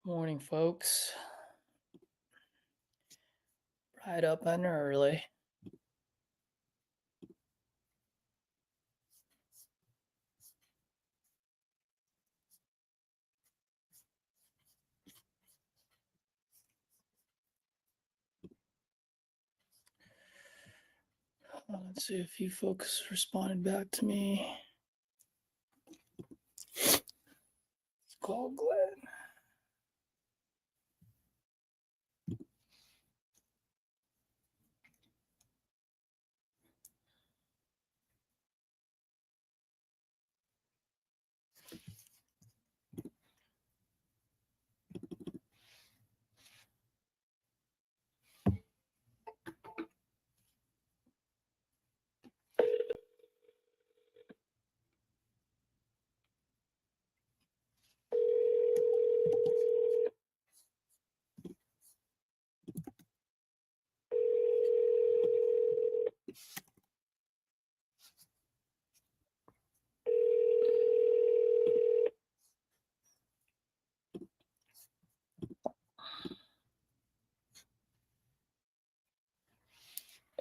Morning, folks. Right up and early. Let's see if you folks responded back to me. Let's call Glenn.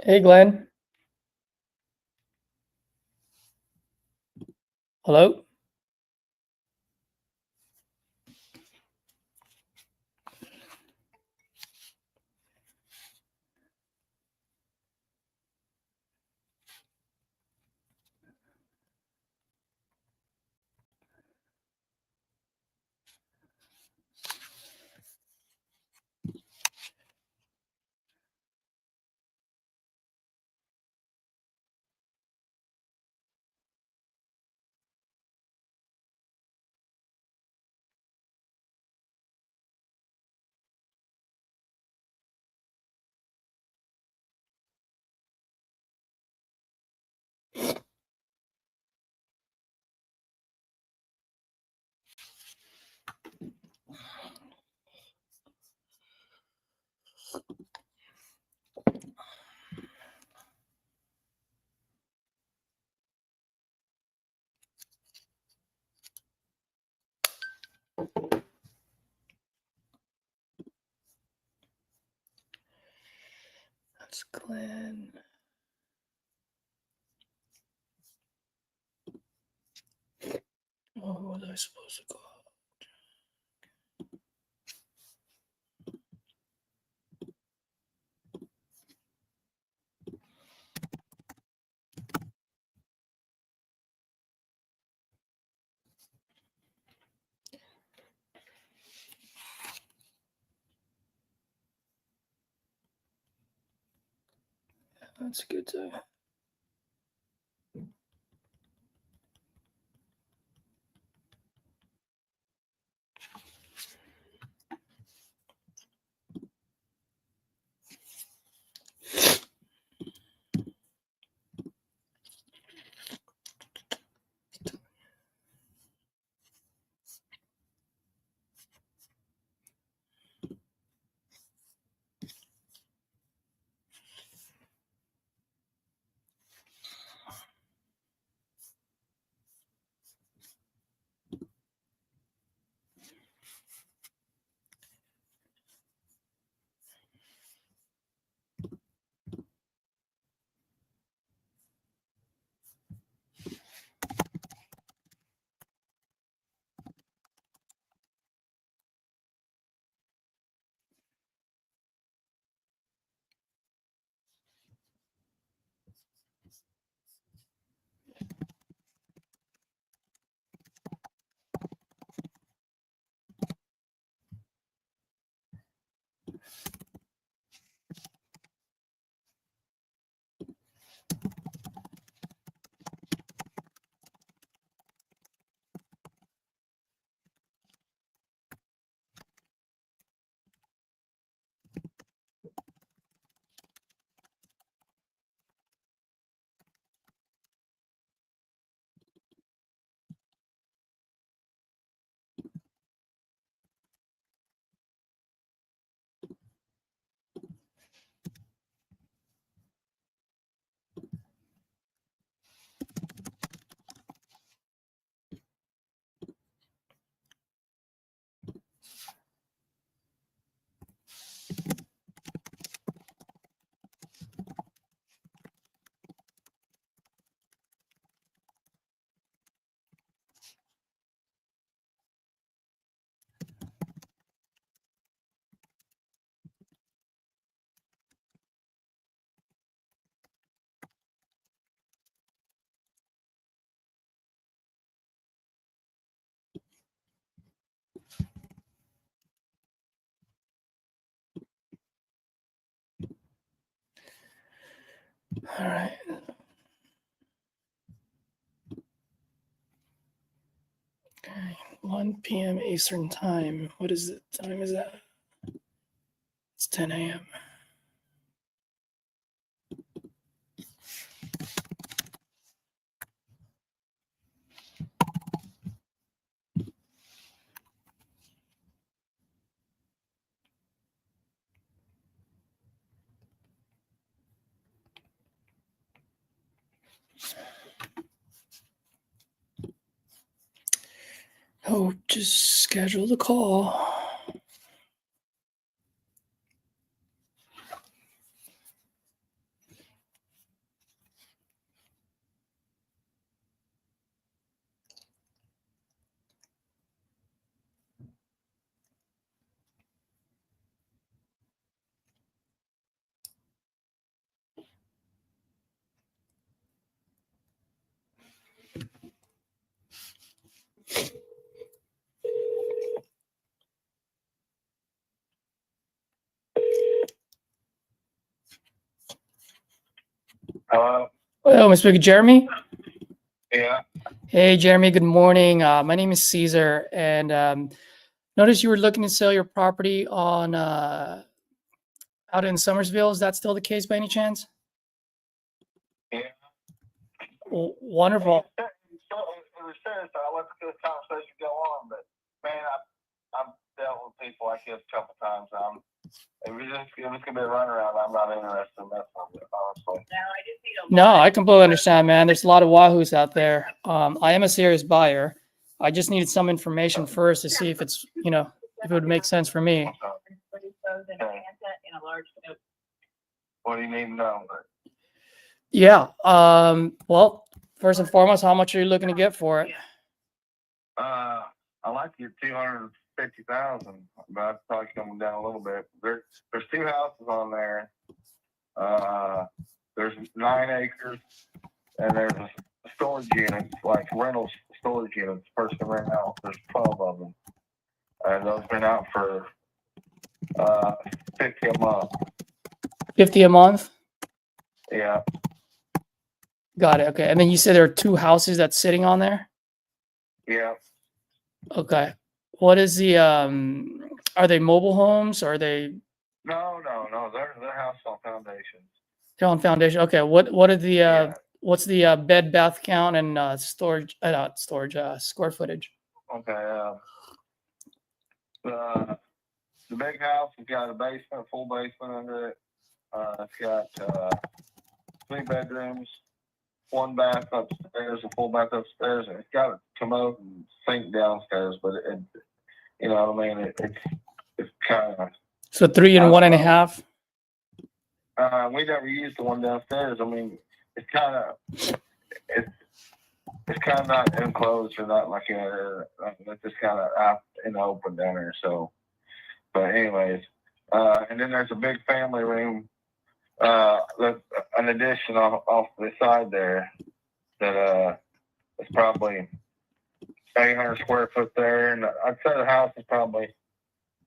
Hey, Glenn. Hello? That's Glenn. Oh, who was I supposed to call? That's a good time. All right. Okay, 1 p.m. Eastern time. What is the time is that? It's 10 a.m. Oh, just schedule the call. Hello? Oh, I'm speaking Jeremy. Yeah. Hey, Jeremy. Good morning. My name is Caesar, and notice you were looking to sell your property on out in Somersville. Is that still the case by any chance? Yeah. Wonderful. It was serious. I let the conversation go on, but man, I've dealt with people like this a couple times. If it's gonna be a runaround, I'm not interested in that one, honestly. No, I completely understand, man. There's a lot of wahoos out there. I am a serious buyer. I just needed some information first to see if it's, if it would make sense for me. What do you need to know? Yeah. Well, first and foremost, how much are you looking to get for it? I like to get 250,000, but I'd probably come down a little bit. There's 2 houses on there. There's 9 acres, and there's a storage units, like rental storage units, person rent out. There's 12 of them, and those been out for 50 a month. 50 a month? Yeah. Got it. Okay. And then you said there are 2 houses that's sitting on there? Yeah. Okay. What is the are they mobile homes or are they No. They're house on foundations. they're on foundation? Okay. What are the what's the bed bath count and storage not storage square footage? Okay. The big house has got a basement, full basement under it. It's got 3 bedrooms, 1 bath upstairs, a full bath upstairs, and it's got a commode and sink downstairs. But it you know what I mean? It's kind of. So 3 and 1.5. We never used the one downstairs. I mean, it's kind of not enclosed or not like it's just kind of out in the open down there. So, but anyways, and then there's a big family room, an addition off the side there that is probably 800 square foot there, and I'd say the house is probably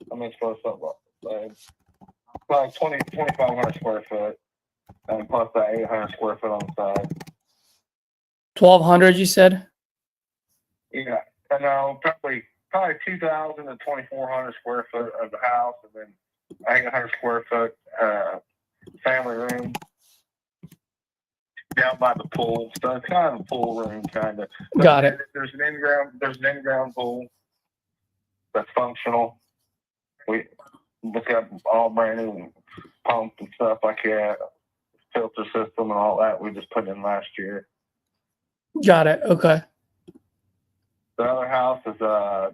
supposed to like 2,500 square foot, and plus that 800 square foot on the side. 1,200, you said? Yeah, and probably 2,000 to 2,400 square foot of the house, and then 800 square foot family room down by the pool. So it's kind of a pool room, kind of. Got it. There's an in-ground pool that's functional. We got all brand new pump and stuff like that, filter system and all that. We just put in last year. Got it. Okay. The other house is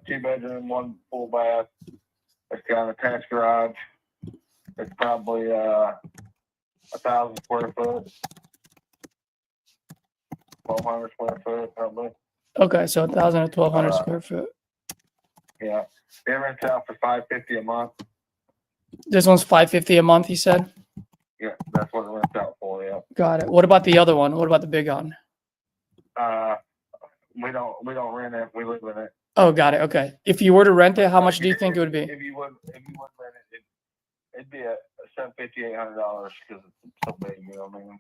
2 bedroom, 1 full bath. It's got an attached garage. It's probably 1,000 square foot, 1,200 square foot, probably. Okay, so 1,000 to 1,200 square foot. Yeah, it rents out for $550 a month. This one's $550 a month, you said? Yeah, that's what it rents out for. Yeah. Got it. What about the other one? What about the big one? We don't rent it. We live in it. Oh, got it. Okay. If you were to rent it, how much do you think it would be? If you would rent it, it'd be $750, $800 because it's so big. You know what I mean?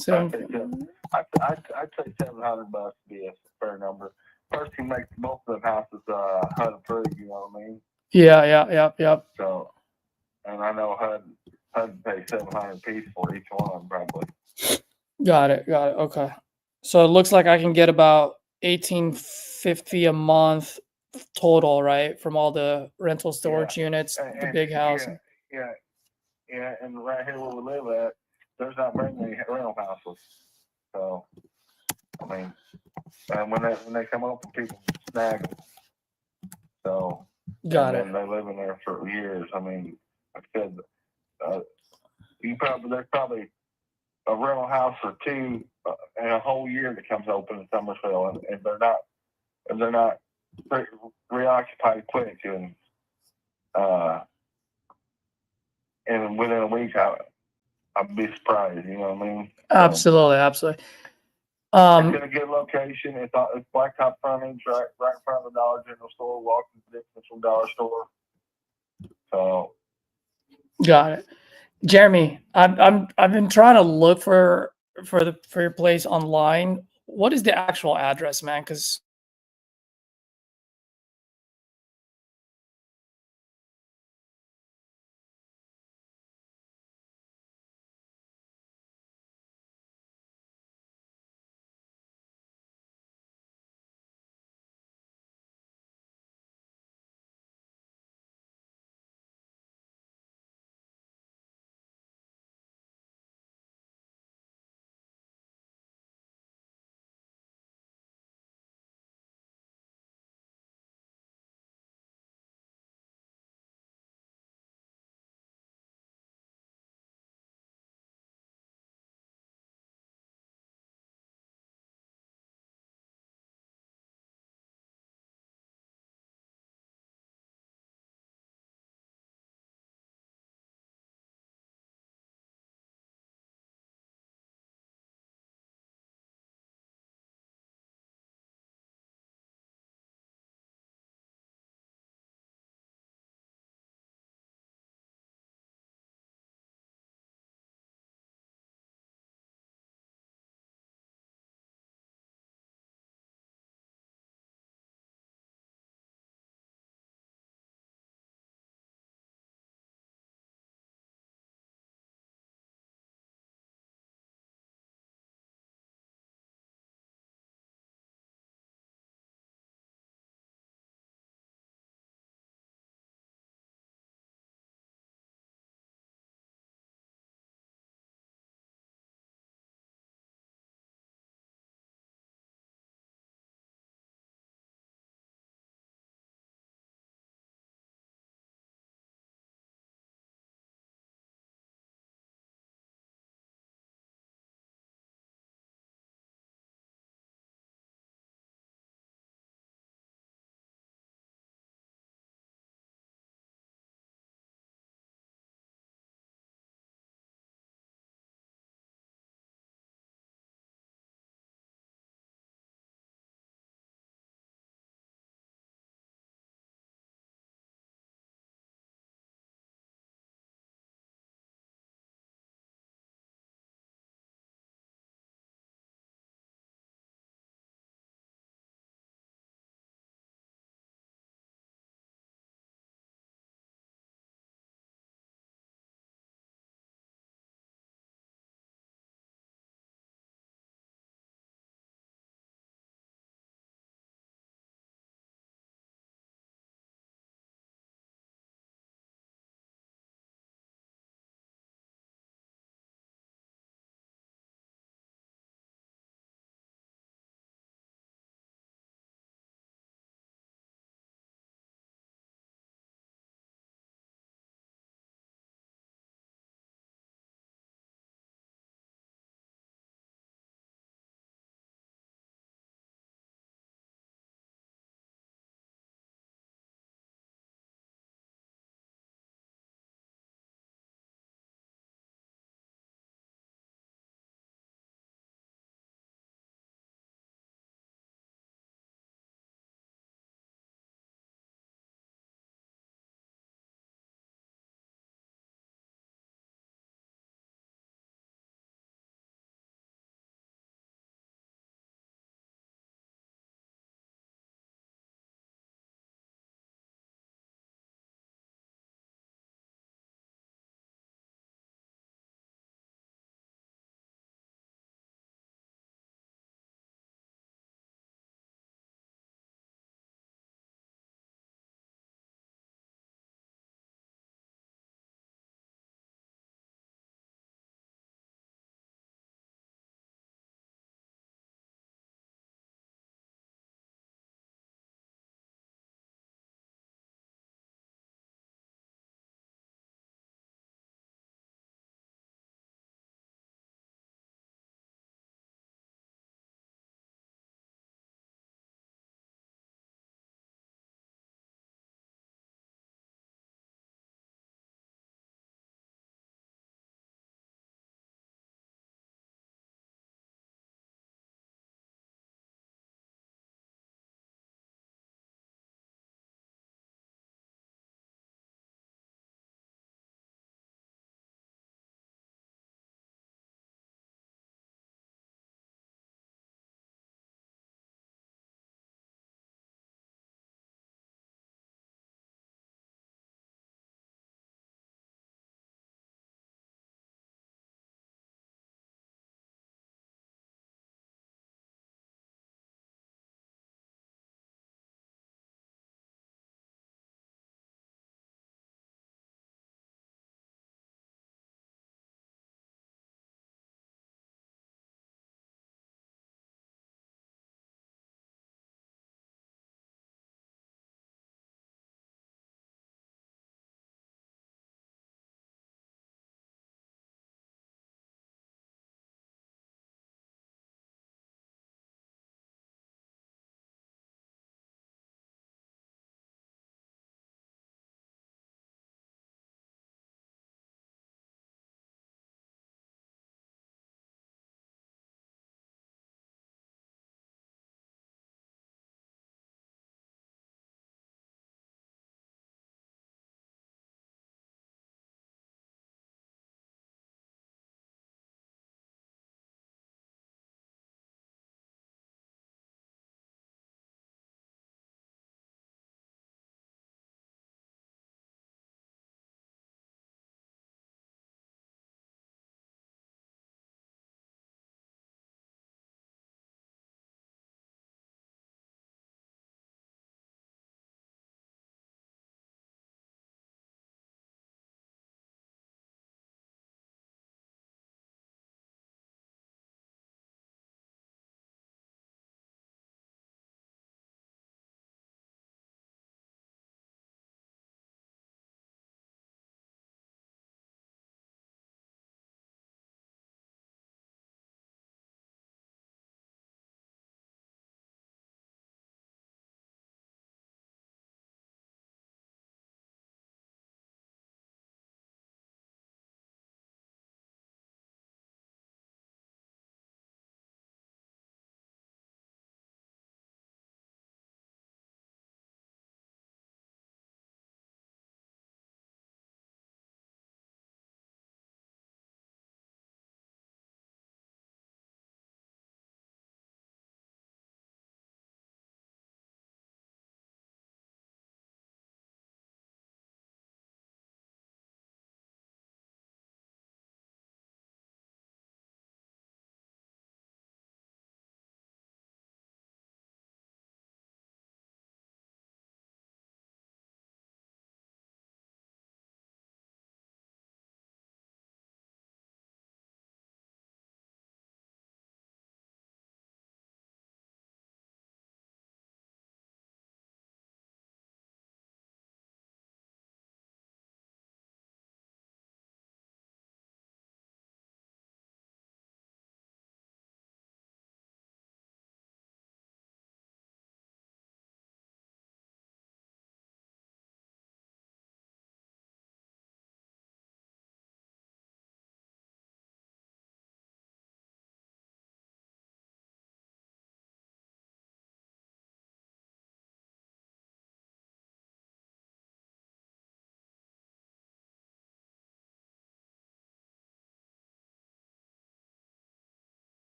Seven. I'd say $700 to be a fair number. First, you make most of the houses HUD approved. You know what I mean? Yeah. So, and I know HUD pays $700 a piece for each one of them probably. Got it. Okay. So it looks like I can get about $1,850 a month total, right, from all the rental storage units, the big house. Yeah. And right here where we live at, there's not very many rental houses. So, I mean, and when they come open, people snag them. So, Got it. and they live in there for years. I mean, like I said, there's probably a rental house or two in a whole year that comes open in Summersville, and they're not reoccupied quick, and within a week, I'd be surprised. You know what I mean? Absolutely. It's in a good location. It's blacktop frontage, right in front of the Dollar General store, walking distance from Dollar Store. So, got it. Jeremy, I've been trying to look for your place online. What is the actual address, man? Because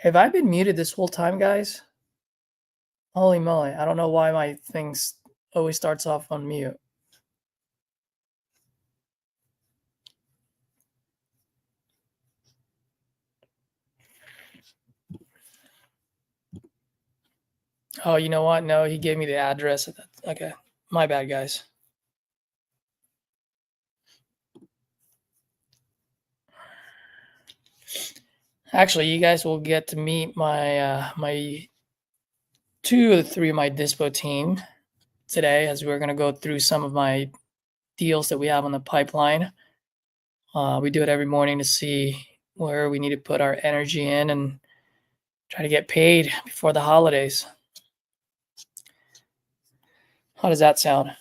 Have I been muted this whole time, guys? Holy moly. I don't know why my things always starts off on mute. Oh, you know what? No, he gave me the address. Okay. My bad, guys. Actually, you guys will get to meet my my 2 or 3 of my dispo team today, as we're going to go through some of my deals that we have on the pipeline. We do it every morning to see where we need to put our energy in and try to get paid before the holidays. How does that sound?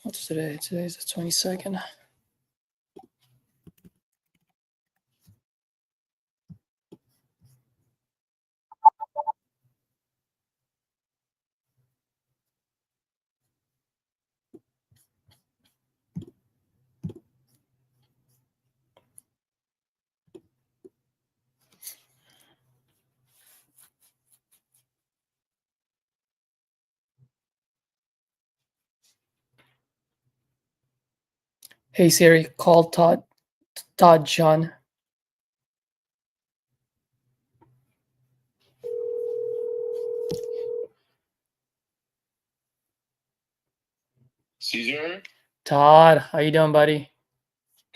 What's today? Today's the 22nd. Hey Siri, call Todd John. Caesar, Todd, how you doing, buddy?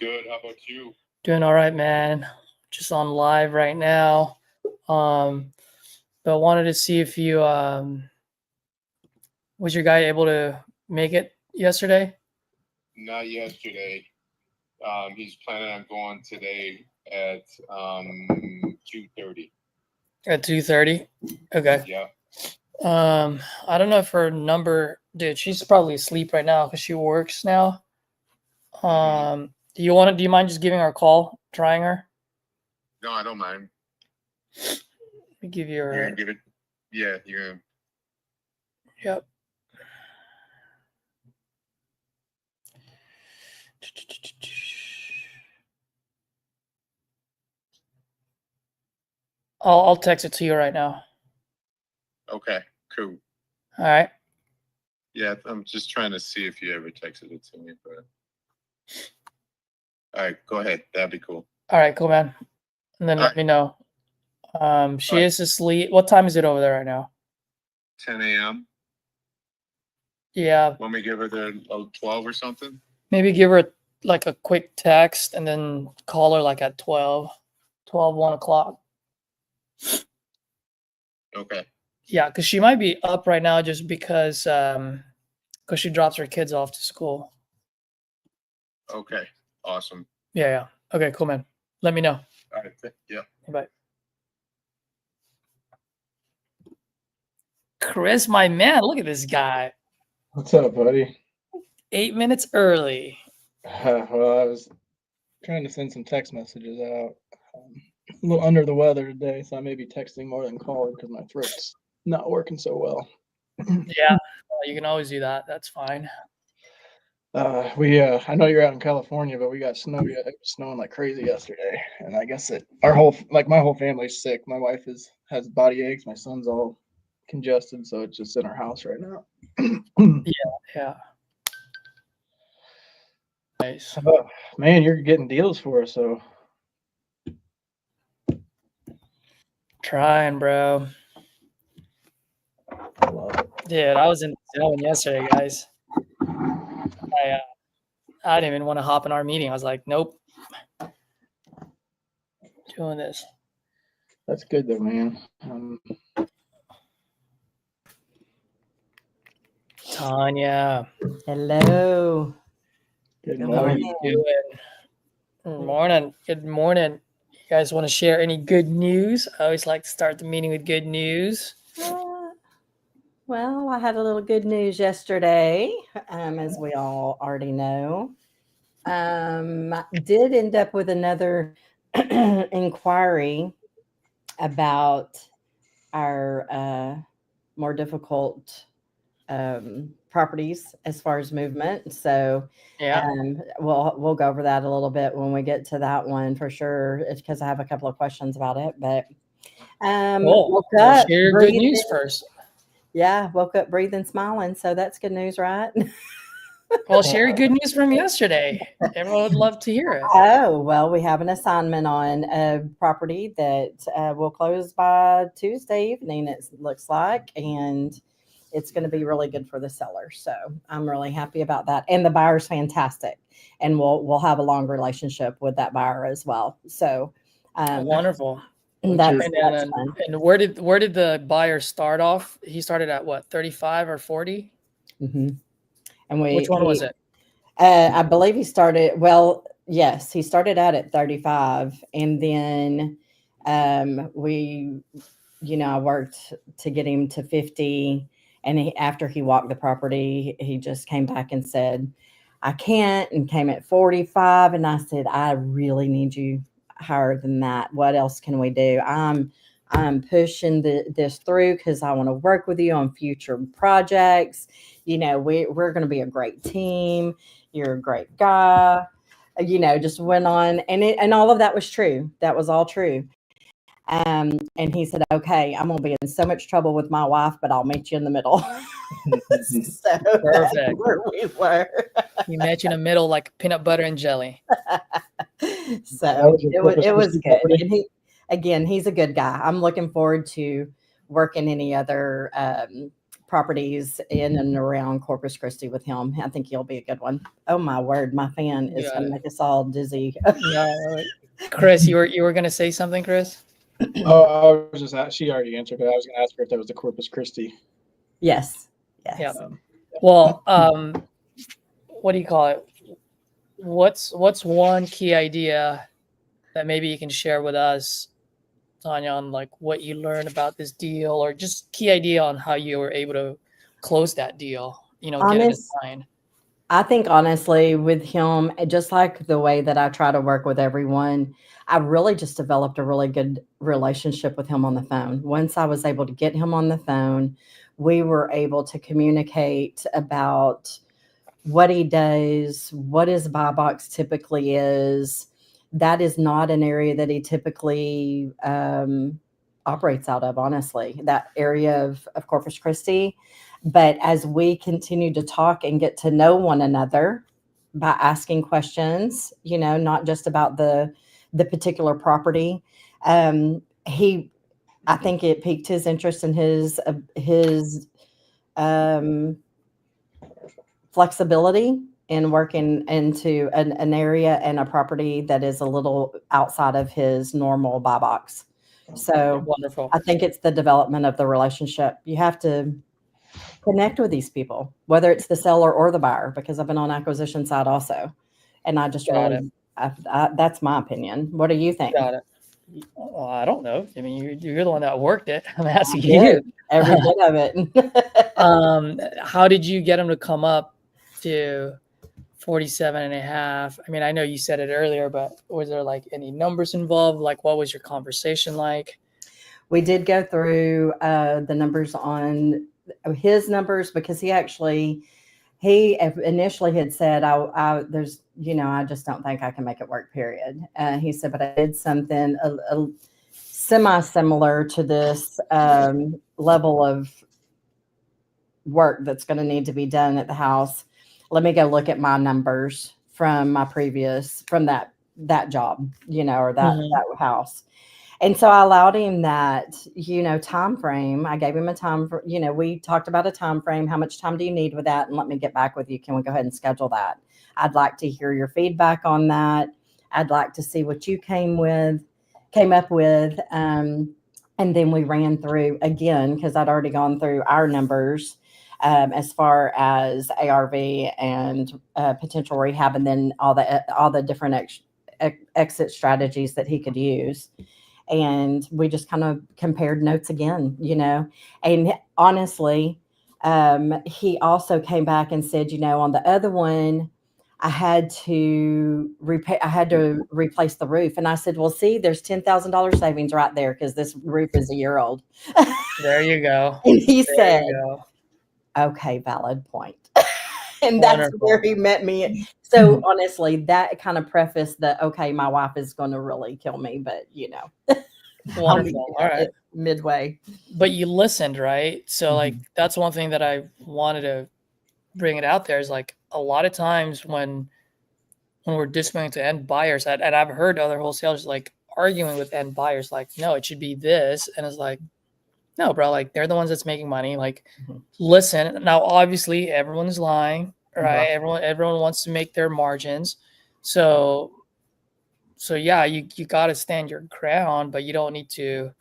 good. How about you? Doing all right, man. Just on live right now. But wanted to see if you was your guy able to make it yesterday? Not yesterday. He's planning on going today at 2:30. At 2:30? Okay. Yeah. I don't know if her number, dude, she's probably asleep right now because she works now. Do you mind just giving her a call, trying her? No, I don't mind. Let me give you You're her. gonna give it. Yeah, you're gonna. Yep. I'll text it to you right now. Okay, cool. All right. Yeah, I'm just trying to see if you ever texted it to me, but. All right, go ahead. That'd be cool. All right, cool, man. And then All let right. me know. She All right. is asleep. What time is it over there right now? 10 a.m. Yeah, Want me to give her the 12 or something? maybe give her like a quick text and then call her like at 12, 1 o'clock. Okay. Yeah, because she might be up right now just because she drops her kids off to school. Okay. Awesome. Yeah. Okay, cool, man. Let me know. All right. Yeah. Bye. Chris, my man, look at this guy. What's up, buddy? 8 minutes early. Well, I was trying to send some text messages out. A little under the weather today, so I may be texting more than calling because my throat's not working so well. Yeah, you can always do that. That's fine. I know you're out in California, but we got snow. It was snowing like crazy yesterday, and I guess my whole family's sick. My wife has body aches. My son's all congested, so it's just in our house right now. Yeah. Nice. Oh, man, you're getting deals for us, so Trying, bro. I love it. Dude, I was in the zone yesterday, guys. I didn't even want to hop in our meeting. I was like, nope. Doing this. That's good though, man. Tanya, Hello. Good Good how are morning. you doing? Good morning. Good morning. You guys want to share any good news? I always like to start the meeting with good news. Well, I had a little good news yesterday, as we all already know. I did end up with another inquiry about our more difficult properties as far as movement. So Yeah. we'll go over that a little bit when we get to that one for sure. It's because I have a couple of questions about it. But Cool. woke Well, up, share your good breathing. news first. Yeah, woke up breathing, smiling. So that's good news, right? Well, share your good news from yesterday. Everyone would love to hear it. Oh, well, we have an assignment on a property that will close by Tuesday evening, it looks like, and it's going to be really good for the seller. So I'm really happy about that. And the buyer's fantastic. And we'll have a long relationship with that buyer as well. So Wonderful. that's And fun. where did the buyer start off? He started at what, 35 or 40? Mm-hmm. And Which one was it? I believe he started, well, yes, he started out at 35, and then I worked to get him to 50, and after he walked the property, he just came back and said, I can't, and came at 45, and I said, I really need you higher than that. What else can we do? I'm pushing this through because I want to work with you on future projects. We're going to be a great team. You're a great guy. Just went on, and all of that was true. That was all true. And he said, okay, I'm going to be in so much trouble with my wife, but I'll meet you in the middle. So Perfect. that's where we were. You met you in the middle like peanut butter and jelly. So it was good. And he's a good guy. I'm looking forward to working any other properties in and around Corpus Christi with him. I think he'll be a good one. Oh my word, my fan is going to make us all dizzy. No, Chris, you were going to say something, Chris? Oh, I was just she already answered it. I was going to ask her if that was the Corpus Christi. Yes. Yeah. Well, what do you call it? What's one key idea that maybe you can share with us, Tanya, on like what you learned about this deal, or just key idea on how you were able to close that deal, get it signed? I think honestly with him, just like the way that I try to work with everyone, I really just developed a really good relationship with him on the phone. Once I was able to get him on the phone, we were able to communicate about what he does, what his buy box typically is. That is not an area that he typically operates out of, honestly, that area of Corpus Christi. But as we continue to talk and get to know one another by asking questions, not just about the the particular property. I think it piqued his interest in his flexibility in working into an area and a property that is a little outside of his normal buy box. So Wonderful. I think it's the development of the relationship. You have to connect with these people, whether it's the seller or the buyer, because I've been on acquisition side also. And I just Got really, that's my opinion. What do you think? Got it. Well, I don't know. I mean, you're the one that worked it. I'm asking Yeah, you. every bit of it. How did you get him to come up to 47 and a half? I mean, I know you said it earlier, but was there like any numbers involved? Like, what was your conversation like? We did go through the numbers on his numbers, because he initially had said, there's, I just don't think I can make it work, period. He said, but I did something a semi-similar to this level of work that's going to need to be done at the house. Let me go look at my numbers from my previous, from that job, or that house. And so I allowed him that, time frame. I gave him a time for, we talked about a time frame. How much time do you need with that? And let me get back with you. Can we go ahead and schedule that? I'd like to hear your feedback on that. I'd like to see what you came up with. And then we ran through again, because I'd already gone through our numbers as far as ARV and potential rehab, and then all the different exit strategies that he could use. And we just kind of compared notes again, and honestly, he also came back and said, on the other one, I had to replace the roof. And I said, well, see, there's $10,000 savings right there, because this roof is a year old. There you go. And he There said, you go. okay, valid point. And that's Wonderful. where he met me. So honestly, that kind of prefaced the, okay, my wife is going to really kill me, but Wonderful. All right. Midway. But you listened, right? So like, that's one thing that I wanted to bring it out there, is like, a lot of times when we're discounting to end buyers, and I've heard other wholesalers like arguing with end buyers, like, no, it should be this. And it's like, no, bro, like, they're the ones that's making money. Like, listen. Now, obviously, everyone's lying, right? Everyone wants to make their margins. So yeah, you got to stand your ground, but you don't need to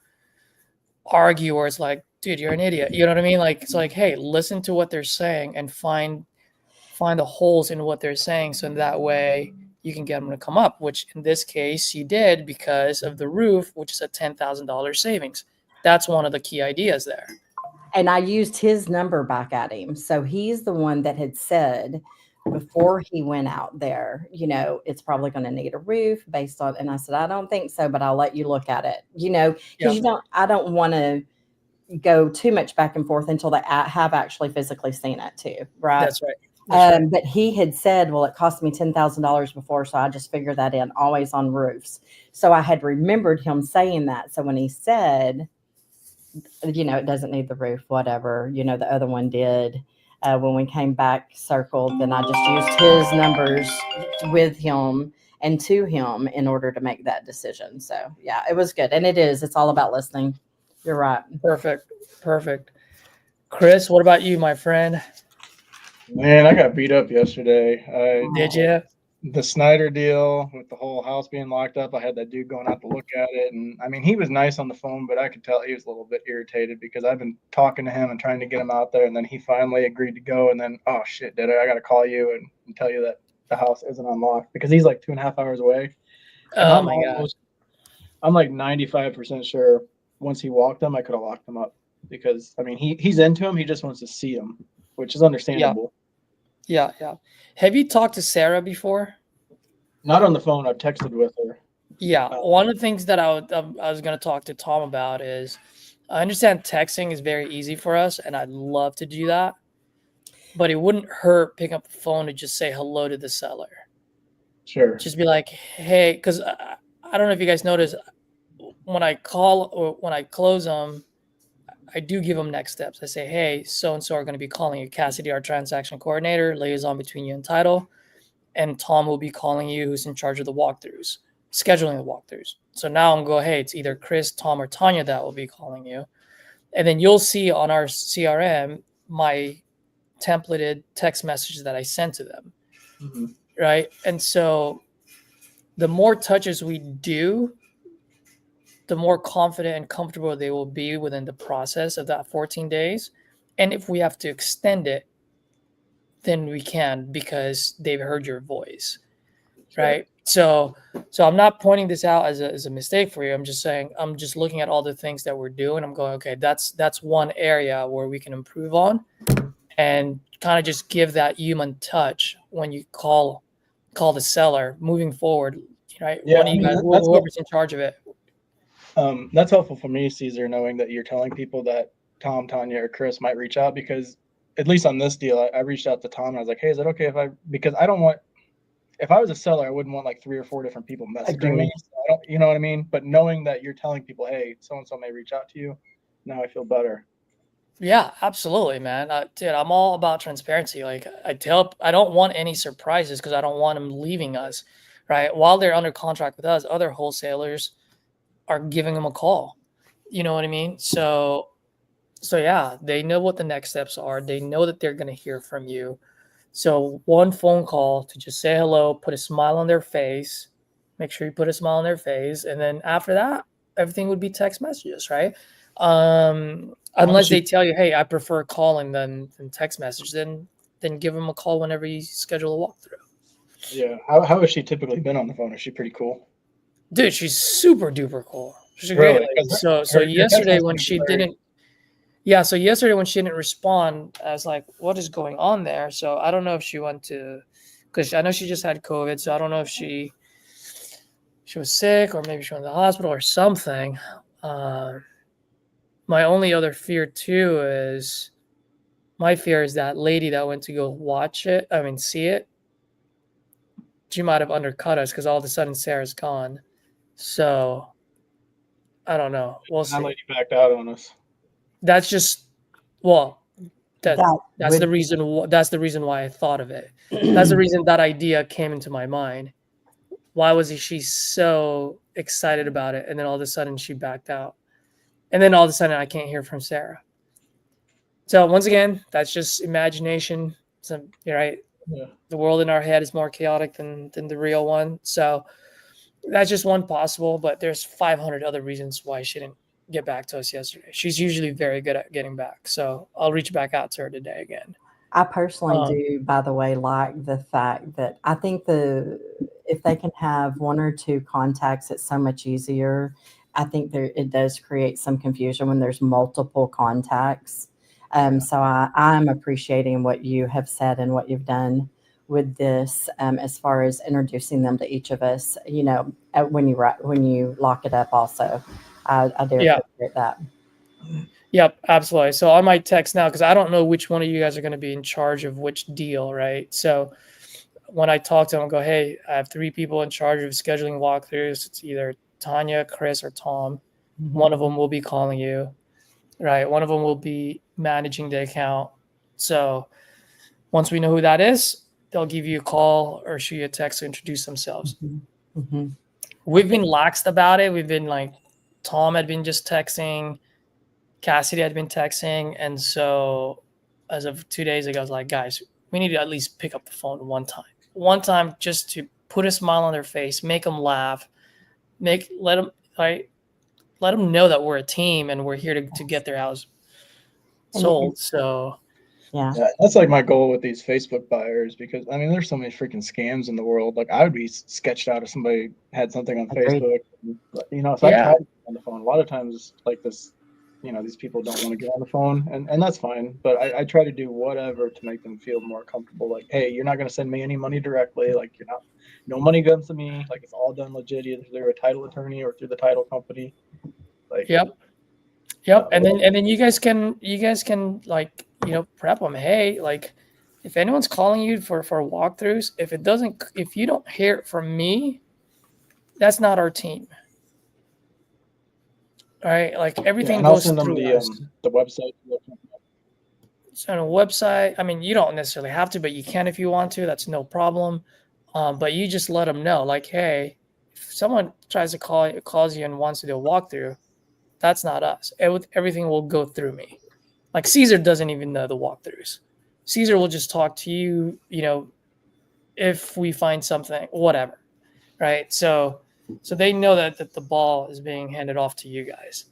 argue where it's like, dude, you're an idiot. You know what I mean? Like, it's like, hey, listen to what they're saying and find the holes in what they're saying. So in that way, you can get them to come up, which in this case you did, because of the roof, which is a $10,000 savings. That's one of the key ideas there. And I used his number back at him. So he's the one that had said before he went out there, it's probably going to need a roof based on, and I said, I don't think so, but I'll let you look at it, because I don't want to go too much back and forth until they have actually physically seen it too. Right. That's right. But he had said, well, it cost me $10,000 before. So I just figured that in, always on roofs. So I had remembered him saying that. So when he said, it doesn't need the roof, whatever, the other one did. When we came back circled, then I just used his numbers with him and to him in order to make that decision. So yeah, it was good. And it's all about listening. You're right. Perfect. Chris, what about you, my friend? Man, I got beat up yesterday. Did you? The Snyder deal with the whole house being locked up, I had that dude going out to look at it. And I mean, he was nice on the phone, but I could tell he was a little bit irritated, because I've been talking to him and trying to get him out there. And then he finally agreed to go. And then, oh shit, did I got to call you and tell you that the house isn't unlocked, because he's like 2.5 hours away. Oh my God. I'm like 95% sure once he walked him, I could have locked him up, because I mean, he's into him. He just wants to see him, which is understandable. Yeah. Have you talked to Sarah before? Not on the phone. I've texted with her. Yeah. One of the things that I was going to talk to Tom about is, I understand texting is very easy for us, and I'd love to do that, but it wouldn't hurt picking up the phone to just say hello to the seller. Sure. Just be like, hey, because I don't know if you guys notice, when I call or when I close them, I do give them next steps. I say, hey, so-and-so are going to be calling you. Cassidy, our transaction coordinator, liaison between you and title. And Tom will be calling you, who's in charge of the walkthroughs. scheduling the walkthroughs. So now I'm going, hey, it's either Chris, Tom, or Tanya that will be calling you. And then you'll see on our CRM my templated text messages that I sent to them. Mm-hmm. Right. And so the more touches we do, the more confident and comfortable they will be within the process of that 14 days. And if we have to extend it, then we can, because they've heard your voice. Sure. Right. So I'm not pointing this out as a mistake for you. I'm just saying, I'm just looking at all the things that we're doing. I'm going, okay, that's one area where we can improve on, and kind of just give that human touch when you call the seller moving forward. Right. Yeah, One of you guys, whoever's in charge of it. That's helpful for me, Caesar, knowing that you're telling people that Tom, Tanya, or Chris might reach out, because at least on this deal, I reached out to Tom and I was like, hey, is it okay because I don't want, if I was a seller, I wouldn't want like 3 or 4 different people messaging me. So I don't, you know what I mean? But knowing that you're telling people, hey, so-and-so may reach out to you, now I feel better. Yeah, absolutely, man. Dude, I'm all about transparency. Like I don't want any surprises, because I don't want them leaving us, right? While they're under contract with us, other wholesalers are giving them a call. You know what I mean? So yeah, they know what the next steps are. They know that they're going to hear from you. So one phone call to just say hello, put a smile on their face, make sure you put a smile on their face. And then after that, everything would be text messages, right? Unless they tell you, hey, I prefer calling than text message, then give them a call whenever you schedule a walkthrough. Yeah. How has she typically been on the phone? Is she pretty cool? Dude, she's super duper cool. She's a Really? great lady. So yesterday when she didn't, so yesterday when she didn't respond, I was like, what is going on there? So I don't know if she went to, because I know she just had COVID. So I don't know if she was sick, or maybe she went to the hospital or something. My only other fear too is, that lady that went to go see it, she might have undercut us, because all of a sudden Sarah's gone. So I don't know. We'll see. That lady backed out on us. That's just, well, that's would the reason. That's the reason why I thought of it. That's the reason that idea came into my mind. Why was she so excited about it, and then all of a sudden she backed out, and then all of a sudden I can't hear from Sarah? So once again, that's just imagination. So you're right. Yeah. The world in our head is more chaotic than the real one. So that's just one possible, but there's 500 other reasons why she didn't get back to us yesterday. She's usually very good at getting back. So I'll reach back out to her today again. I personally do, by the way, like the fact that I think if they can have 1 or 2 contacts, it's so much easier. I think it does create some confusion when there's multiple contacts. So I'm appreciating what you have said and what you've done with this, as far as introducing them to each of us, when you lock it up also. I do appreciate that. Yep, absolutely. So I might text now, because I don't know which one of you guys are going to be in charge of which deal, right? So when I talk to them, I'll go, hey, I have 3 people in charge of scheduling walkthroughs. It's either Tanya, Chris, or Tom. Mm-hmm. One of them will be calling you, right? One of them will be managing the account. So once we know who that is, they'll give you a call or shoot you a text to introduce themselves. Mm-hmm. Mm-hmm. We've been laxed about it. We've been like, Tom had been just texting, Cassidy had been texting. And so as of 2 days ago, I was like, guys, we need to at least pick up the phone one time just to put a smile on their face, make them laugh, let them know that we're a team and we're here to get their house sold. So yeah, that's like my goal with these Facebook buyers, because I mean, there's so many freaking scams in the world. Like I would be sketched out if somebody had something on Facebook, so I try to get on the phone. A lot of times like this, these people don't want to get on the phone, and that's fine. But I try to do whatever to make them feel more comfortable. Like, hey, you're not going to send me any money directly. Like, no money comes to me. Like, it's all done legit, either through a title attorney or through the title company. Like, yep. And then you guys can like, prep them. Hey, like, if anyone's calling you for walkthroughs, if you don't hear it from me, that's not our team. All right, like everything goes through us. The website. So on a website, I mean, you don't necessarily have to, but you can if you want to. That's no problem. But you just let them know, like, hey, someone tries to calls you and wants to do a walkthrough, that's not us. Everything will go through me. Like Caesar doesn't even know the walkthroughs. Caesar will just talk to you, if we find something, whatever, right? So they know that the ball is being handed off to you guys.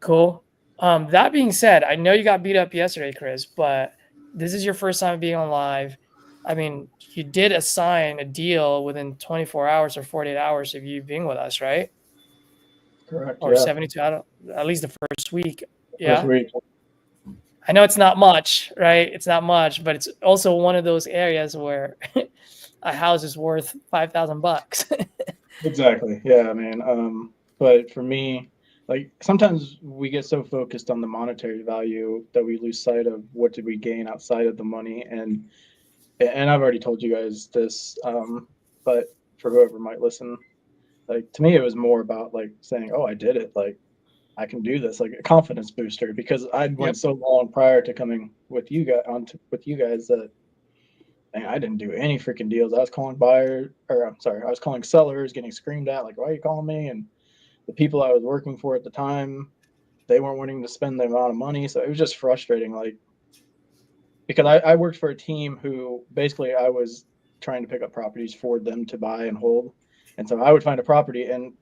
Cool. That being said, I know you got beat up yesterday, Chris, but this is your first time being on live. I mean, you did assign a deal within 24 hours or 48 hours of you being with us, right? Correct. Or Yeah. 72, at least the first week. First Yeah. week. I know it's not much, right? It's not much, but it's also one of those areas where a house is worth $5,000. Exactly. Yeah, man. But for me, like sometimes we get so focused on the monetary value that we lose sight of what did we gain outside of the money. And I've already told you guys this, but for whoever might listen, like to me, it was more about like saying, "Oh, I did it! Like I can do this!" Like a confidence booster because I'd went so long prior to coming with you guys with you guys that. Man, I didn't do any freaking deals. I was calling I was calling sellers, getting screamed at, like, why are you calling me? And the people I was working for at the time, they weren't wanting to spend the amount of money. So it was just frustrating. Like, because I worked for a team who basically I was trying to pick up properties for them to buy and hold. And so I would find a property, and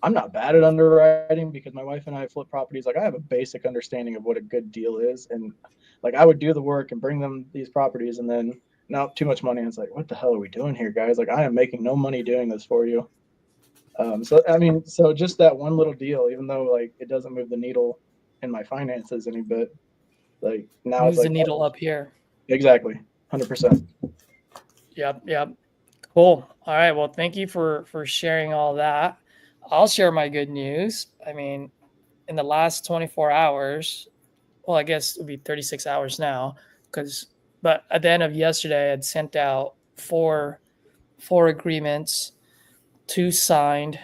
I'm not bad at underwriting because my wife and I flip properties. Like, I have a basic understanding of what a good deal is. And like, I would do the work and bring them these properties, and then no, too much money. And it's like, what the hell are we doing here, guys? Like, I am making no money doing this for you. So I mean, so just that one little deal, even though like it doesn't move the needle in my finances any bit, like now Moves it's the like needle up here. exactly 100%. Yep. Cool. All right. Well, thank you for sharing all that. I'll share my good news. I mean, in the last 24 hours, well, I guess it would be 36 hours now, but at the end of yesterday, I'd sent out four agreements, 2 signed.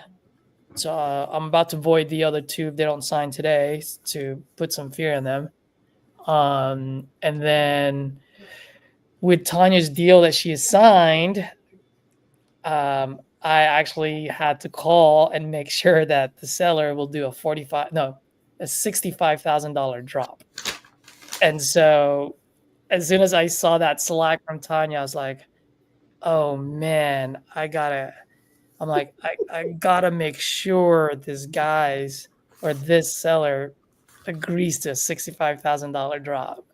So I'm about to void the other 2 if they don't sign today to put some fear in them. And then with Tanya's deal that she has signed, I actually had to call and make sure that the seller will do a $65,000 drop. And so as soon as I saw that Slack from Tanya, I was like, oh man, I gotta make sure this seller agrees to a $65,000 drop.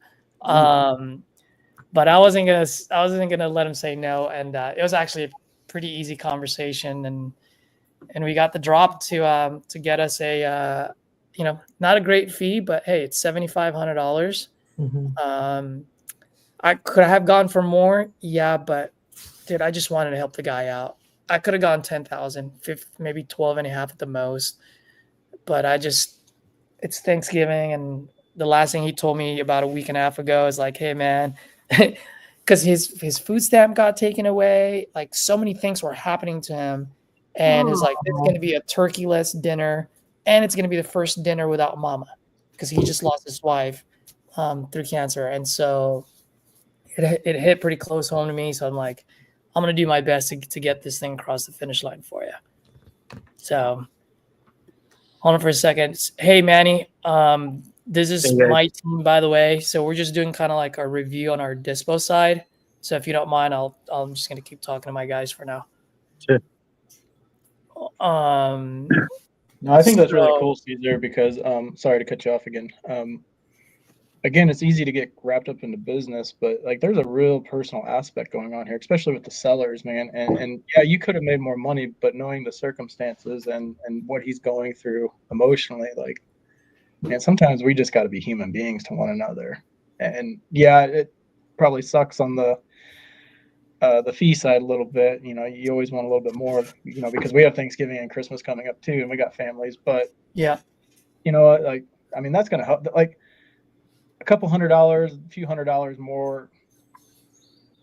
But I wasn't gonna let him say no, and it was actually a pretty easy conversation, and we got the drop to get us a not a great fee, but hey, it's $7,500. I could have gone for more, yeah, but dude, I just wanted to help the guy out. I could have gone 10,000, maybe 12 and a half at the most, but it's Thanksgiving, and the last thing he told me about a week and a half ago is like, hey man, because his food stamp got taken away, like so many things were happening to him, and it's like it's going to be a turkey-less dinner, and it's going to be the first dinner without mama because he just lost his wife through cancer, and so it hit pretty close home to me. So I'm like, I'm going to do my best to get this thing across the finish line for you. So hold on for a second. Hey, Manny, this is my team, by the way. So we're just doing kind of like a review on our dispo side. So if you don't mind, I'm just going to keep talking to my guys for now. Sure. No, I think that's really cool, Caesar, because sorry to cut you off again. Again, it's easy to get wrapped up into business, but like there's a real personal aspect going on here, especially with the sellers, man. And yeah, you could have made more money, but knowing the circumstances and what he's going through emotionally, like, man, sometimes we just got to be human beings to one another. And yeah, it probably sucks on the fee side a little bit. You know, you always want a little bit more, you know, because we have Thanksgiving and Christmas coming up too, and we got families. But yeah, you know, like, I mean, that's gonna help. Like, a couple $100, a few $100 more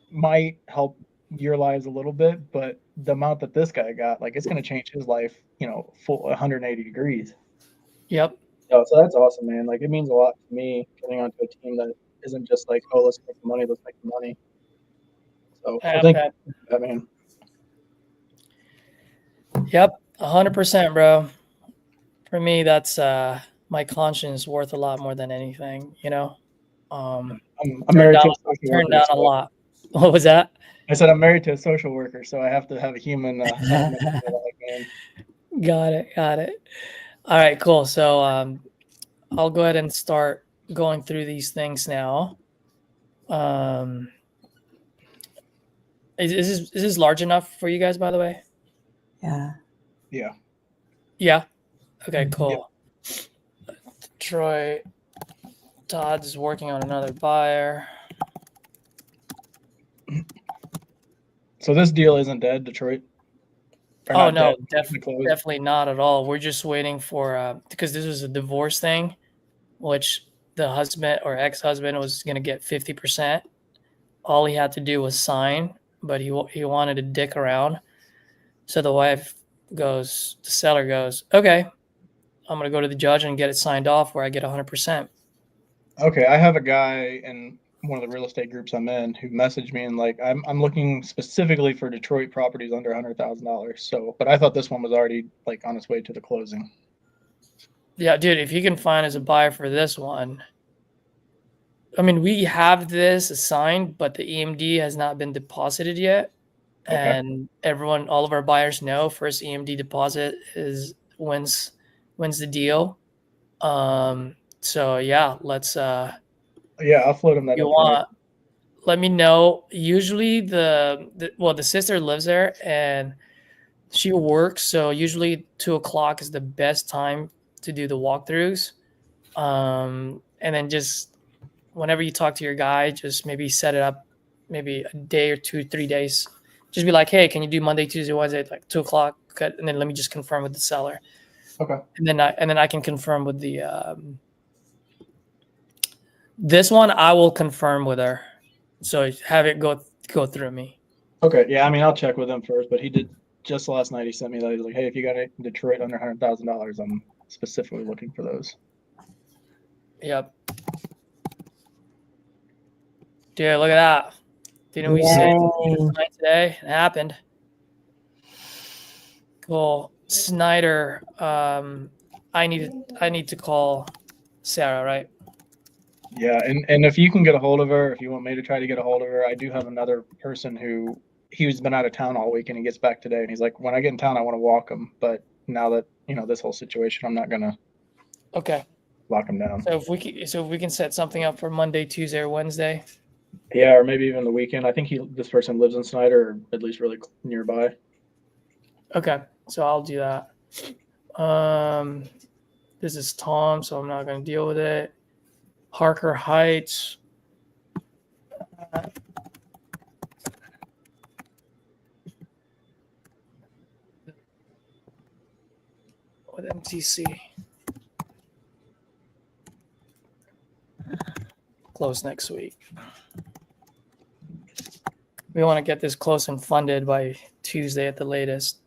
might help your lives a little bit, but the amount that this guy got, like, it's going to change his life, you know, full 180 degrees. Yep. So that's awesome, man. Like, it means a lot to me getting onto a team that isn't just like, oh, let's make the money, let's make the money. So thank you for that, man. Yep, 100%, bro. For me, that's my conscience worth a lot more than anything, you know. I'm Turned married down, to a social turned worker. down a So lot. What was that? I said I'm married to a social worker, so I have to have a human element in my life, man. Got it. Got it. All right, cool. So I'll go ahead and start going through these things now. Um, is this large enough for you guys, by the way? Yeah. Yeah. Yeah. Okay, Mhm. cool. Troy, Todd's working on another buyer. So this deal isn't dead, Detroit. Or Oh not no, dead. Technically closed. definitely not at all. We're just waiting for because this was a divorce thing, which the husband or ex-husband was gonna get 50%. All he had to do was sign, but he wanted to dick around. So the wife goes, the seller goes, okay, I'm gonna go to the judge and get it signed off where I get 100%. Okay, I have a guy in one of the real estate groups I'm in who messaged me and like I'm looking specifically for Detroit properties under $100,000. So, but I thought this one was already like on its way to the closing. Yeah, dude, if you can find us a buyer for this one, I mean, we have this assigned, but the EMD has not been deposited yet. Okay. And all of our buyers know first EMD deposit is wins the deal. So yeah, let's Yeah, I'll float him that you information. want let me know. Usually the sister lives there and she works, so usually 2 o'clock is the best time to do the walkthroughs. And then just whenever you talk to your guy, just maybe set it up maybe a day or 2, 3 days. Just be like, hey, can you do Monday, Tuesday, Wednesday, like 2 o'clock? And then let me just confirm with the seller. Okay. And then I can confirm with the this one I will confirm with her. So have it go through me. Okay. Yeah, I mean I'll check with him first, but he did just last night he sent me that he's like, hey, if you got it in Detroit under $100,000, I'm specifically looking for those. Yep. Dude, look at that. Didn't we say Yay. today? It happened. Cool. Snyder, I need to call Sarah, right? Yeah, and if you can get a hold of her, if you want me to try to get a hold of her, I do have another person who he's been out of town all week and he gets back today and he's like, when I get in town, I want to walk him, but now that this whole situation, I'm not gonna Okay. lock him down. So if we can set something up for Monday, Tuesday, or Wednesday. Yeah, or maybe even the weekend. I think this person lives in Snyder, or at least really nearby. Okay. So I'll do that. This is Tom, so I'm not gonna deal with it. Harker Heights. With MTC. Close next week. We want to get this close and funded by Tuesday at the latest.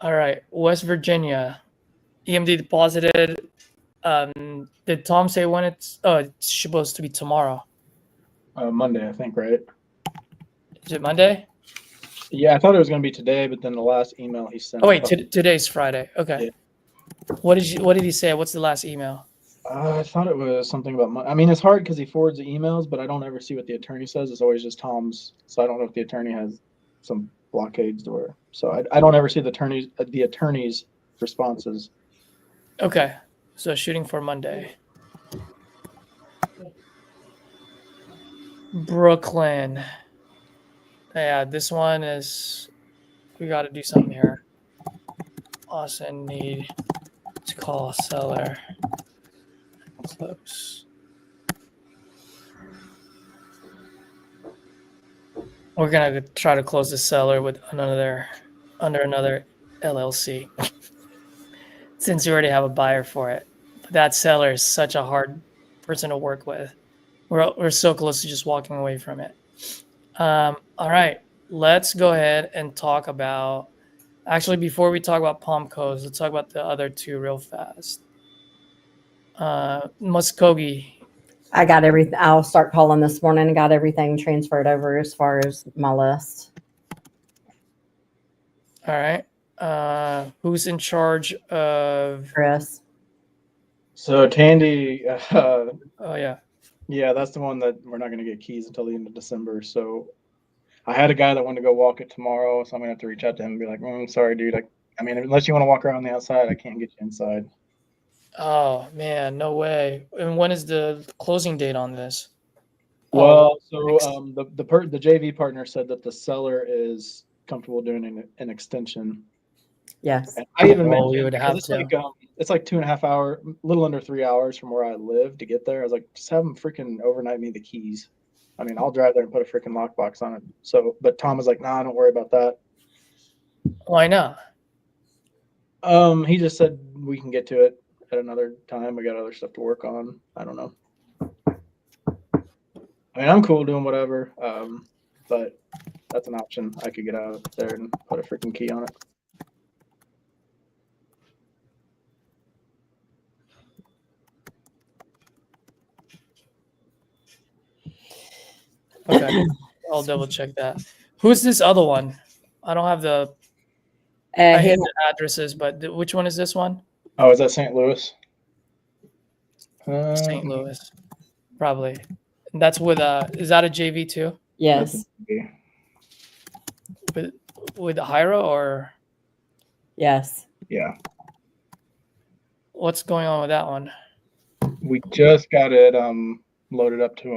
All right, West Virginia, EMD deposited. Did Tom say when it's? Oh, it's supposed to be tomorrow. Monday, I think, right? Is it Monday? Yeah, I thought it was gonna be today, but then the last email he sent. Oh wait, today's Friday. Okay. Yeah. What did he say? What's the last email? I thought it was something about. I mean, it's hard because he forwards the emails, but I don't ever see what the attorney says. It's always just Tom's. So I don't know if the attorney has some blockades or. So I don't ever see the attorney's responses. Okay, so shooting for Monday. Brooklyn. Yeah, this one is. We got to do something here. Austin need to call seller. Close. We're gonna try to close the seller with under another LLC, since you already have a buyer for it. But that seller is such a hard person to work with. We're so close to just walking away from it. All right, let's go ahead and talk about. Actually, before we talk about Palm Coast, let's talk about the other two real fast. Muskogee. I got everything. I'll start calling this morning and got everything transferred over as far as my list. All right. Who's in charge of? Chris. So Tandy, Oh yeah. yeah, that's the one that we're not going to get keys until the end of December. So I had a guy that wanted to go walk it tomorrow, so I'm gonna have to reach out to him and be like, sorry, dude. I mean, unless you want to walk around the outside, I can't get you inside. Oh man, no way. And when is the closing date on this? Well, next- so the JV partner said that the seller is comfortable doing an extension. Yes. And I even Well, we mentioned would because have it's to. like it's like 2.5 hours, a little under 3 hours from where I live to get there. I was like, just have them freaking overnight me the keys. I mean, I'll drive there and put a freaking lockbox on it. So, but Tom was like, nah, don't worry about that. Why not? He just said we can get to it at another time. We got other stuff to work on. I don't know. I mean, I'm cool doing whatever. But that's an option. I could get out there and put a freaking key on it. Okay. I'll double check that. Who's this other one? I don't have the I He, hate the addresses, but which one is this one? Oh, is that St. Louis? St. Louis. Probably. And that's with is that a JV too? yes. With Hyra or Yes. Yeah. what's going on with that one? We just got it loaded up to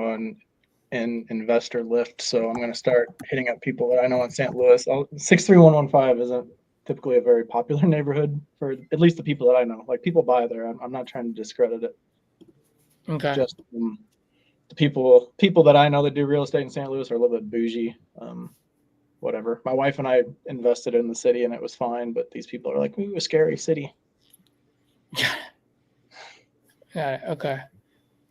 an investor lift, so I'm going to start hitting up people that I know in St. Louis. 63115 isn't typically a very popular neighborhood for at least the people that I know. Like, people buy there. I'm not trying to discredit it. Okay. Just the people that I know that do real estate in St. Louis are a little bit bougie. Whatever. My wife and I invested in the city and it was fine, but these people are like, ooh, a scary city. Yeah, okay.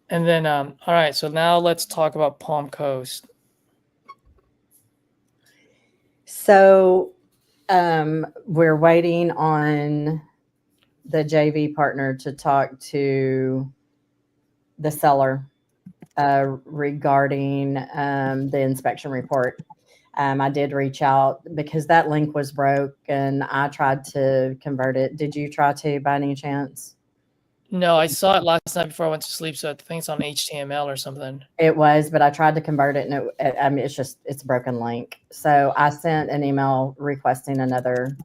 And then all right, so now let's talk about Palm Coast. So we're waiting on the JV partner to talk to the seller regarding the inspection report. I did reach out because that link was broke and I tried to convert it. Did you try to by any chance? No, I saw it last night before I went to sleep, so I think it's on HTML or something. It was, but I tried to convert it and I mean, it's a broken link. So I sent an email requesting another,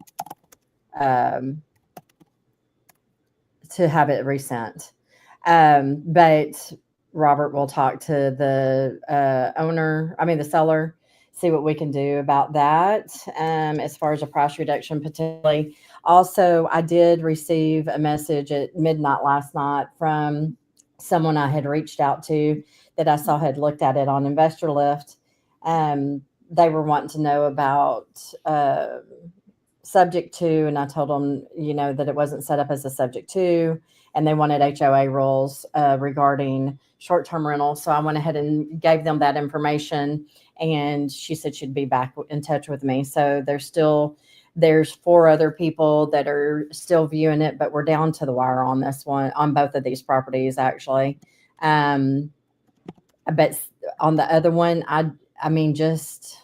to have it resent. But Robert will talk to the the seller, see what we can do about that. As far as a price reduction potentially. Also, I did receive a message at midnight last night from someone I had reached out to that I saw had looked at it on Investor Lift. They were wanting to know about subject to, and I told them, that it wasn't set up as a subject to, and they wanted HOA rules regarding short-term rental. So I went ahead and gave them that information, and she said she'd be back in touch with me. So there's 4 other people that are still viewing it, but we're down to the wire on this one, on both of these properties, actually. But on the other one, I mean, just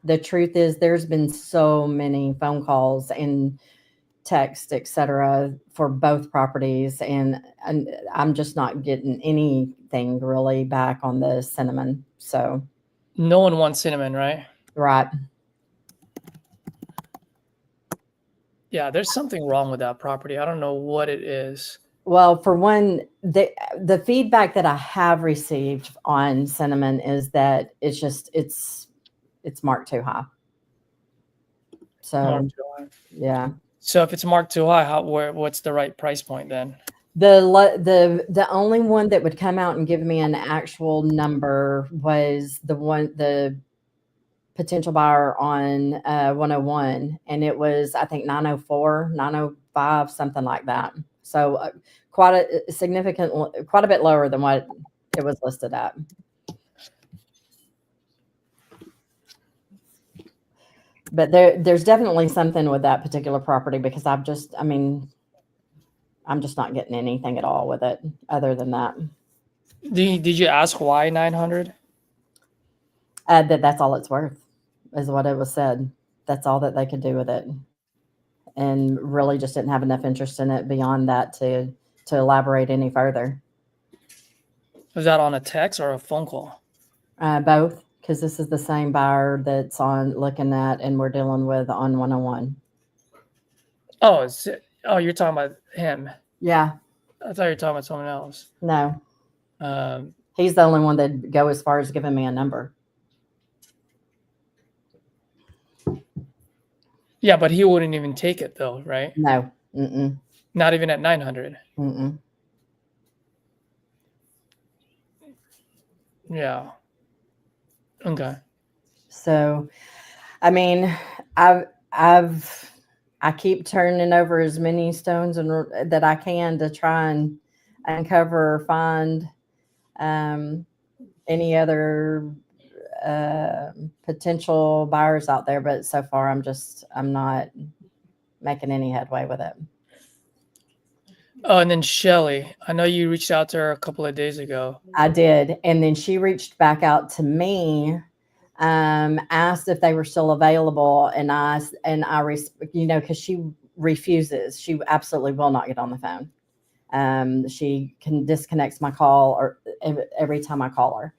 the truth is there's been so many phone calls and text, etc., for both properties. And I'm just not getting anything really back on the cinnamon. So No one wants cinnamon, right? right. Yeah, there's something wrong with that property. I don't know what it is. Well, for one, the feedback that I have received on cinnamon is that it's marked too high. So Marked too high. yeah. So if it's marked too high, what's the right price point then? The only one that would come out and give me an actual number was the potential buyer on 101, and it was, I think, 904, 905, something like that. So quite a bit lower than what it was listed at. But there's definitely something with that particular property because I'm just not getting anything at all with it other than that. Did you ask why 900? That's all it's worth, is what it was said. that's all that they could do with it, and really just didn't have enough interest in it beyond that to elaborate any further. Was that on a text or a phone call? Both, because this is the same buyer that's on looking at and we're dealing with on 101. Oh, you're talking about him. Yeah, I thought you were talking about someone else. no, Um, he's the only one that go as far as giving me a number. yeah, but he wouldn't even take it though, right? No, mm-mm, Not even at 900. mm-mm. Yeah. Okay. So, I mean, I keep turning over as many stones and that I can to try and uncover or find any other potential buyers out there, but so far I'm not making any headway with it. Oh, and then Shelly, I know you reached out to her a couple of days ago. I did, and then she reached back out to me, asked if they were still available, and because she refuses. She absolutely will not get on the phone. She disconnects my call or every time I call her.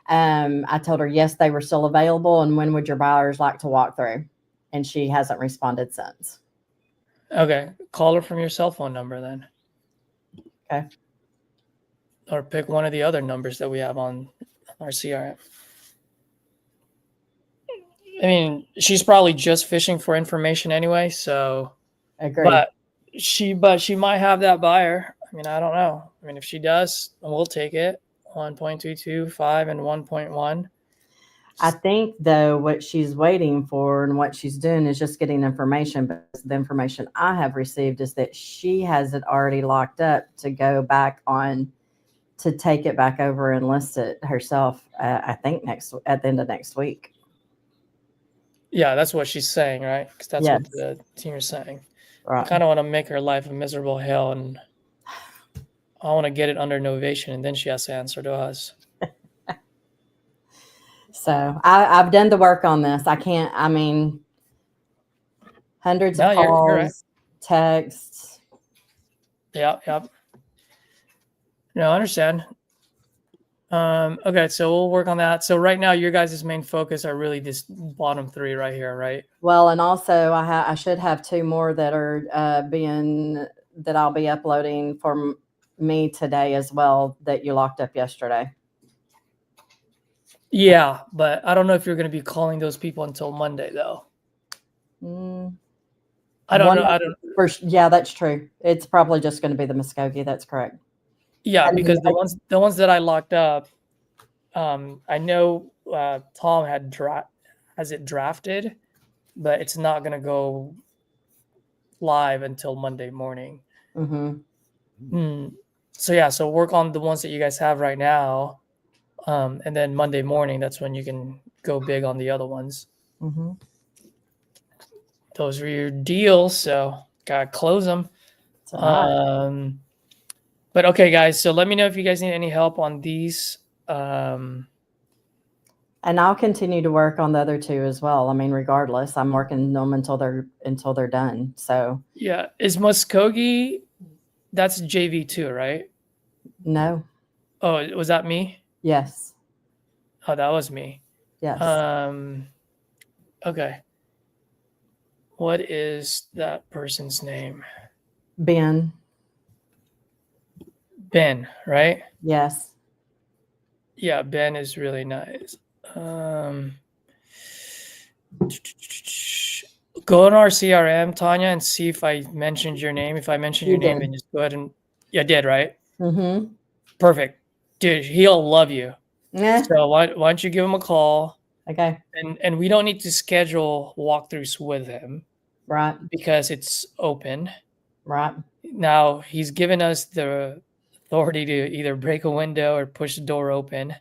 I told her, yes, they were still available. And when would your buyers like to walk through? And she hasn't responded since. Okay. Call her from your cell phone number then. Okay. Or pick one of the other numbers that we have on our CRM. I mean, she's probably just fishing for information anyway. So, Agree. but she might have that buyer. I mean, I don't know. I mean, if she does, we'll take it. 1.225 and 1.1. I think though what she's waiting for and what she's doing is just getting information. But the information I have received is that she has it already locked up to go back on to take it back over and list it herself. I think at the end of next week. Yeah, that's what she's saying, right? Because that's Yes. what the team is saying. Right. I kind of want to make her life a miserable hell, and I want to get it under novation, and then she has to answer to us. So I've done the work on this. I mean, hundreds of No, calls, you're right. texts. Yep. No, I understand. Okay, so we'll work on that. So right now, your guys' main focus are really this bottom three right here, right? Well, and also I should have two more that are that I'll be uploading for me today as well that you locked up yesterday. Yeah, but I don't know if you're going to be calling those people until Monday, though. I don't know. Yeah, that's true. It's probably just going to be the Muskogee. That's correct. Yeah, because the ones that I locked up, I know Tom has it drafted, but it's not going to go live until Monday morning. Mm-hmm. So work on the ones that you guys have right now, and then Monday morning, that's when you can go big on the other ones. Mm-hmm. Those are your deals, so gotta close them. Right. But okay, guys. So let me know if you guys need any help on these. And I'll continue to work on the other two as well. I mean, regardless, I'm working them until they're done. So yeah, is Muskogee? That's JV2, right? No. Oh, was that me? Yes. Oh, that was me. Yes. Okay. What is that person's name? Ben. Ben, right? Yes. Yeah, Ben is really nice. Go on our CRM, Tanya, and see if I mentioned your name. If I mentioned your name, then just go ahead and I did, right? Mm-hmm. Perfect. Dude, he'll love you. Yeah. So why don't you give him a call? Okay. And we don't need to schedule walkthroughs with him. Right. Because it's open. Right. Now he's given us the authority to either break a window or push the door open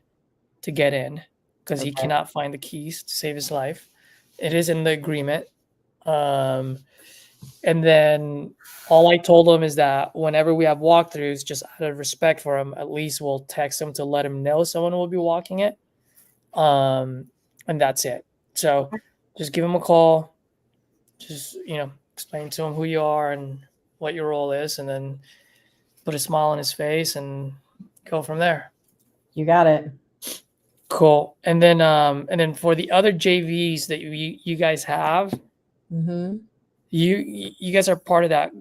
to get in because he cannot find the keys to save his life. It is in the agreement. And then all I told him is that whenever we have walkthroughs, just out of respect for him, at least we'll text him to let him know someone will be walking it. And that's it. So just give him a call. Just, explain to him who you are and what your role is, and then put a smile on his face and go from there. You got it. Cool. And then for the other JVs that you guys have, Mm-hmm. you guys are part of that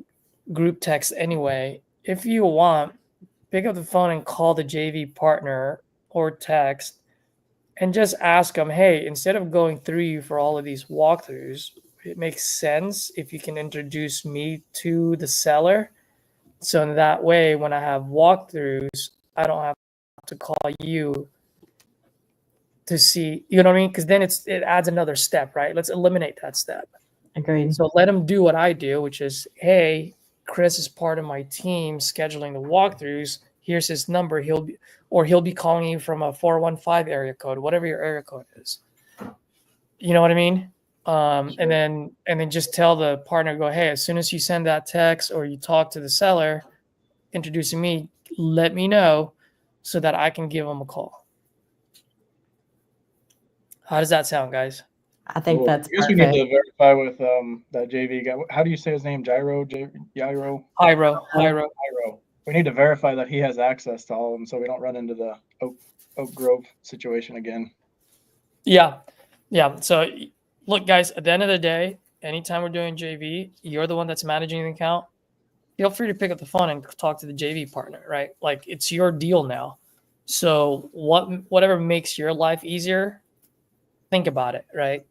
group text anyway. If you want, pick up the phone and call the JV partner or text and just ask them, hey, instead of going through you for all of these walkthroughs, it makes sense if you can introduce me to the seller. So in that way, when I have walkthroughs, I don't have to call you to see, you know what I mean? Because then it adds another step, right? Let's eliminate that step. Agreed. So let them do what I do, which is, hey, Chris is part of my team scheduling the walkthroughs. Here's his number. He'll be calling you from a 415 area code, whatever your area code is. You know what I mean? Sure. And then just tell the partner, go, hey, as soon as you send that text or you talk to the seller introducing me, let me know so that I can give them a call. How does that sound, guys? I think Cool. that's I guess we need perfect. to verify with that JV guy. How do you say his name? Gyro? Gyro? Hyro. We need to verify that he has access to all of them so we don't run into the Oak Grove situation again. Yeah. So look, guys, at the end of the day, anytime we're doing JV, you're the one that's managing the account. Feel free to pick up the phone and talk to the JV partner, right? Like, it's your deal now. So whatever makes your life easier, think about it, right?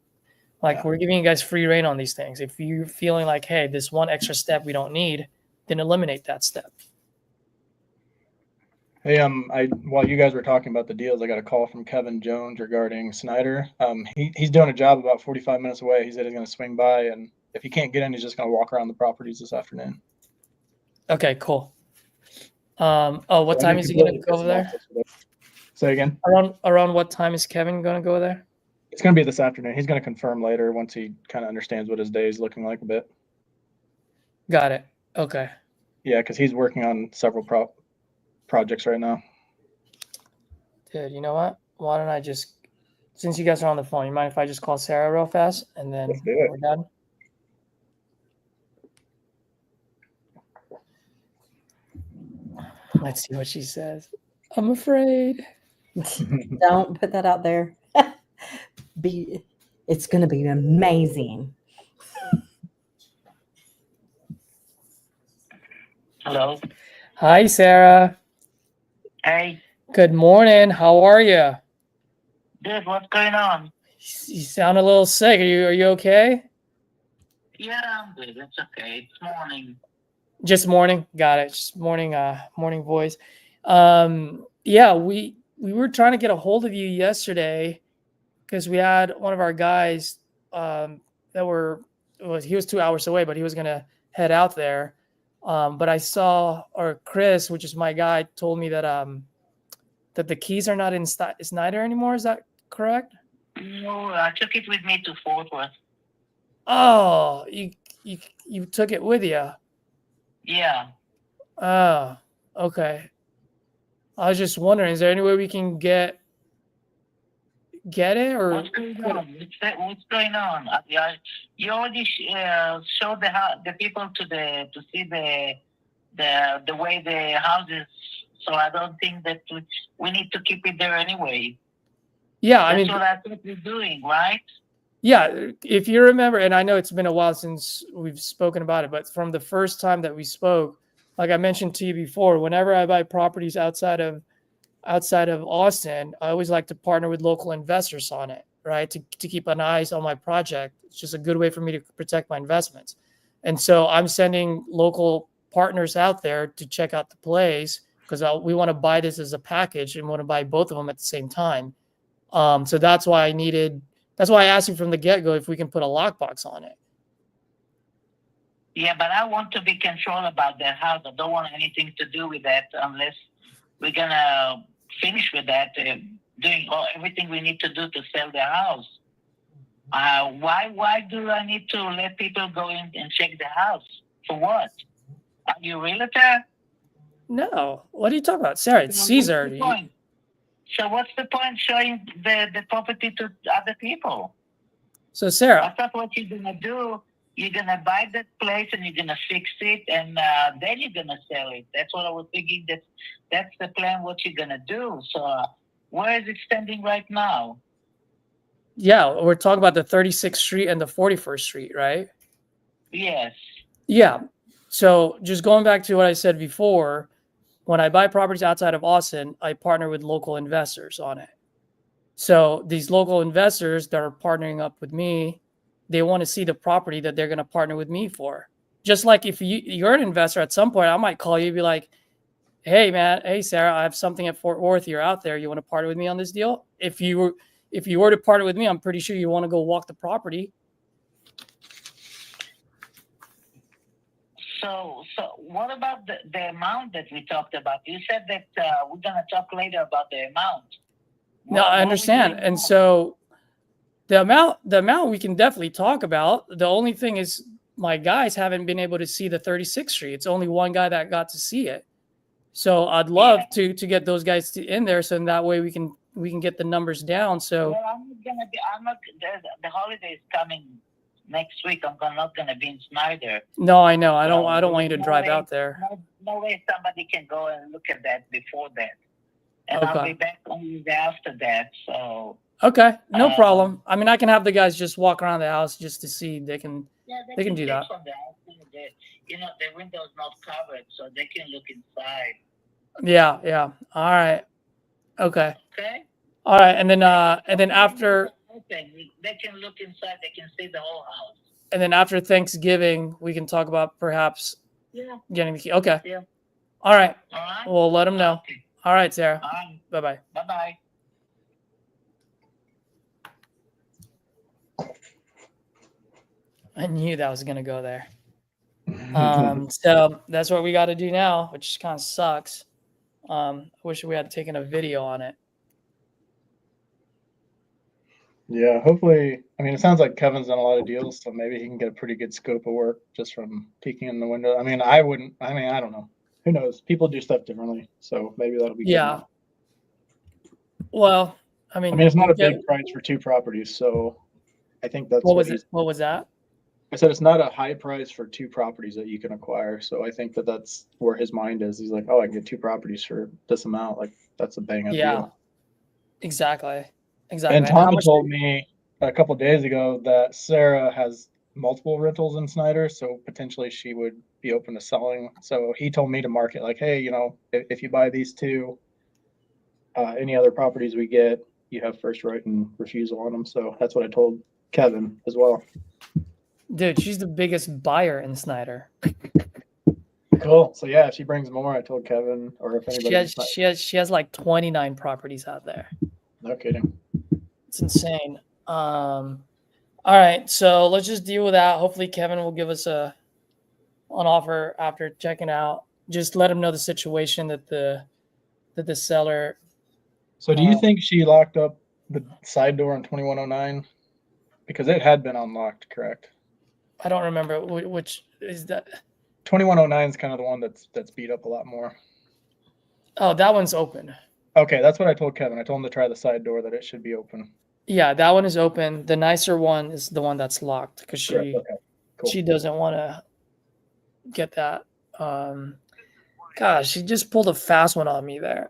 Like, Yeah. we're giving you guys free reign on these things. If you're feeling like, hey, this one extra step we don't need, then eliminate that step. Hey, while you guys were talking about the deals, I got a call from Kevin Jones regarding Snyder. He's doing a job about 45 minutes away. He said he's going to swing by, and if he can't get in, he's just going to walk around the properties this afternoon. Okay, cool. What time is he going to go over there? Say again. Around what time is Kevin going to go there? It's going to be this afternoon. He's going to confirm later once he kind of understands what his day is looking like a bit. Got it. Okay. Yeah, because he's working on several projects right now. Dude, you know what? Why don't I just, since you guys are on the phone, you mind if I just call Sarah real fast and then Let's do it. we're done? Let's see what she says. I'm afraid. Don't put that out there. It's going to be amazing. Hello. Hi, Sarah. Hey, Good morning. How are you? dude, what's going on? You sound a little sick. Are you okay? Yeah, I'm good. It's okay. It's morning. Just morning. Got it. Just morning. Morning voice. Yeah, we were trying to get a hold of you yesterday because we had one of our guys he was 2 hours away, but he was gonna head out there. But I saw, or Chris, which is my guy, told me that that the keys are not in Snyder anymore. Is that correct? No, I took it with me to Fort Worth. Oh, you took it with you. Yeah. Oh, okay. I was just wondering, is there any way we can get it, or What's going on? What's going on? You already showed the people to see the way the houses. So I don't think that we need to keep it there anyway. Yeah, I That's mean, what I think we're doing, right? yeah, if you remember, and I know it's been a while since we've spoken about it, but from the first time that we spoke, like I mentioned to you before, whenever I buy properties outside of Austin, I always like to partner with local investors on it, right? To keep an eye on my project. It's just a good way for me to protect my investments. And so I'm sending local partners out there to check out the plays because we want to buy this as a package and want to buy both of them at the same time. So that's why I asked you from the get-go if we can put a lockbox on it. Yeah, but I want to be control about that house. I don't want anything to do with that unless we're gonna finish with that, doing everything we need to do to sell the house. Why do I need to let people go in and check the house? For what? Are you a realtor? No. What are you talking about? Sarah, it's Caesar. What's the point? So what's the point showing the property to other people? So Sarah, I thought what you're gonna do you're gonna buy that place and you're gonna fix it, and then you're gonna sell it. That's what I was thinking. That's the plan. What you're gonna do. So where is it standing right now? Yeah, we're talking about the 36th Street and the 41st Street, right? Yes. Yeah. So just going back to what I said before, when I buy properties outside of Austin, I partner with local investors on it. So these local investors that are partnering up with me, they want to see the property that they're going to partner with me for. Just like if you're an investor, at some point I might call you and be like, hey man, hey Sarah, I have something at Fort Worth. You're out there. You want to partner with me on this deal? If you were to partner with me, I'm pretty sure you want to go walk the property. So what about the amount that we talked about? You said that we're gonna talk later about the amount. No, I understand. And so the amount we can definitely talk about. The only thing is my guys haven't been able to see the 36th Street. It's only one guy that got to see it. So I'd love to get those guys in there, so in that way we can get the numbers down. So well, I'm not. The holiday is coming next week. I'm not gonna be in Snyder. no, I know. I don't want you to drive out there. No way somebody can go and look at that before that. And I'll be back only after that. So okay, no problem. I mean, I can have the guys just walk around the house just to see. They can do that. From the house. The window's not covered, so they can look inside. Yeah. All right. Okay. Okay. All right, and then after they can look inside. They can see the whole house. And then after Thanksgiving, we can talk about perhaps getting the key. Okay. Yeah. All right. All right. We'll let them know. Okay. All right, Sarah. All right. Bye-bye. Bye-bye. I knew that was going to go there. So that's what we got to do now, which kind of sucks. I wish we had taken a video on it. Yeah, hopefully. I mean, it sounds like Kevin's done a lot of deals, so maybe he can get a pretty good scope of work just from peeking in the window. I mean, I don't know. Who knows? People do stuff differently, so maybe that'll be good Yeah. enough. Well, I mean, it's not a big price for 2 properties, so I think that's what was that? I said it's not a high price for 2 properties that you can acquire, so I think that's where his mind is. He's like, oh, I can get 2 properties for this amount. Like, that's a bang up deal. Exactly. And Tom told me a couple of days ago that Sarah has multiple rentals in Snyder, so potentially she would be open to selling. So he told me to market like, hey, if you buy these 2, any other properties we get, you have first right and refusal on them. So that's what I told Kevin as well. Dude, she's the biggest buyer in Snyder. Cool. So yeah, if she brings more, I told Kevin, or if anybody, she has like 29 properties out there. No kidding. It's insane. All right, so let's just deal with that. Hopefully Kevin will give us an offer after checking out. Just let him know the situation that the seller. So do you think she locked up the side door on 2109? Because it had been unlocked, correct? I don't remember which is that. 2109 is kind of the one that's beat up a lot more. Oh, that one's open. Okay, that's what I told Kevin. I told him to try the side door, that it should be open. Yeah, that one is open. The nicer one is the one that's locked because she doesn't want to get that. Gosh, she just pulled a fast one on me there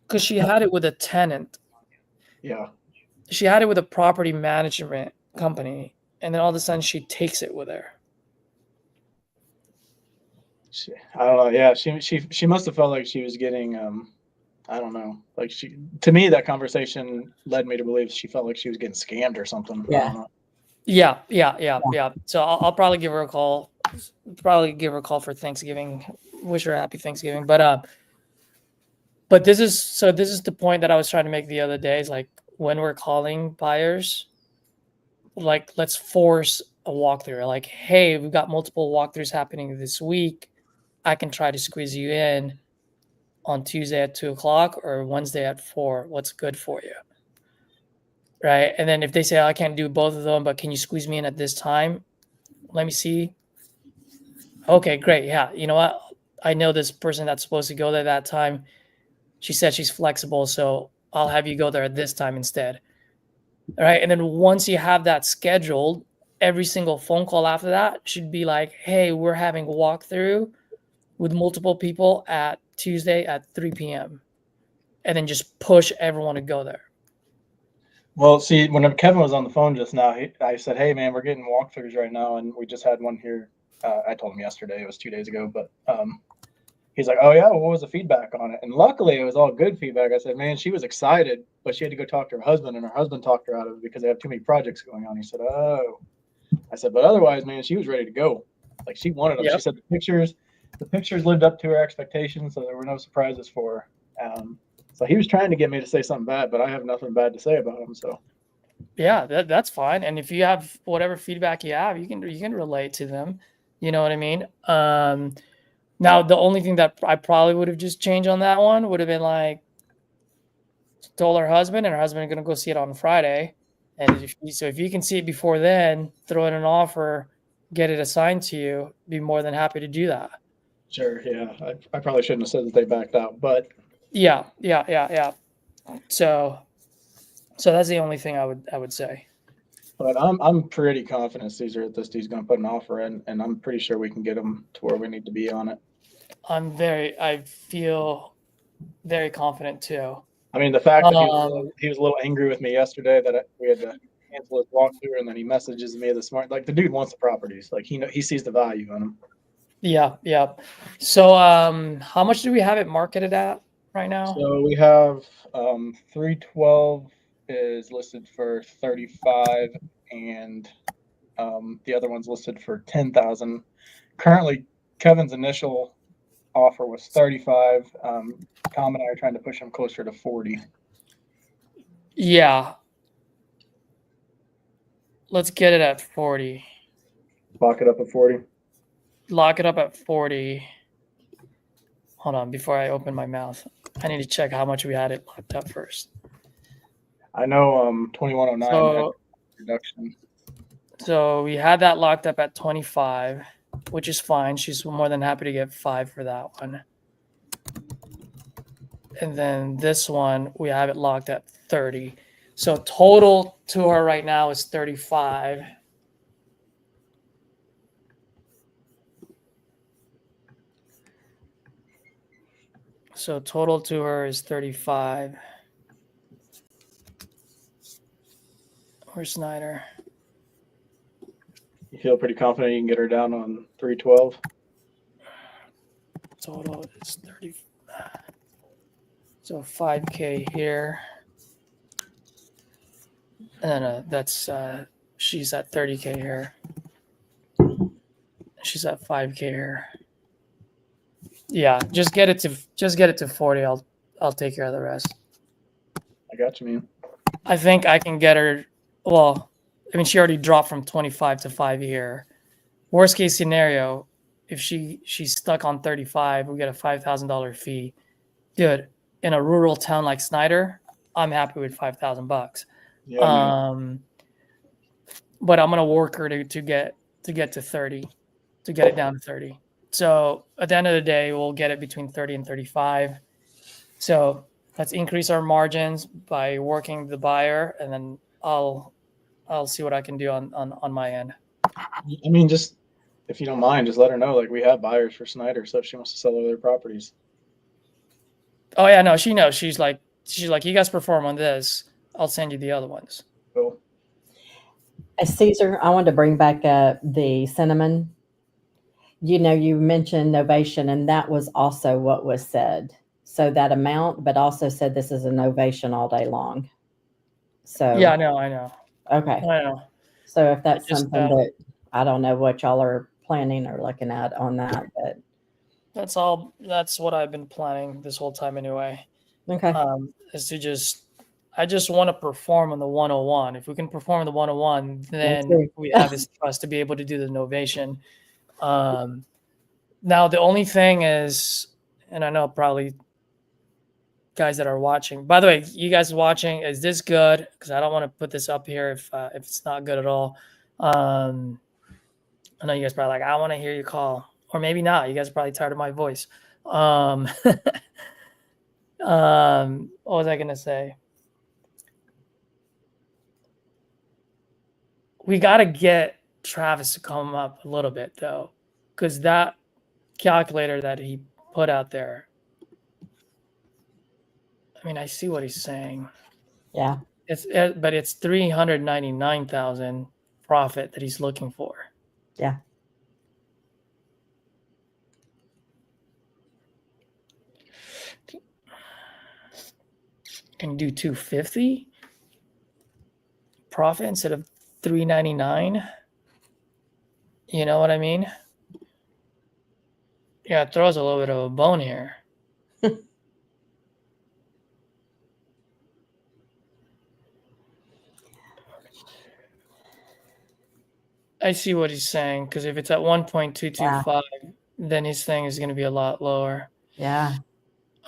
because she had it with a tenant. Yeah. She had it with a property management company, and then all of a sudden she takes it with her. I don't know. Yeah, she must have felt like she was getting I don't know. Like to me, that conversation led me to believe she felt like she was getting scammed or something. Yeah. I don't know. Yeah. So I'll probably give her a call. For Thanksgiving. Wish her a happy Thanksgiving. But this is the point that I was trying to make the other day. Is like when we're calling buyers, like let's force a walkthrough. Like, hey, we've got multiple walkthroughs happening this week. I can try to squeeze you in on Tuesday at 2:00 or Wednesday at 4. What's good for you? Right. And then if they say, I can't do both of them, but can you squeeze me in at this time? Let me see. Okay, great. Yeah. You know what? I know this person that's supposed to go there that time. She said she's flexible. So I'll have you go there at this time instead. All right. And then once you have that scheduled, every single phone call after that should be like, hey, we're having a walkthrough with multiple people at Tuesday at 3 p.m. And then just push everyone to go there. Well, see, when Kevin was on the phone just now, I said, "Hey, man, we're getting walkthroughs right now, and we just had one here." I told him yesterday; it was 2 days ago, but he's like, "Oh yeah, well, what was the feedback on it?" And luckily, it was all good feedback. I said, "Man, she was excited, but she had to go talk to her husband, and her husband talked her out of it because they have too many projects going on." He said, "Oh," I said, "But otherwise, man, she was ready to go. Like she wanted them." Yep. She said the pictures lived up to her expectations, so there were no surprises for her. So he was trying to get me to say something bad, but I have nothing bad to say about him. So Yeah, that's fine. And if you have whatever feedback you have, you can relate to them. You know what I mean? Now the only thing that I probably would have just changed on that one would have been like told her husband, and her husband going to go see it on Friday. And if you can see it before then, throw in an offer, get it assigned to you, be more than happy to do that. sure, yeah, I probably shouldn't have said that they backed out, but Yeah. So that's the only thing I would say. but I'm pretty confident Caesar that he's going to put an offer in, and I'm pretty sure we can get him to where we need to be on it. I feel very confident too. I mean, the fact that he was a little angry with me yesterday that we had to cancel his walkthrough, and then he messages me this morning. Like the dude wants the properties. Like he sees the value in them. Yeah. So how much do we have it marketed at right now? So we have 312 is listed for 35, and the other one's listed for 10,000. Currently, Kevin's initial offer was 35. Tom and I are trying to push him closer to 40. Yeah. Let's get it at 40. Lock it up at 40. Lock it up at 40. Hold on, before I open my mouth, I need to check how much we had it locked up first. I know 2109 So, reduction. so we had that locked up at 25, which is fine. She's more than happy to get 5 for that one. And then this one, we have it locked at 30. So total to her right now is 35. So total to her is 35. Where's Snyder? You feel pretty confident you can get her down on 312? Total is 30. So 5K here. And that's she's at 30K here. She's at 5K here. Yeah, just get it to 40. I'll take care of the rest. I got you, man. I think I can get her. Well, I mean, she already dropped from 25 to 5 here. Worst case scenario, if she's stuck on 35, we get a $5,000 fee. Dude, in a rural town like Snyder, I'm happy with $5,000. Yeah, But I'm gonna work her to get to 30, to get it down to 30. So at the end of the day, we'll get it between 30 and 35. So let's increase our margins by working the buyer, and then I'll see what I can do on my end. I mean, just if you don't mind, just let her know. Like we have buyers for Snyder, so if she wants to sell other properties. Oh yeah, no, she knows. She's like, you guys perform on this, I'll send you the other ones. Cool. Caesar, I wanted to bring back up the cinnamon. You know, you mentioned novation, and that was also what was said. So that amount, but also said this is a novation all day long. So Yeah, I know. Okay. I know. So if that's Just, something that I don't know what y'all are planning or looking at on that, but that's all. That's what I've been planning this whole time anyway. okay. Is to I just want to perform on the 101. If we can perform on the 101, then too. we have this trust to be able to do the novation. Now the only thing is, and I know probably guys that are watching. By the way, you guys watching, is this good? Because I don't want to put this up here if it's not good at all. I know you guys probably like, I want to hear your call, or maybe not. You guys are probably tired of my voice. What was I gonna say? We got to get Travis to come up a little bit though, because that calculator that he put out there, I mean, I see what he's saying. Yeah. But it's 399,000 profit that he's looking for. Yeah. Can you do 250 profit instead of 399? You know what I mean? Yeah, it throws a little bit of a bone here. I see what he's saying, because if it's at 1.225, then his thing is going to be a lot lower. Yeah.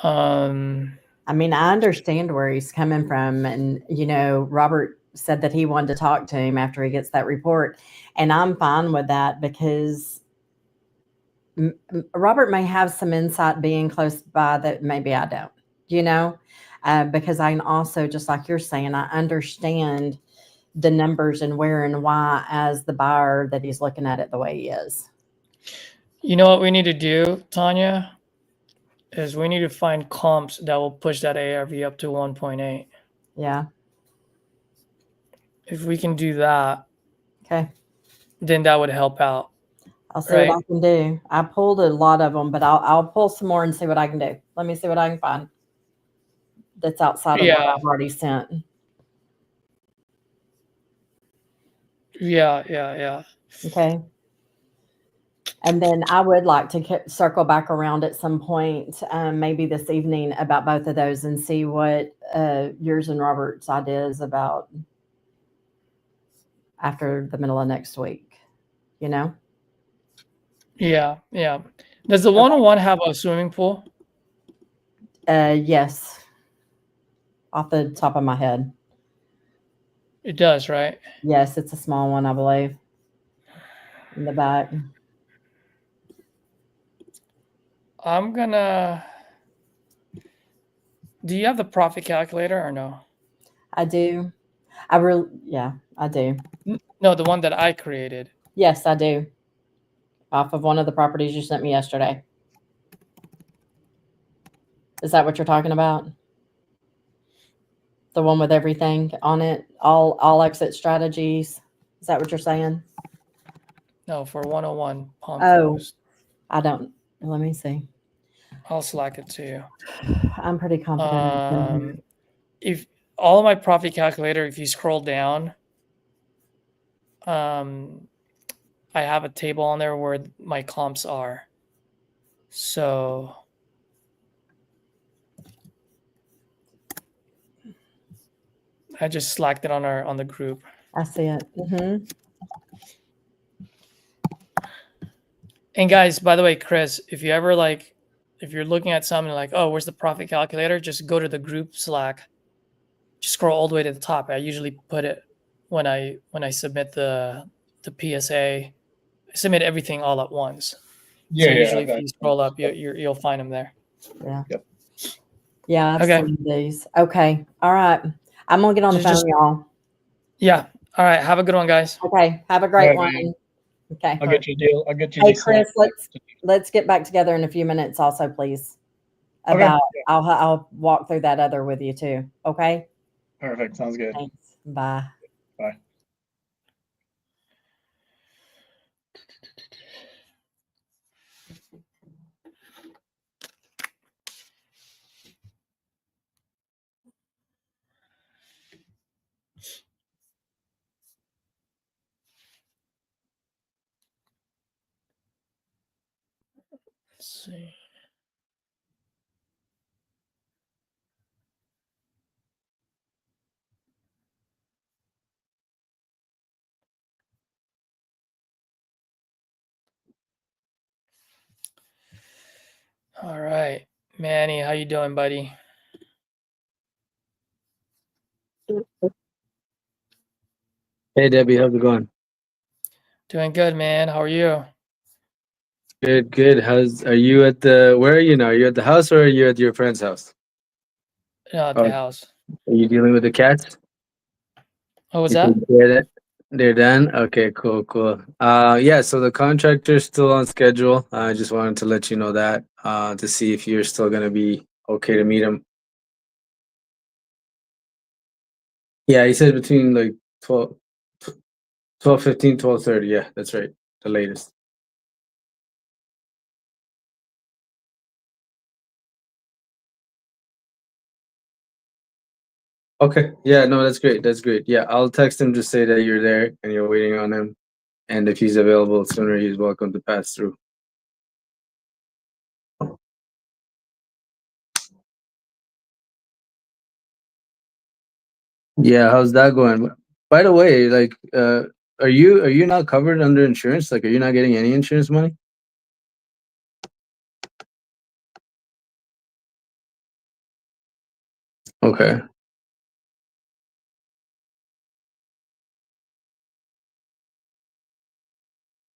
Um, I mean, I understand where he's coming from. And, you know, Robert said that he wanted to talk to him after he gets that report. And I'm fine with that because Robert may have some insight being close by that maybe I don't, you know, because I can also, just like you're saying, I understand the numbers and where and why as the buyer that he's looking at it the way he is. you know what we need to do, Tanya? Is we need to find comps that will push that ARV up to 1.8. Yeah. If we can do that, Okay. then that would help out. I'll see what Right. I can do. I pulled a lot of them, but I'll pull some more and see what I can do. Let me see what I can find that's outside of what Yeah. I've already sent. Yeah. Okay. And then I would like to circle back around at some point, maybe this evening, about both of those and see what yours and Robert's ideas about after the middle of next week, you know? Yeah. Does the 101 have a swimming pool? Yes. Off the top of my head. It does, right? Yes, it's a small one, I believe. In the back. I'm gonna. Do you have the profit calculator or no? I do. Yeah, I do. No, the one that I created. Yes, I do. Off of one of the properties you sent me yesterday. Is that what you're talking about? The one with everything on it, all exit strategies. Is that what you're saying? No, for 101 Palm Oh. Coast. I don't. Let me see. I'll Slack it to you. I'm pretty confident. If all of my profit calculator, if you scroll down, I have a table on there where my comps are. So I just slacked it on the group. I see it. Mm-hmm. And guys, by the way, Chris, if you're looking at something like, oh, where's the profit calculator? Just go to the group Slack. Just scroll all the way to the top. I usually put it when I submit the PSA. I submit everything all at once. Yeah, So yeah. usually if you scroll up, you'll find them there. Yeah. Yep. Yeah, I've Okay. seen these. Okay. All right. I'm gonna get on the phone, y'all. Yeah. All right. Have a good one, guys. Okay. Have a great All right, one. Okay. I'll get you a deal. I'll get you. Hey, the Chris, slide. let's get back together in a few minutes, also, please. Okay. About I'll walk through that other with you too. Okay. Perfect. Sounds good. Thanks. Bye. Bye. Let's see. All right. Manny, how you doing, buddy? Hey Debbie, how's it going? Doing good, man. How are you? Good. Are you where are you now? Are you at the house or are you at your friend's house? No, at Oh, the house. are you dealing with the cats? What was You that? taking care of that? They're done? Okay, cool, cool. Yeah, so the contractor's still on schedule. I just wanted to let you know that, to see if you're still gonna be okay to meet him. Yeah, he said between like 12, 12:15, 12:30. Yeah, that's right. The latest. Okay. Yeah, no, that's great. That's great. Yeah, I'll text him, just say that you're there and you're waiting on him. And if he's available sooner, he's welcome to pass through. Yeah, how's that going? By the way, like, are you not covered under insurance? Like, are you not getting any insurance money? Okay.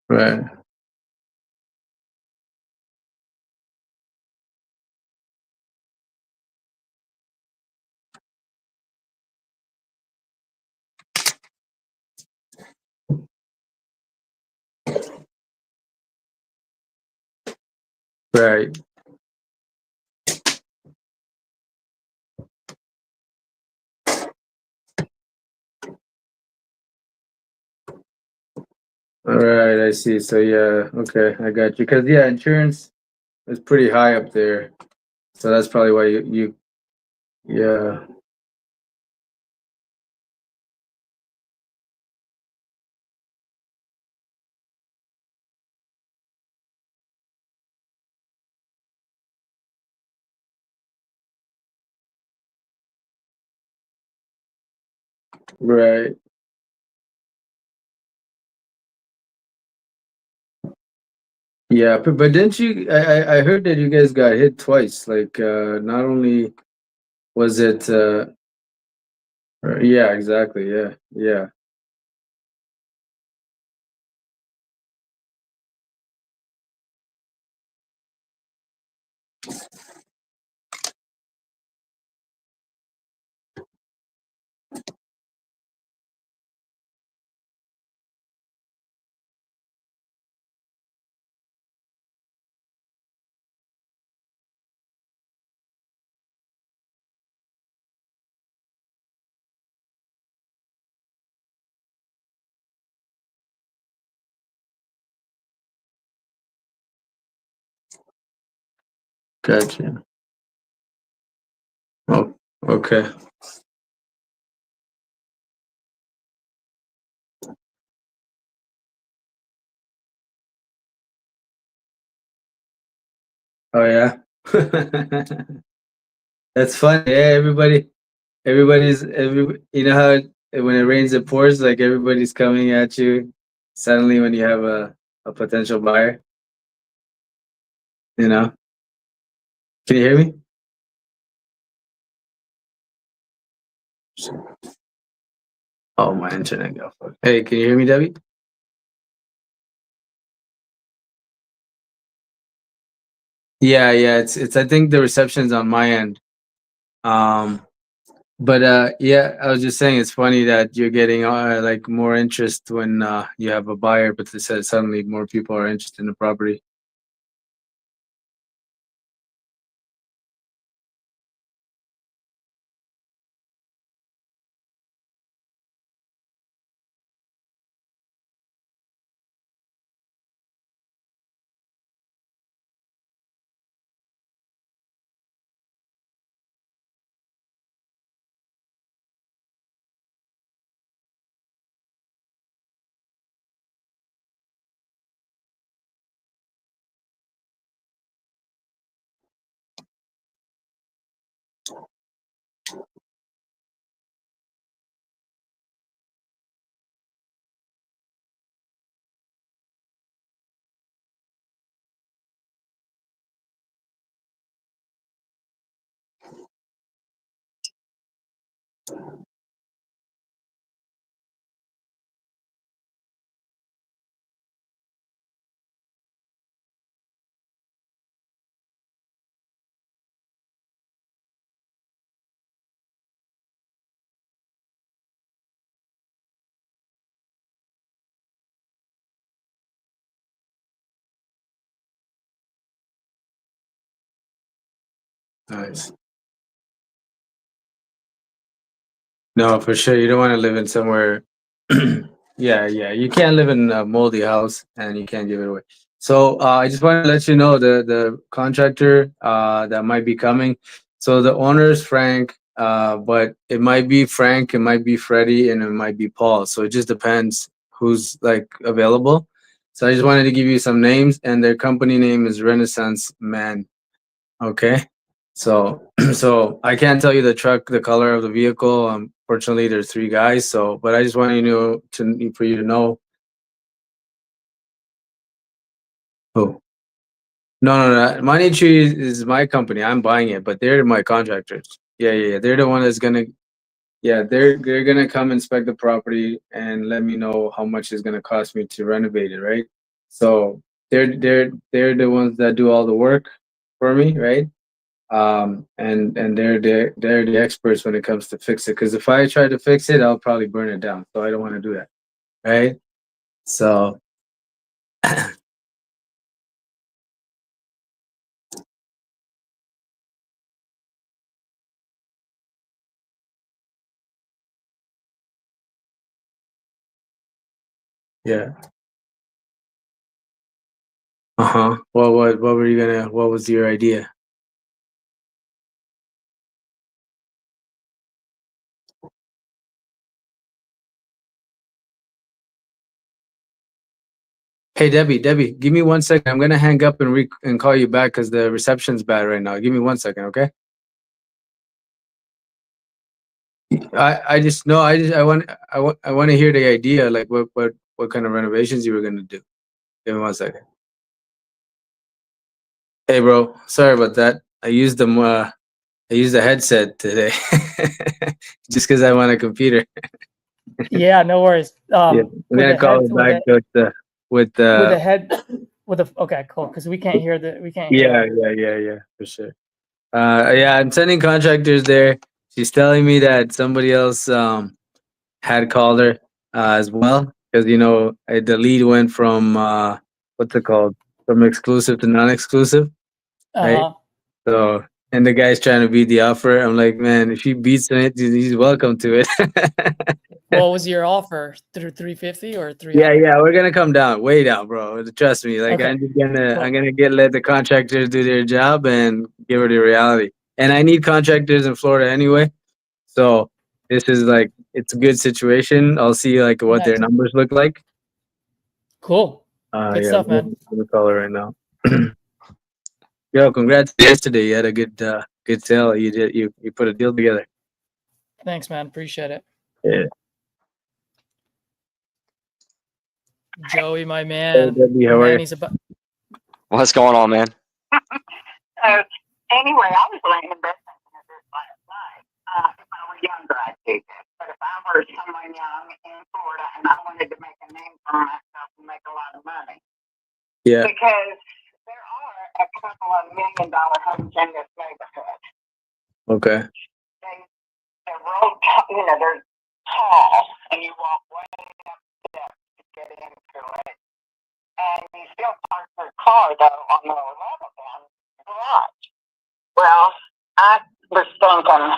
Right. Right. All right. I see. So yeah. Okay. I got you. Cause yeah, insurance is pretty high up there. So that's probably why you yeah. Right. Yeah. But didn't you? I heard that you guys got hit twice. Like, not only was it. Yeah. Exactly. Yeah. Yeah. Gotcha. Oh. Okay. Oh yeah. That's funny. Yeah, you know how when it rains it pours, like everybody's coming at you suddenly when you have a potential buyer, you know? Can you hear me? Oh, my internet got fucked. Hey, can you hear me, Debbie? Yeah, yeah, it's I think the reception's on my end. Um but yeah, I was just saying it's funny that you're getting like more interest when you have a buyer, but they said suddenly more people are interested in the property. Nice. No, for sure. You don't want to live in somewhere. Yeah, yeah. You can't live in a moldy house and you can't give it away. So I just want to let you know the contractor that might be coming. So the owner is Frank, but it might be Frank, it might be Freddie, and it might be Paul. So it just depends who's like available. So I just wanted to give you some names, and their company name is Renaissance Man. Okay. So, so I can't tell you the truck, the color of the vehicle. Fortunately, there's 3 guys. So, but I just want you for you to know. Oh, no. Money Tree is my company. I'm buying it, but they're my contractors. Yeah. They're the one that's gonna. Yeah, they're gonna come inspect the property and let me know how much it's gonna cost me to renovate it, right? So they're the ones that do all the work for me, right? And they're the experts when it comes to fix it. Because if I try to fix it, I'll probably burn it down. So I don't want to do that, right? So yeah. Uh-huh. What were you gonna? What was your idea? Hey Debbie, give me 1 second. I'm gonna hang up and call you back because the reception's bad right now. Give me 1 second, okay? I want to hear the idea, like what kind of renovations you were gonna do. Give me 1 second. Hey bro, sorry about that. I used the headset today just because I want a computer. Yeah, no worries. Yeah, I'm With gonna the call head, it back with with the head, okay, cool. Because we can't hear yeah, for sure. Yeah, I'm sending contractors there. She's telling me that somebody else had called her as well because the lead went from what's it called, from exclusive to non-exclusive, right? Uh-huh. So, and the guy's trying to beat the offer. I'm like, man, if he beats it, he's welcome to it. What was your offer? Through 350 or 300? Yeah, we're gonna come down, way down, bro. Trust me. Like, Okay. I'm gonna let the contractors do their job and give her the reality. And I need contractors in Florida anyway, so this is like, it's a good situation. I'll see like what their Nice. numbers look like. Cool. Good stuff, man. I'm gonna call her right now. Yo, congrats! Yesterday you had a good sale. You put a deal together. Thanks, man. Appreciate it. Yeah. Joey, my man. Debbie, how are you? He's about. What's going on, man? So anyway, I was laying in bed thinking of this last night. If I were younger, I'd do this. But if I were someone young in Florida and I wanted to make a name for myself and make a lot of money, Yeah. because there are a couple of $1 million homes in this neighborhood. Okay. They're real, they're tall, and you walk way up steps to get into it. And you still park your car, though, on the level down the garage. Well, I was thinking,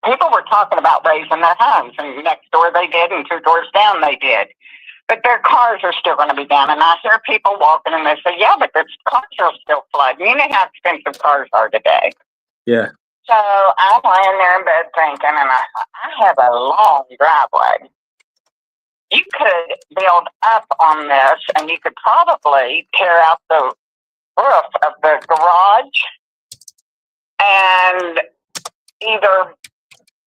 people were talking about raising their homes, and next door they did, and 2 doors down they did. But their cars are still going to be down. And I hear people walking, and they say, yeah, but their cars are still flooding. You know how expensive cars are today. Yeah. So I'm laying there in bed thinking, and I have a long driveway. You could build up on this, and you could probably tear out the roof of the garage and either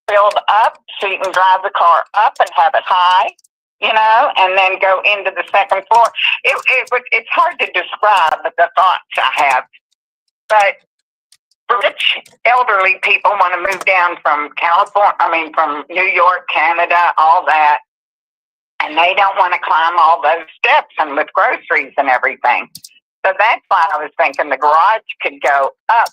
build up so you can drive the car up and have it high, and then go into the second floor. It's hard to describe the thoughts I have, but rich elderly people want to move down from from New York, Canada, all that. And they don't want to climb all those steps and with groceries and everything. So that's why I was thinking the garage could go up.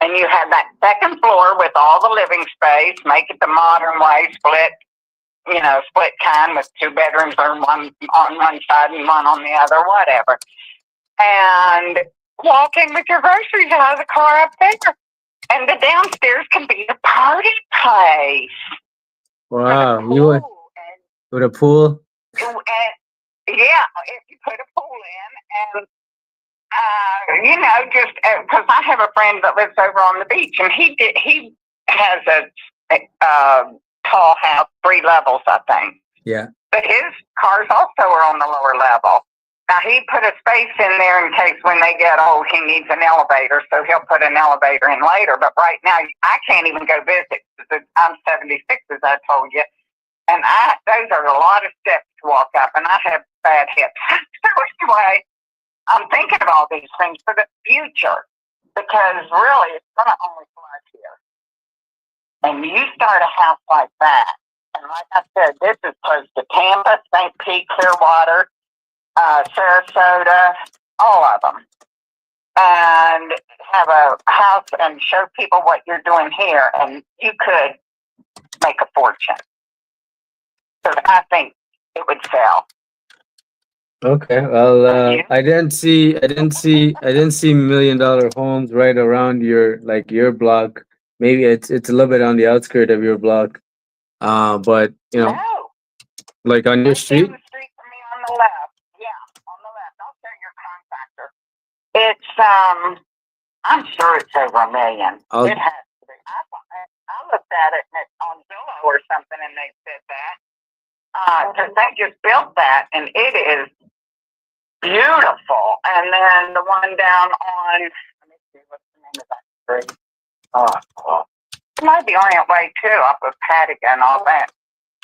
And you have that second floor with all the living space, make it the modern way, split kind with 2 bedrooms or one on one side and one on the other, whatever. And walk in with your groceries out of the car up there. And the downstairs can be a party place. Wow, Put a you went pool and with a pool? yeah, if you put a pool in, and you know, just because I have a friend that lives over on the beach, and he has a tall house, 3 levels, I think. Yeah. But his cars also are on the lower level. Now he put a space in there in case when they get old he needs an elevator, so he'll put an elevator in later. But right now I can't even go visit. I'm 76, as I told you. And those are a lot of steps to walk up, and I have bad hips. So anyway, I'm thinking of all these things for the future, because really it's going to only flood here. And you start a house like that, and like I said, this is close to Tampa, St. Pete, Clearwater, Sarasota, all of them. And have a house and show people what you're doing here, and you could make a fortune. So I think it would sell. Okay. Well, I didn't see $1 million homes right around your block. Maybe it's a little bit on the outskirts of your block. But No, like on your street. down the street from me on the left. Yeah, on the left. I'll show your contractor. It's I'm sure it's over $1 million. It has to be. I looked at it on Zillow or something, and they said that. Because they just built that, and it is beautiful. And then the one down on, let me see, what's the name of that street? It might be Orient Way too, off of Pattiga and all that.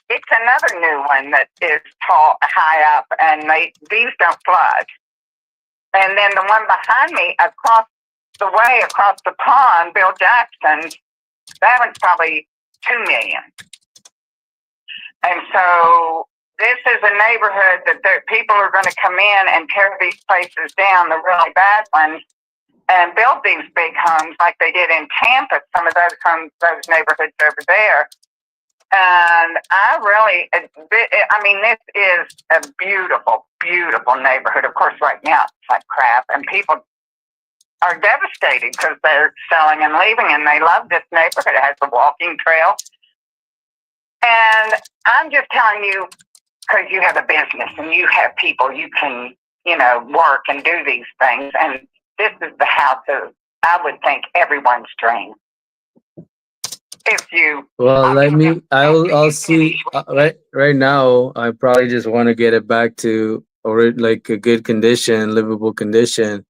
It's another new one that is tall, high up, and these don't flood. And then the one behind me, across the way, across the pond, Bill Jackson's, that one's probably $2 million. And so this is a neighborhood that people are going to come in and tear these places down, the really bad ones, and build these big homes like they did in Tampa, some of those homes, those neighborhoods over there. And this is a beautiful, beautiful neighborhood. Of course, right now it's like crap, and people are devastated because they're selling and leaving, and they love this neighborhood. It has a walking trail. And I'm just telling you, because you have a business and you have people, you can, work and do these things. And this is the house of, I would think, everyone's dream. If you I'll see. Right now, I probably just want to get it back to like a good condition, livable condition,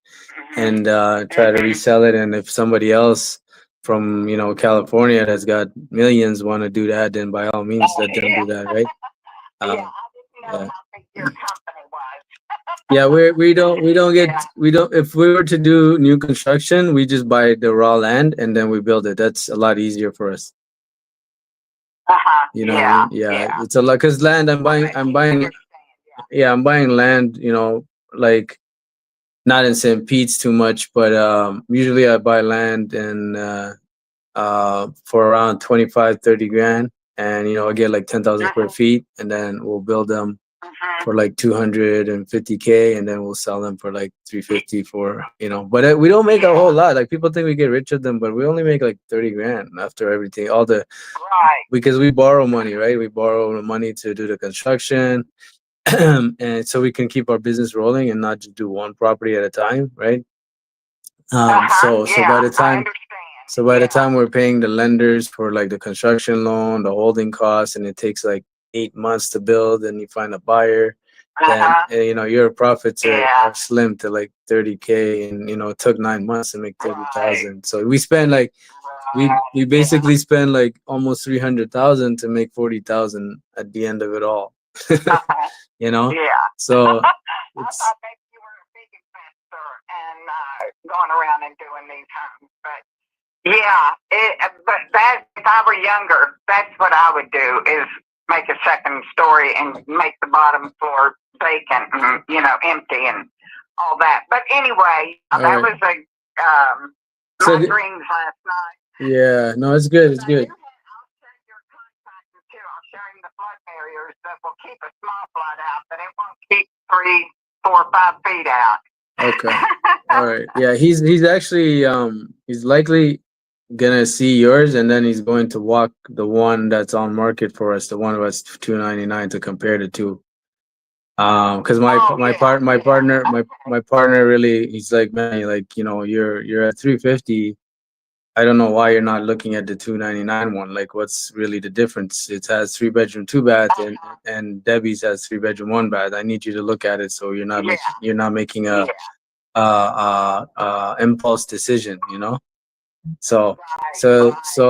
and try to resell it. And if somebody else from California that's got millions want to do that, then by all means let them do that, right? I didn't know how big your company was. Yeah, we don't if we were to do new construction, we just buy the raw land and then we build it. That's a lot easier for us. You know what I mean? Yeah, it's a lot, because land I'm buying land, like not in St. Pete's too much, but usually I buy land and for around 25-30 grand, and I get like 10,000 square feet, and then we'll build them for like 250K, and then we'll sell them for like 350 for but we don't make a whole lot. Like, people think we get rich with them, but we only make like 30 grand after everything, because we borrow money, right? We borrow money to do the construction and so we can keep our business rolling and not just do one property at a time, right? So by the time we're paying the lenders for like the construction loan, the holding costs, and it takes like 8 months to build, and you find a buyer, then your profits are slim to like 30K, and it took 9 months to make 30,000. So we spend like we basically spend like almost 300,000 to make 40,000 at the end of it all. So I thought that you were a big investor and going around and doing these homes, but if I were younger, that's what I would do, is make a second story and make the bottom floor vacant and, empty and all that. But anyway, that was my dreams last night. Yeah, no, it's good. It's good. I'll check your contractor too. I'll show him the flood barriers that will keep a small flood out, but it won't keep 3, 4, 5 feet out. Okay. All right. Yeah, he's actually he's likely gonna see yours, and then he's going to walk the one that's on market for us, the one that's $299 to compare the two. Because my partner really, he's like, man, like, you know, you're at 350. I don't know why you're not looking at the 299 one. Like, what's really the difference? It has 3-bedroom, 2-bath, and Debbie's has 3-bedroom, 1-bath. I need you to look at it so you're not making a impulse decision, you know. So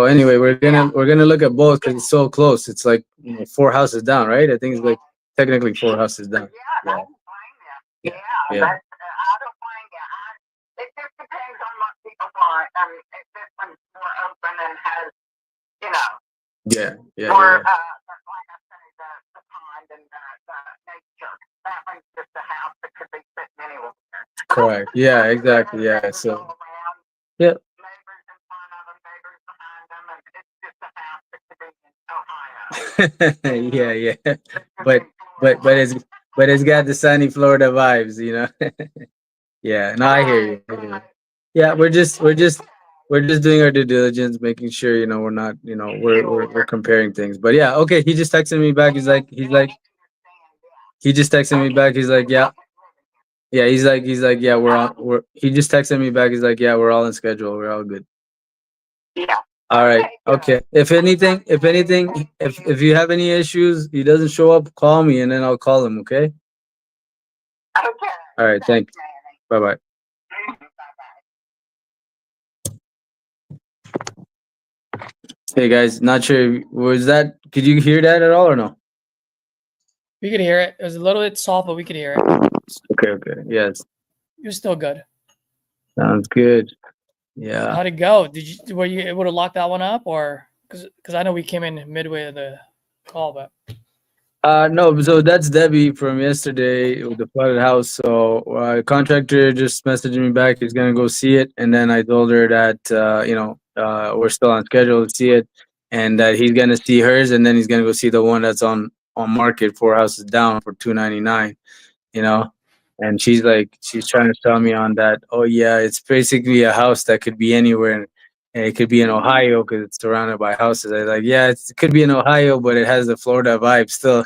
anyway, we're gonna look at both because it's so close. It's like, you know, 4 houses down, right? I think it's like technically 4 houses down. Yeah. Yeah. I don't blame you. It just depends on what people want. If this one's more open and has, you know, more, like I say, the pond and the nature. That one's just a house that could be sitting anywhere. Correct. Yeah, exactly. Yeah. So, yeah. Neighbors in front of them, neighbors behind them, and it's just a house that could be in Ohio. Yeah. But it's got the sunny Florida vibes, you know. Yeah. No, I hear you. Yeah, we're just doing our due diligence, making sure, you know, we're not, you know, we're comparing things. But yeah, okay. He just texted me back. He just texted me back. He's like, yeah. Yeah, he's like, yeah, he just texted me back. He's like, yeah, we're all on schedule. We're all good. Yeah. All right. Okay. If you have any issues, he doesn't show up, call me and then I'll call him. Okay. Okay. All right. Thanks. Bye bye. Hey guys, not sure, could you hear that at all or no? We could hear it. It was a little bit soft, but we could hear it. Okay. Yes. You're still good. Sounds good. Yeah. How'd it go? Were you able to lock that one up, or because I know we came in midway of the call, but No, so that's Debbie from yesterday with the flooded house. So contractor just messaged me back. He's gonna go see it, and then I told her that we're still on schedule to see it, and that he's gonna see hers, and then he's gonna go see the one that's on market 4 houses down for $299. You know, and she's trying to sell me on that. Oh yeah, it's basically a house that could be anywhere. And it could be in Ohio because it's surrounded by houses. I was like, yeah, it could be in Ohio, but it has the Florida vibe still.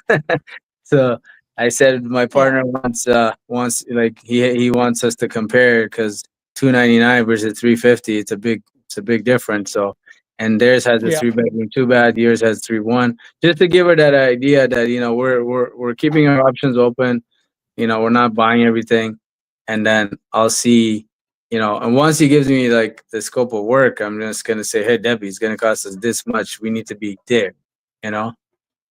So I said my partner wants like he wants us to compare because $299 versus $350. It's a big difference. So, and theirs has a 3-bedroom, 2-bath. Yours has 3-1. Just to give her that idea that, you know, we're keeping our options open. You know, we're not buying everything, and then I'll see. You know, and once he gives me like the scope of work, I'm just gonna say, hey, Debbie, it's gonna cost us this much. We need to be there, you know?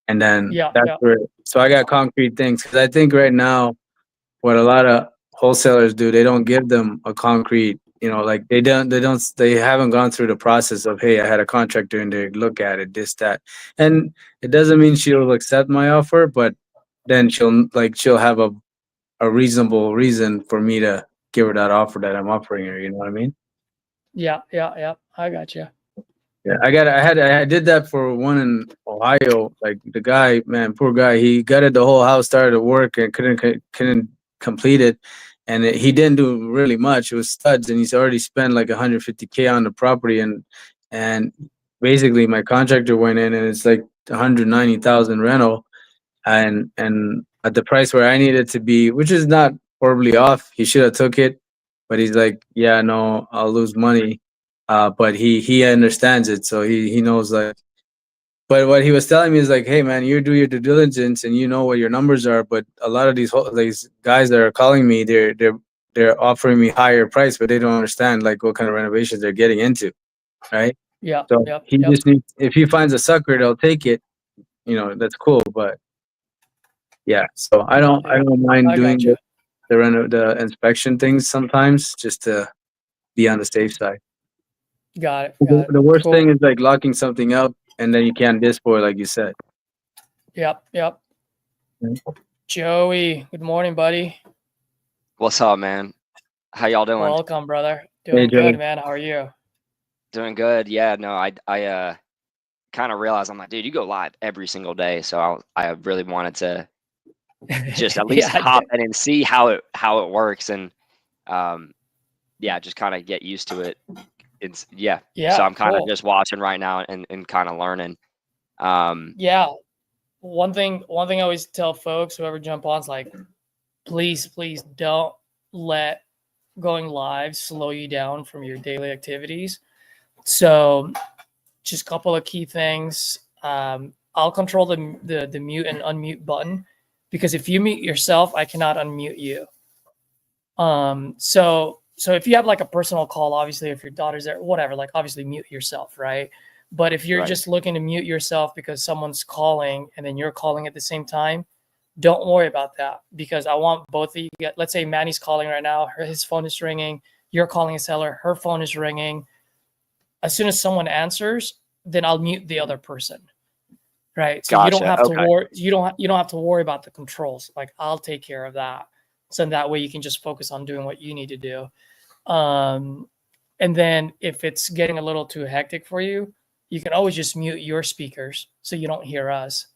And then where, so I got concrete things. Cause I think right now, what a lot of wholesalers do, they don't give them a concrete, you know, like they haven't gone through the process of, hey, I had a contractor in there, look at it, this, that. And it doesn't mean she'll accept my offer, but then she'll have a reasonable reason for me to give her that offer that I'm offering her. You know what I mean? Yeah. I got you. Yeah, I did that for one in Ohio. Like the guy, man, poor guy. He gutted the whole house, started to work, and couldn't complete it. And he didn't do really much. It was studs, and he's already spent like $150K on the property. And basically, my contractor went in, and it's like $190,000 rental, and at the price where I needed to be, which is not horribly off. He should have took it, but he's like, yeah, no, I'll lose money. But he understands it, so he knows, like. But what he was telling me is like, hey man, you do your due diligence and you know what your numbers are. But a lot of these guys that are calling me, they're offering me higher price, but they don't understand like what kind of renovations they're getting into, right? Yeah. So he just needs, if he finds a sucker, they'll take it. You know, that's cool, but yeah. So I don't mind doing the inspection things sometimes just to be on the safe side. Got it. The worst thing is like locking something up and then you can't dispo, like you said. Yep. Joey, good morning, buddy. What's up, man? How y'all doing? Welcome, brother. Doing good, man. How are you? Doing good. Yeah, no, I kind of realized, I'm like, dude, you go live every single day, so I really wanted to just at least hop in and see how it works, and just kind of get used to it. it's yeah. Yeah, So I'm kind of cool. just watching right now and kind of learning. Yeah. One thing I always tell folks, whoever jump on, is like, please don't let going live slow you down from your daily activities. So just a couple of key things. I'll control the mute and unmute button, because if you mute yourself, I cannot unmute you. So if you have like a personal call, obviously if your daughter's there, whatever, like obviously mute yourself, right? But if you're Right. just looking to mute yourself because someone's calling and then you're calling at the same time, don't worry about that, because I want both of you to get, let's say Manny's calling right now, his phone is ringing, you're calling a seller, her phone is ringing. As soon as someone answers, then I'll mute the other person. Right. So you don't Gotcha. have to Okay. worry, you don't have to worry about the controls. Like I'll take care of that. So that way you can just focus on doing what you need to do. And then if it's getting a little too hectic for you, you can always just mute your speakers so you don't hear us.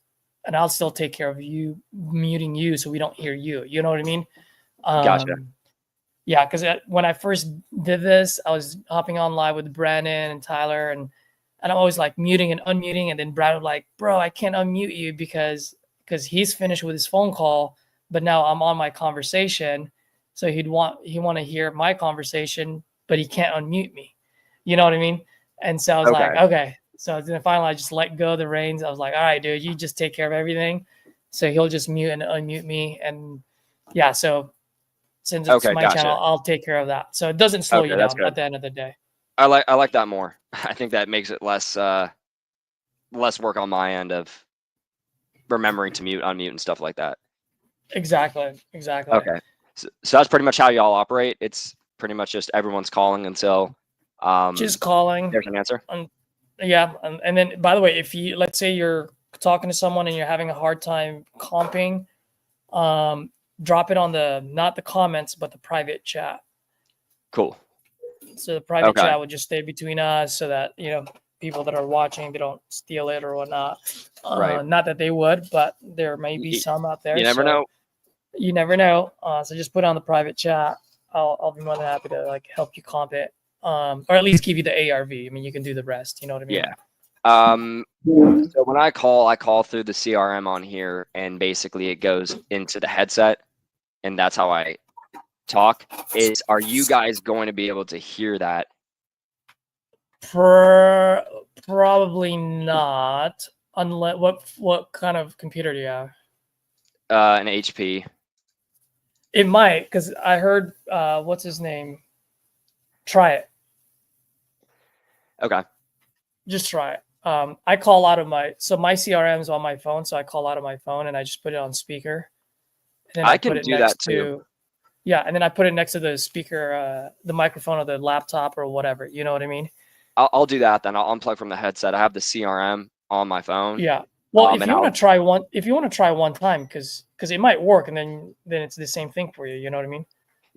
And I'll still take care of you muting you so we don't hear you. You know what I mean? Gotcha. Yeah, because when I first did this, I was hopping on live with Brandon and Tyler, and I'm always like muting and unmuting, and then Brad would like, bro, I can't unmute you because he's finished with his phone call, but now I'm on my conversation, so he want to hear my conversation, but he can't unmute me. You know what I mean? And so I was like, Okay. okay. So then finally I just let go of the reins. I was like, all right, dude, you just take care of everything. So he'll just mute and unmute me, and yeah, so since it's Okay. my Gotcha. channel, I'll take care of that. So it doesn't slow Okay, you that's down good. at the end of the day. I like that more. I think that makes it less work on my end of remembering to mute, unmute, and stuff like that. Exactly. Okay. So that's pretty much how y'all operate. It's pretty much just everyone's calling until Just calling. there's an answer. Yeah. And then, by the way, if you, let's say you're talking to someone and you're having a hard time comping, drop it on not the comments, but the private chat. Cool. So the private Okay. chat would just stay between us so that, people that are watching, they don't steal it or whatnot. Right. Not that they would, but there may be Y- some out there. You never so know. You never know. So just put it on the private chat. I'll be more than happy to like help you comp it. Or at least give you the ARV. I mean, you can do the rest. You know what I mean? Yeah. So when I call through the CRM on here, and basically it goes into the headset, and that's how I talk. Are you guys going to be able to hear that? Probably not. Unless what kind of computer do you have? An HP. It might, because I heard what's his name? Try it. Okay. Just try it. I call out of my CRM's on my phone, so I call out of my phone and I just put it on speaker. And then I I can put it do next that too. to yeah, and then I put it next to the speaker, the microphone of the laptop or whatever. You know what I mean? I'll do that then. I'll unplug from the headset. I have the CRM on my phone. Yeah. Well, if and you want to try one time, because it might work, and then it's the same thing for you. You know what I mean?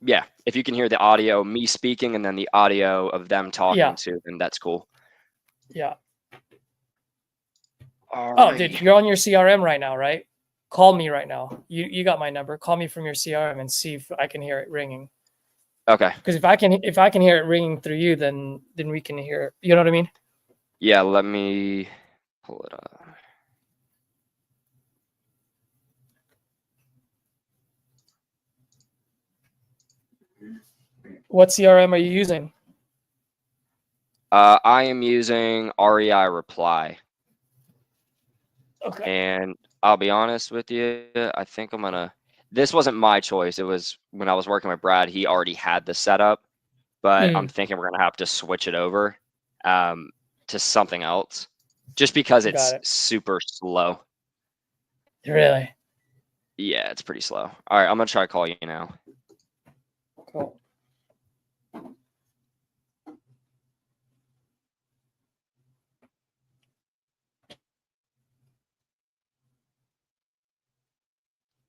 Yeah, if you can hear the audio, me speaking, and then the audio of them talking Yeah. too, then that's cool. Yeah. All Oh, right. dude, you're on your CRM right now, right? Call me right now. You got my number. Call me from your CRM and see if I can hear it ringing. Okay. Because if I can hear it ringing through you, then we can hear it. You know what I mean? Yeah, let me pull it up. What CRM are you using? I am using REI Reply. Okay. And I'll be honest with you, I think I'm gonna. This wasn't my choice. It was when I was working with Brad. He already had the setup, but I'm thinking we're gonna have to switch it over to something else, just because it's Got it. super slow. Really? Yeah, it's pretty slow. All right, I'm gonna try to call you now. Cool.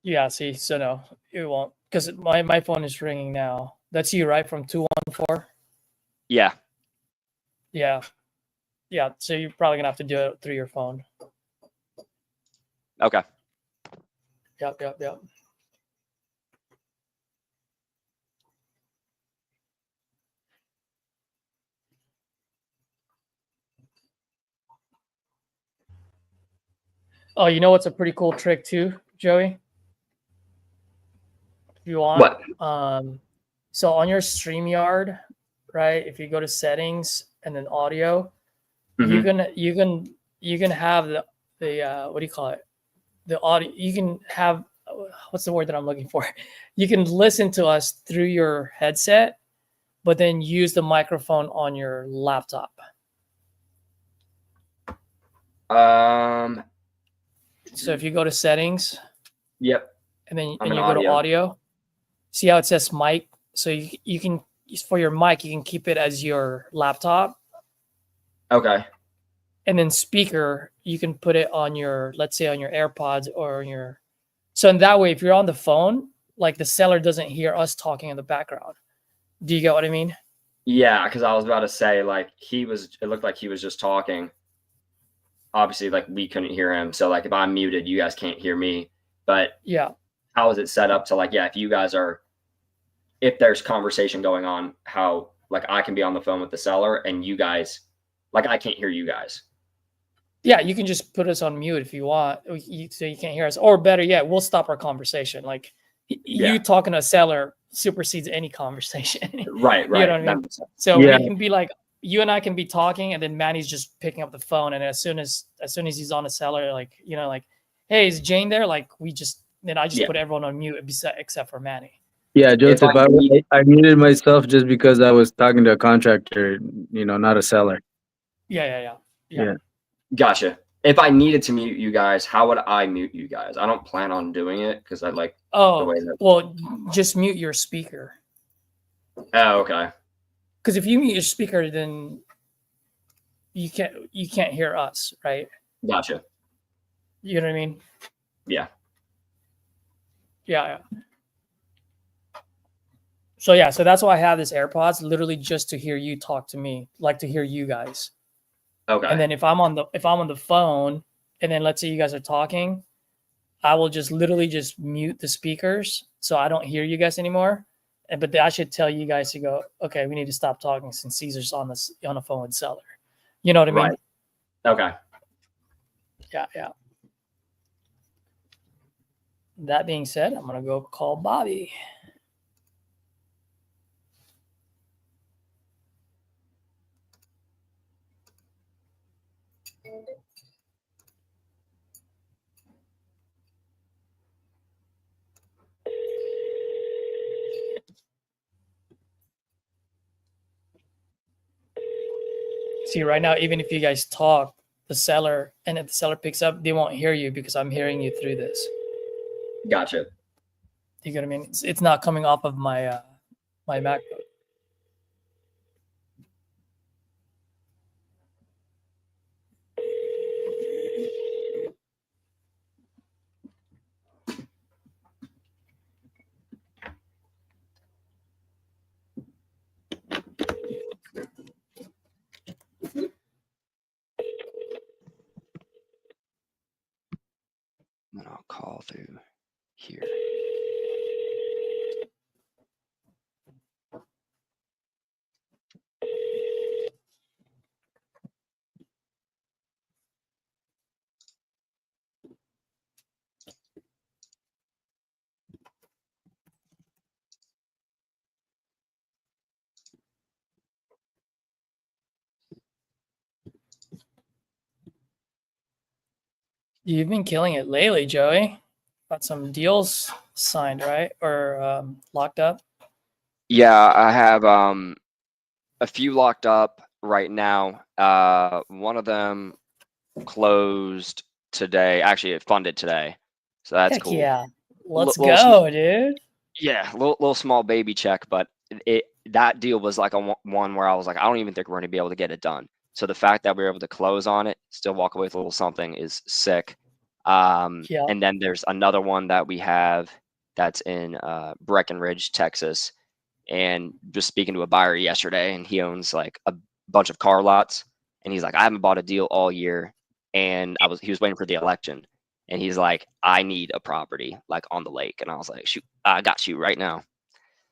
Yeah, see, so no, it won't, because my phone is ringing now. That's you, right? From 214? Yeah. Yeah. Yeah, so you're probably going to have to do it through your phone. Okay. Yep. Oh, you know what's a pretty cool trick too, Joey? If you want. What? So on your StreamYard, right? If you go to settings and then audio, you Mhm. can have the what do you call it? The audio. You can have what's the word that I'm looking for? You can listen to us through your headset, but then use the microphone on your laptop. So if you go to settings Yep. and then I'm and in you go to audio. audio, see how it says mic? So you can for your mic, you can keep it as your laptop. Okay. And then speaker, you can put it on your, let's say on your AirPods or on your, so in that way, if you're on the phone, like the seller doesn't hear us talking in the background. Do you get what I mean? Yeah, because I was about to say, like, it looked like he was just talking. Obviously, like, we couldn't hear him. So, like, if I'm muted, you guys can't hear me. But Yeah. how is it set up to, like, yeah, if there's conversation going on, how, like, I can be on the phone with the seller and you guys, like, I can't hear you guys. Yeah, you can just put us on mute if you want, so you can't hear us. Or better yet, we'll stop our conversation. Like you Yeah. talking to a seller supersedes any conversation. Right. You know what I That mean? makes sense. So Yeah. we can be like, you and I can be talking, and then Manny's just picking up the phone, and as soon as he's on a seller, like like, hey, is Jane there? Like then I just Yeah. put everyone on mute except for Manny. Yeah, If Joseph, I need, I muted myself just because I was talking to a contractor, not a seller. Yeah. gotcha. If I needed to mute you guys, how would I mute you guys? I don't plan on doing it because I like the Oh, way that. well, just mute your speaker. Oh, okay. Because if you mute your speaker, then you can't hear us, right? Gotcha. You know what I mean? Yeah. Yeah. So yeah, so that's why I have this AirPods, literally just to hear you talk to me, like to hear you guys. Okay. And then if I'm on the phone, and then let's say you guys are talking, I will just literally just mute the speakers so I don't hear you guys anymore. But I should tell you guys to go, okay, we need to stop talking since Caesar's on the phone with seller. You know what I mean? Right. Okay. Yeah. That being said, I'm gonna go call Bobby. See, right now, even if you guys talk, the seller, and if the seller picks up, they won't hear you because I'm hearing you through this. Gotcha. You get what I mean? It's not coming off of my my MacBook. Then I'll call through here. You've been killing it lately, Joey. Got some deals signed, right? Or locked up? Yeah, I have a few locked up right now. One of them closed today. Actually, it funded today, so that's Heck cool. yeah. Let's Little go, dude. Yeah, little small baby check, but that deal was like one where I was like, I don't even think we're going to be able to get it done. So the fact that we were able to close on it, still walk away with a little something, is sick. Yeah. And then there's another one that we have that's in Breckenridge, Texas. And just speaking to a buyer yesterday, and he owns like a bunch of car lots, and he's like, I haven't bought a deal all year, and he was waiting for the election, and he's like, I need a property like on the lake, and I was like, shoot, I got you right now.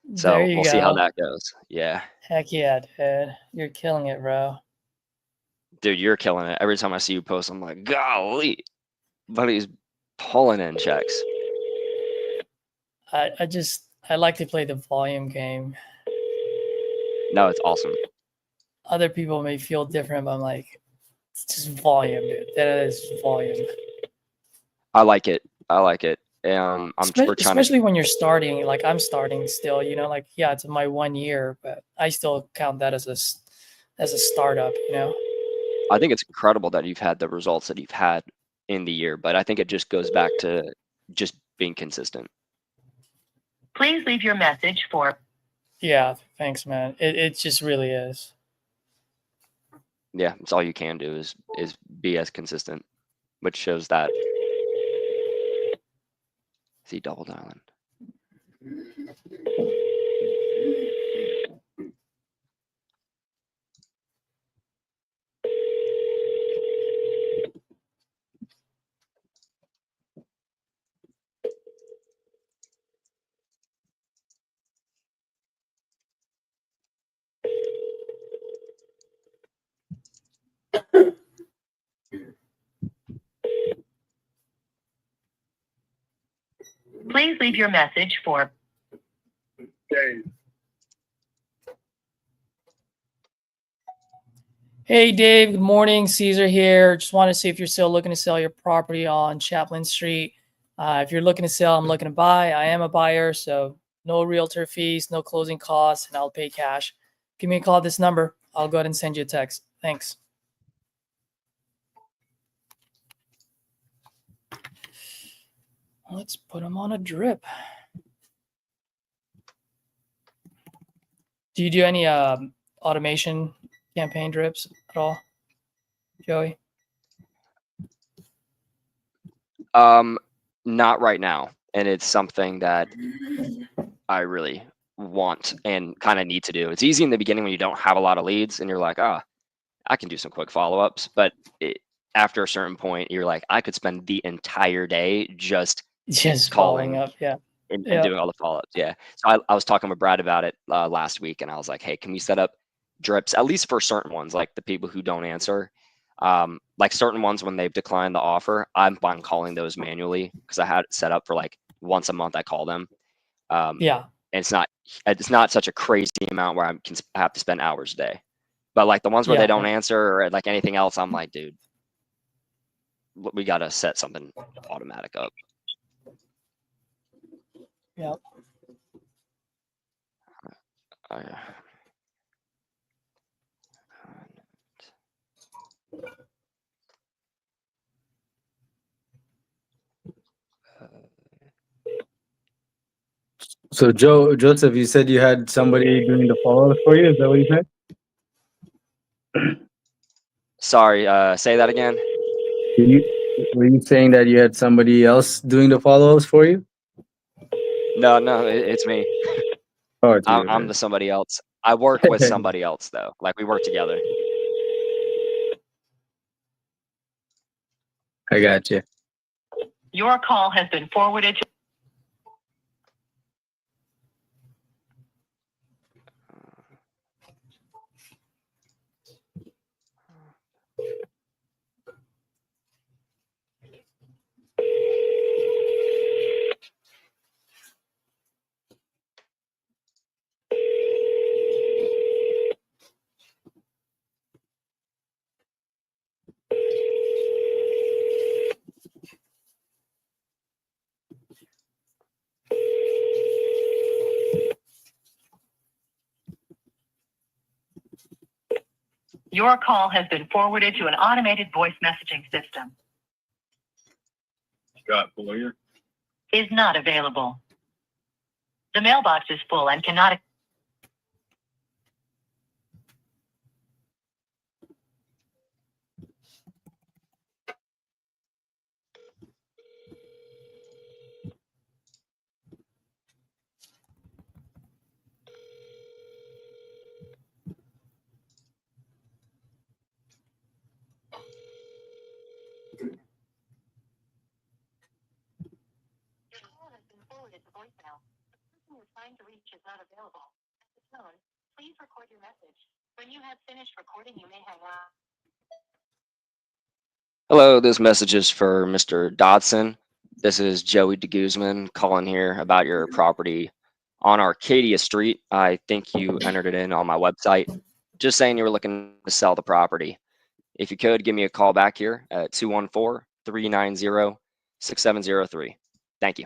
There So you we'll see how go. that goes. Yeah, Heck yeah, dude. You're killing it, bro. dude, you're killing it. Every time I see you post, I'm like, golly. but he's pulling in checks. I like to play the volume game. No, it's awesome. Other people may feel different, but I'm like, it's just volume, dude. That is volume. I like it. We're trying to. Especially when you're starting, like I'm starting still, you know, like, yeah, it's my 1 year, but I still count that as a startup, you know? I think it's incredible that you've had the results that you've had in the year, but I think it just goes back to just being consistent. Please leave your message for. Yeah, thanks, man. It just really is. Yeah, it's all you can do is be as consistent, which shows that. Is he double dialing? Please leave your message for. Hey, Dave. Good morning. Caesar here. Just want to see if you're still looking to sell your property on Chaplin Street. If you're looking to sell, I'm looking to buy. I am a buyer, so no realtor fees, no closing costs, and I'll pay cash. Give me a call at this number. I'll go ahead and send you a text. Thanks. Let's put them on a drip. Do you do any automation campaign drips at all, Joey? Not right now, and it's something that I really want and kind of need to do. It's easy in the beginning when you don't have a lot of leads and you're like, I can do some quick follow-ups, but after a certain point, you're like, I could spend the entire day just calling up, yeah. And doing all the follow-ups. Yeah. So I was talking with Brad about it last week, and I was like, hey, can we set up drips, at least for certain ones, like the people who don't answer? Like certain ones when they've declined the offer, I'm fine calling those manually because I had it set up for like once a month I call them. Yeah. And it's not such a crazy amount where I have to spend hours a day. But like the ones where they don't answer or like anything else, I'm like, dude, we got to set something automatic up. Yeah. So Joseph, you said you had somebody doing the follow-up for you. Is that what you said? Sorry, say that again. Were you saying that you had somebody else doing the follow-ups for you? No, it's me. Oh, it's you. I'm the somebody else. I work with somebody else though. Like we work together. I got you. Your call has been forwarded to. Your call has been forwarded to an automated voice messaging system. Scott Boyer. Is not available. The mailbox is full and cannot. Your call has been forwarded to voicemail. The person you're trying to reach is not available. At the tone, please record your message. When you have finished recording, you may hang up. Hello, this message is for Mr. Dodson. This is Joey DeGuzman calling here about your property on Arcadia Street. I think you entered it in on my website. Just saying you were looking to sell the property. If you could, give me a call back here at 214-390-6703. Thank you.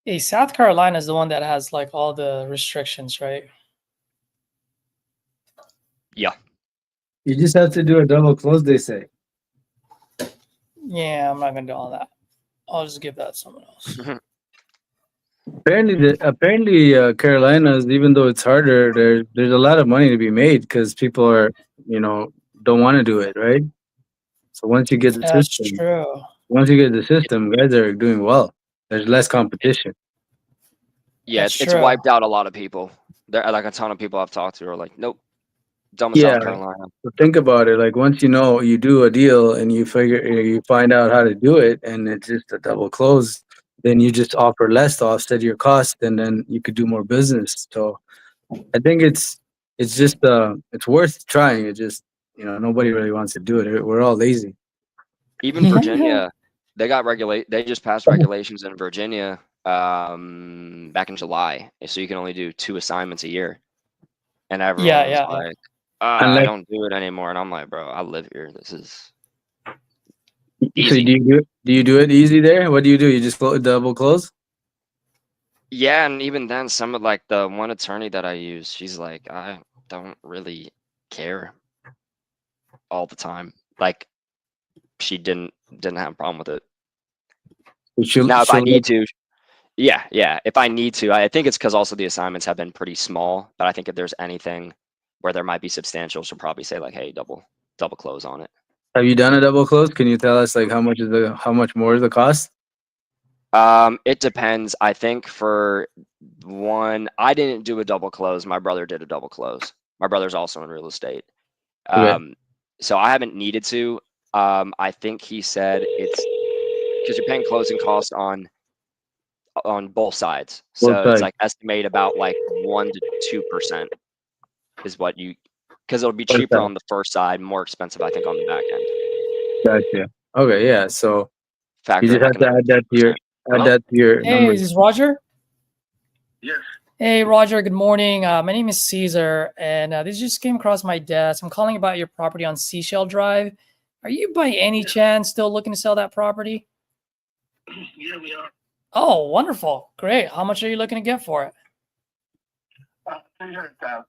Hey, South Carolina is the one that has like all the restrictions, right? Yeah. You just have to do a double close, they say. Yeah, I'm not gonna do all that. I'll just give that to someone else. Apparently, Carolinas, even though it's harder, there's a lot of money to be made because people are, don't want to do it, right? So once you get the That's system, true. guys are doing well. There's less competition. Yeah, That's it's true. wiped out a lot of people. There are like a ton of people I've talked to are like, nope, done with Yeah. South Carolina. So think about it. Like once you do a deal and you find out how to do it, and it's just a double close, then you just offer less to offset your cost, and then you could do more business. So I think it's just it's worth trying. It just nobody really wants to do it. We're all lazy. Even Virginia, they just passed regulations in Virginia back in July. So you can only do 2 assignments a year. And everyone was Yeah. like, Unless, don't do it anymore. And I'm like, bro, I live here. This is so easy. do you do it easy there? What do? You just double close? Yeah, and even then, some of like the one attorney that I use, she's like, I don't really care all the time. Like she didn't have a problem with it. Now, if I need to, yeah. If I need to, I think it's because also the assignments have been pretty small. But I think if there's anything where there might be substantial, she'll probably say like, hey, double close on it. Have you done a double close? Can you tell us like how much more is the cost? It depends. I think for one, I didn't do a double close. My brother did a double close. My brother's also in real estate. Okay. So I haven't needed to. I think he said it's because you're paying closing costs on both sides. Both So it's sides. like estimate about like 1 to 2% is what because it'll be cheaper side. on the first side, more expensive, I think, on the back end. Gotcha. Okay, yeah. So factor You just have to add that to your Hey, numbers. is this Roger? Yes. Hey, Roger. Good morning. My name is Caesar, and this just came across my desk. I'm calling about your property on Seashell Drive. Are you by any chance still looking to sell that property? Yeah, we are. Oh, wonderful. Great. How much are you looking to get for it? 300,000.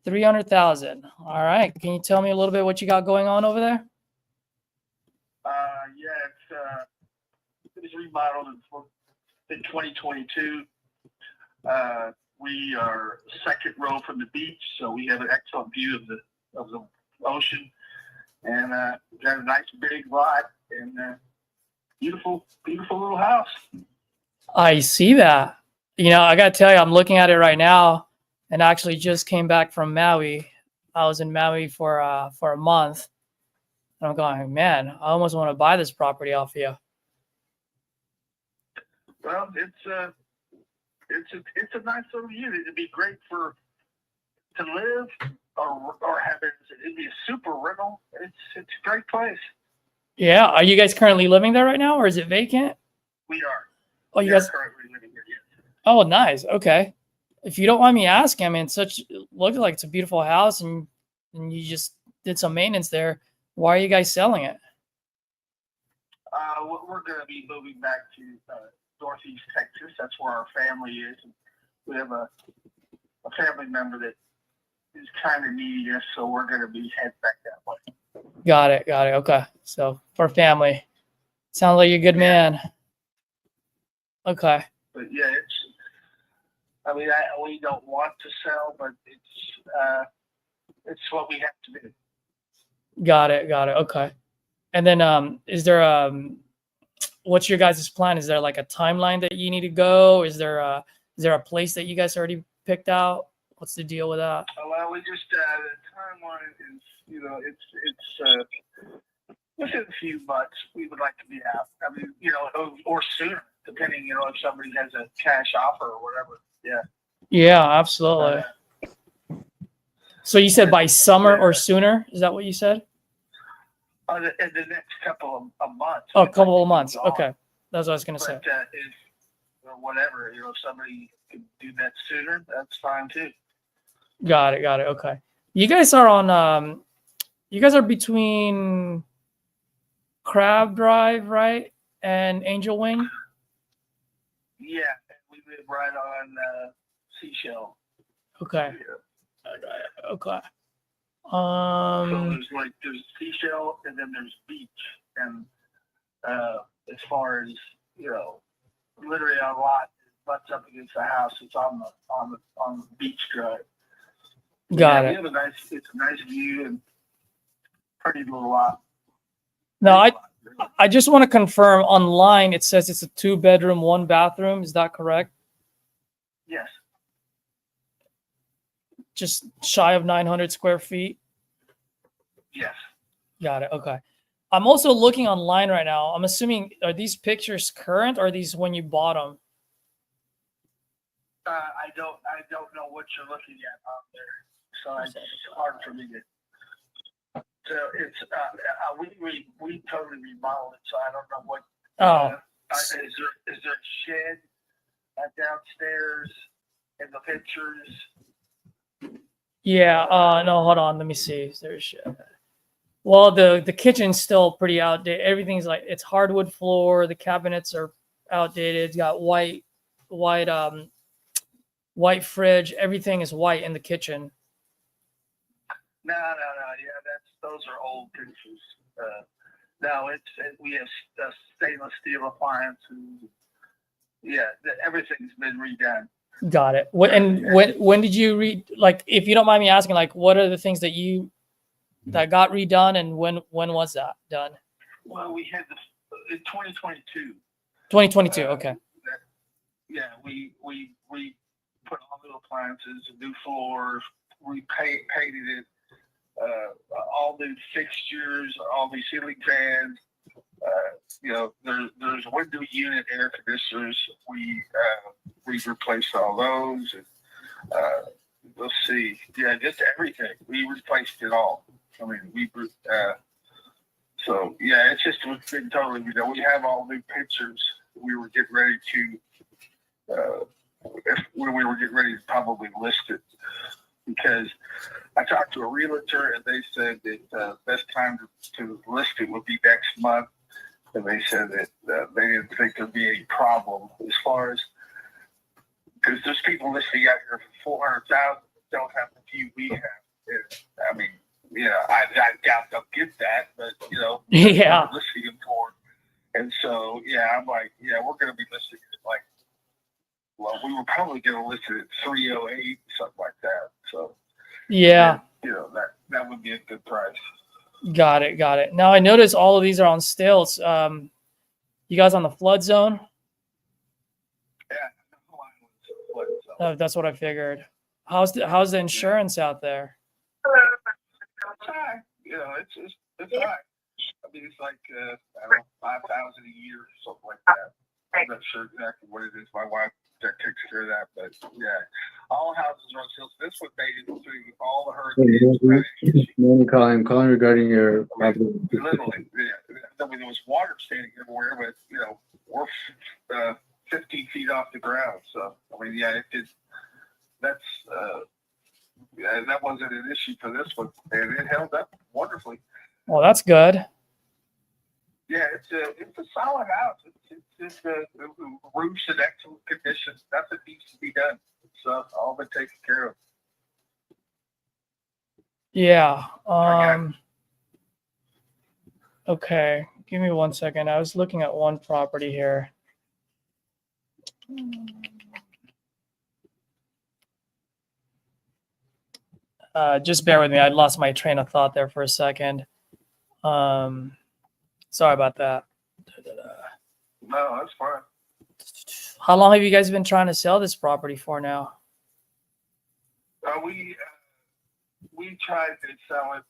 300,000. All right. Can you tell me a little bit what you got going on over there? Yeah, it was remodeled in 2022. We are second row from the beach, so we have an excellent view of the ocean, and got a nice big lot and beautiful little house. I see that. You know, I got to tell you, I'm looking at it right now and actually just came back from Maui. I was in Maui for a month. And I'm going, man, I almost want to buy this property off you. Well, it's a nice little unit. It'd be great to live or have it. It'd be a super rental. It's a great place. Yeah. Are you guys currently living there right now, or is it vacant? We are. Oh, you We are guys. currently living here. Yes. Oh, nice. Okay. If you don't mind me asking, I mean, looks like it's a beautiful house, and you just did some maintenance there. Why are you guys selling it? We're going to be moving back to Northeast Texas. That's where our family is. We have a family member that is kind of needing us, so we're going to be heading back that way. Got it. Okay. So for family, sounds like you're a good man. Okay. But yeah, we don't want to sell, but it's what we have to do. Got it. Okay. And then is there what's your guys' plan? Is there like a timeline that you need to go? Is there a place that you guys already picked out? What's the deal with that? Well, we just the timeline is, it's within a few months we would like to be out. I mean, or sooner, depending, if somebody has a cash offer or whatever. Yeah. Yeah, absolutely. So you said by summer or sooner? Is that what you said? In the next couple of months. Oh, a couple of months. Okay. That's what I was going to say. But if whatever, if somebody could do that sooner, that's fine too. Got it. Okay. You guys are between Crab Drive, right? And Angel Wing? Yeah, we live right on Seashell. Okay. Okay. So there's Seashell and then there's beach, and as far as literally our lot butts up against the house. It's on the beach drive. Got We it. have it's a nice view and pretty little lot. No, I just want to confirm online it says it's a 2-bedroom, 1-bathroom. Is that correct? Yes. Just shy of 900 square feet. Yes. Got it. Okay. I'm also looking online right now. I'm assuming, are these pictures current or are these when you bought them? I don't know what you're looking at out there, so it's hard for me to. So it's we totally remodeled it, so I don't know what. Is there a shed downstairs in the pictures? Yeah. No, hold on. Let me see. There's. Well, the kitchen's still pretty outdated. Everything's like it's hardwood floor. The cabinets are outdated. It's got white fridge. Everything is white in the kitchen. No. Yeah, those are old pictures. No, we have stainless steel appliances. Yeah, everything's been redone. Got it. When did you like, if you don't mind me asking, like, what are the things that got redone, and when was that done? Well, we had in 2022. 2022. Okay. Yeah, we put all the appliances, new floors, we painted it, all new fixtures, all the ceiling fans. There's window unit air conditioners. We replaced all those, and let's see, yeah, just everything. We replaced it all. I mean, So yeah, it's just been totally. We have all new pictures. We were getting ready to when we were getting ready to probably list it, because I talked to a realtor and they said that best time to list it would be next month, and they said that they didn't think there'd be any problem as far as, because there's people listing out here for 400,000 don't have the view we have. I mean, I doubt they'll get that, but Yeah. we're listing them for. And so I'm like, we're going to be listing it like, well, we were probably going to list it at 308, something like that. So Yeah. that would be a good price. Got it. Now I notice all of these are on stilts. You guys on the flood zone? Yeah. That's what I figured. How's the insurance out there? It's high. It's high. I mean, it's like I don't know, 5,000 a year, something like that. I'm not sure exactly what it is. My wife that takes care of that, but all houses are on stilts. This one made it through all the hurricanes. Calling regarding your property. Literally, there was water standing everywhere, but we're 15 feet off the ground. So I mean, it did. That's that wasn't an issue for this one, and it held up wonderfully. Well, that's good. Yeah, it's a solid house. It's the roof's in excellent condition. Nothing needs to be done. It's all been taken care of. Yeah. Okay. Give me 1 second. I was looking at one property here. Just bear with me. I lost my train of thought there for a second. Sorry about that. No, that's fine. How long have you guys been trying to sell this property for now? We tried to sell it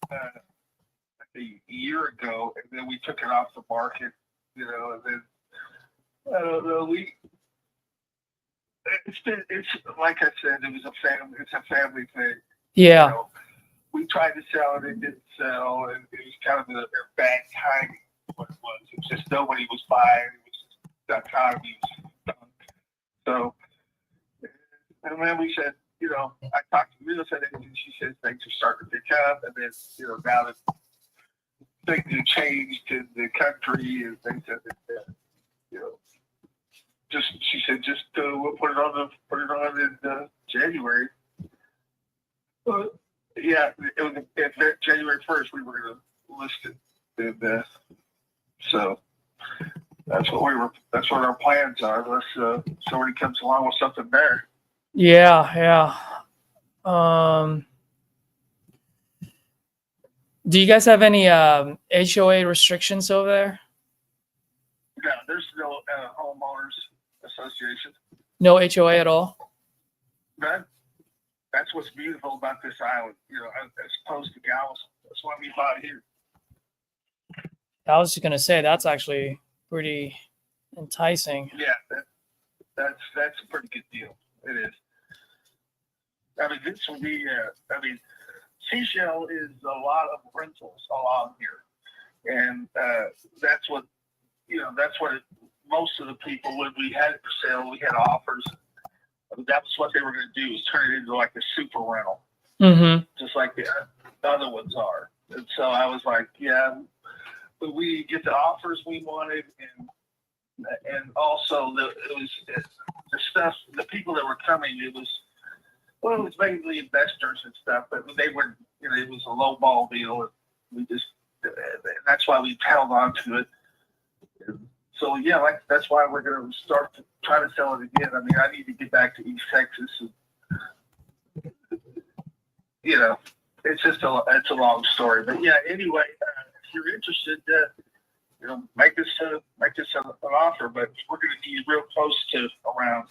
a year ago, and then we took it off the market. And then I don't know. It's like I said, it's a family thing. Yeah. We tried to sell it, it didn't sell, and it was kind of a bad timing. What it was, it was just nobody was buying. It was just the economy was done. So, and then we said, I talked to the real estate agent. She said things are starting to pick up, and then now that things have changed in the country, and things that she said we'll put it on in January. But yeah, it was January 1st. We were going to list it, and so that's what our plans are. Unless somebody comes along with something better. Yeah. Do you guys have any HOA restrictions over there? No, there's no homeowners association. No HOA at all? None. That's what's beautiful about this island, as opposed to Galveston. That's why we bought here. I was just gonna say that's actually pretty enticing. Yeah, that's a pretty good deal. It is. I mean, this will be. Seashell is a lot of rentals along here, and that's what most of the people, when we had it for sale, we had offers. That was what they were going to do, is turn it into like a super rental, just like the other ones are. And so I was like, but we get the offers we wanted, and also the stuff, the people that were coming, it was mainly investors and stuff, but they were, it was a low ball deal, and we just, that's why we held on to it. So that's why we're going to start to try to sell it again. I mean, I need to get back to East Texas, and it's just it's a long story. But anyway, if you're interested, make us an offer. But we're going to be real close to around,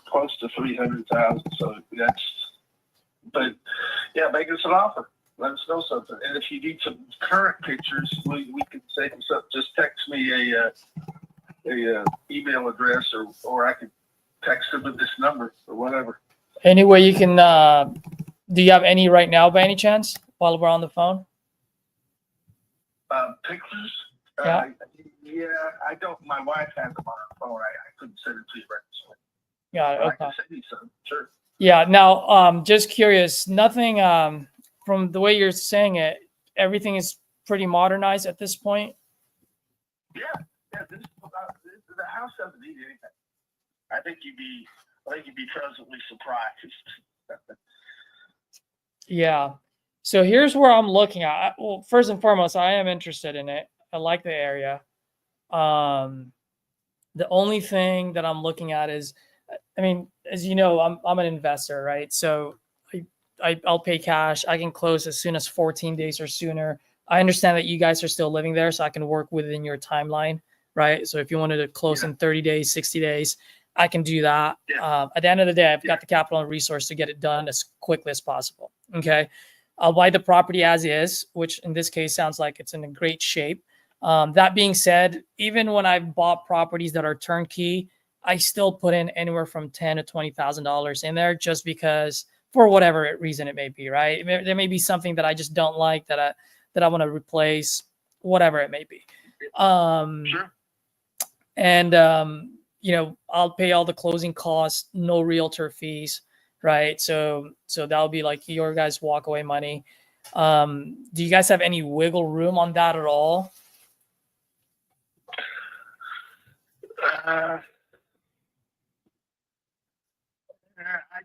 close to 300,000. So make us an offer. Let us know something. And if you need some current pictures, we can say something. Just text me a email address, or I can text them with this number or whatever. Any way you can, do you have any right now by any chance while we're on the phone? Pictures? Yeah. Yeah, I don't. My wife has them on her phone. I couldn't send it to you right this minute. Got it. I Okay. can send you some. Sure. Yeah. Now, just curious, nothing from the way you're saying it, everything is pretty modernized at this point. Yeah. The house doesn't need anything. I think you'd be pleasantly surprised. Yeah. So here's where I'm looking at. Well, first and foremost, I am interested in it. I like the area. The only thing that I'm looking at is, I mean, as you know, I'm an investor, right? So I'll pay cash. I can close as soon as 14 days or sooner. I understand that you guys are still living there, so I can work within your timeline, right? So if you wanted to close in 30 days, 60 days, I can do that. At the end of the day, I've got the capital and resource to get it done as quickly as possible. Okay. I'll buy the property as is, which in this case sounds like it's in a great shape. That being said, even when I've bought properties that are turnkey, I still put in anywhere from $10,000 to $20,000 in there just because, for whatever reason it may be, right? There may be something that I just don't like that I want to replace, whatever it may be. Sure. And I'll pay all the closing costs, no realtor fees, right? So that'll be like your guys' walk away money. Do you guys have any wiggle room on that at all? I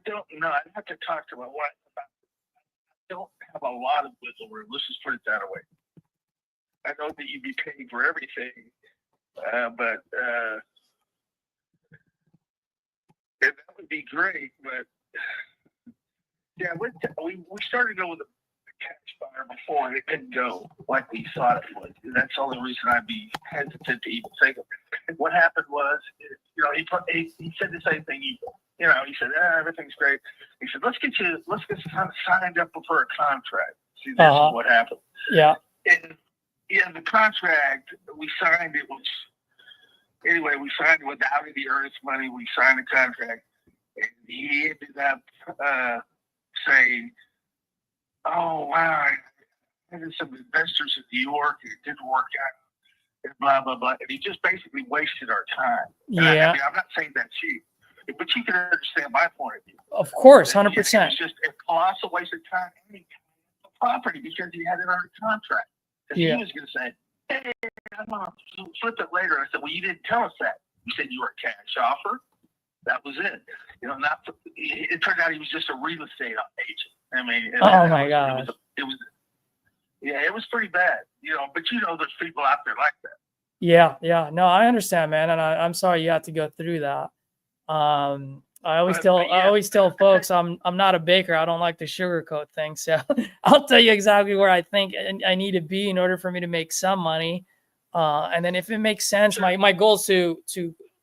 don't know. I'd have to talk to my wife about it. I don't have a lot of wiggle room. Let's just put it that way. I know that you'd be paying for everything, but that would be great. But yeah, we started going with a cash buyer before, and it didn't go like we thought it would. And that's the only reason I'd be hesitant to even think of it. And what happened was, he said the same thing you. He said, everything's great. He said, let's get kind of signed up for a contract. See, this is what happened. Yeah. And the contract, we signed it, we signed it without any earnest money. We signed the contract. And he ended up saying, oh, wow, I had some investors in New York and it didn't work out. And blah, blah, blah. And he just basically wasted our time. Yeah. I'm not saying that cheap. But you can understand my point of view. Of course, 100%. It was just a colossal waste of time and property because he had it under contract. Because he was going to say, hey, I'm going to flip it later. I said, well, you didn't tell us that. You said you were a cash offer. That was it. It turned out he was just a real estate agent. I mean, my God. It was pretty bad. But there's people out there like that. Yeah. No, I understand, man. And I'm sorry you had to go through that. I always tell folks I'm not a baker. I don't like to sugarcoat things. So I'll tell you exactly where I think I need to be in order for me to make some money. And then if it makes sense, my goal is to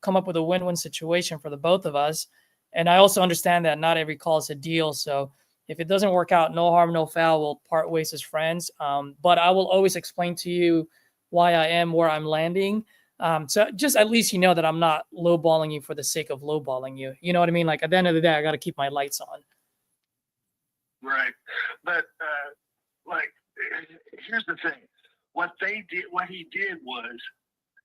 come up with a win-win situation for the both of us. And I also understand that not every call is a deal. So if it doesn't work out, no harm, no foul, we'll part ways as friends. But I will always explain to you why I am where I'm landing. So just at least that I'm not lowballing you for the sake of lowballing you. You know what I mean? Like at the end of the day, I got to keep my lights on. Right. But here's the thing. What he did was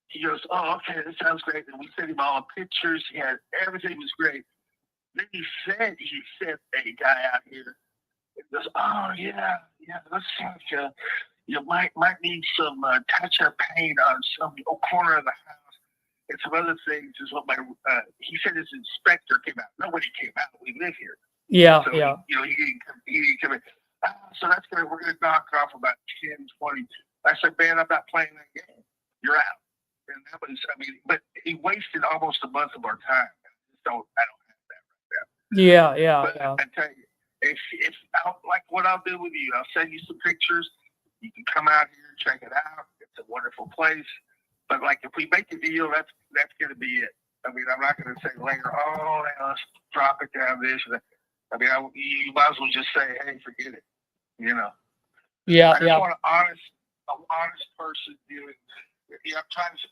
he goes, oh, okay, that sounds great. And we sent him all the pictures. He had everything was great. Then he sent a guy out here. He goes, oh yeah, looks like you might need some touch-up paint on some corner of the house and some other things. Is what he said his inspector came out. Nobody came out. We live here. Yeah, so yeah. He didn't come in. So we're gonna knock off about 10, 20. I said, man, I'm not playing that game. You're out. And that was, but he wasted almost a month of our time. I don't have that right now. Yeah. But I tell you, if like what I'll do with you, I'll send you some pictures. You can come out here and check it out. It's a wonderful place. But if we make a deal, that's going to be it. I'm not going to say later, oh, let's drop it down this. You might as well just say, hey, forget it. Yeah. I just want an honest person doing. I'm trying to,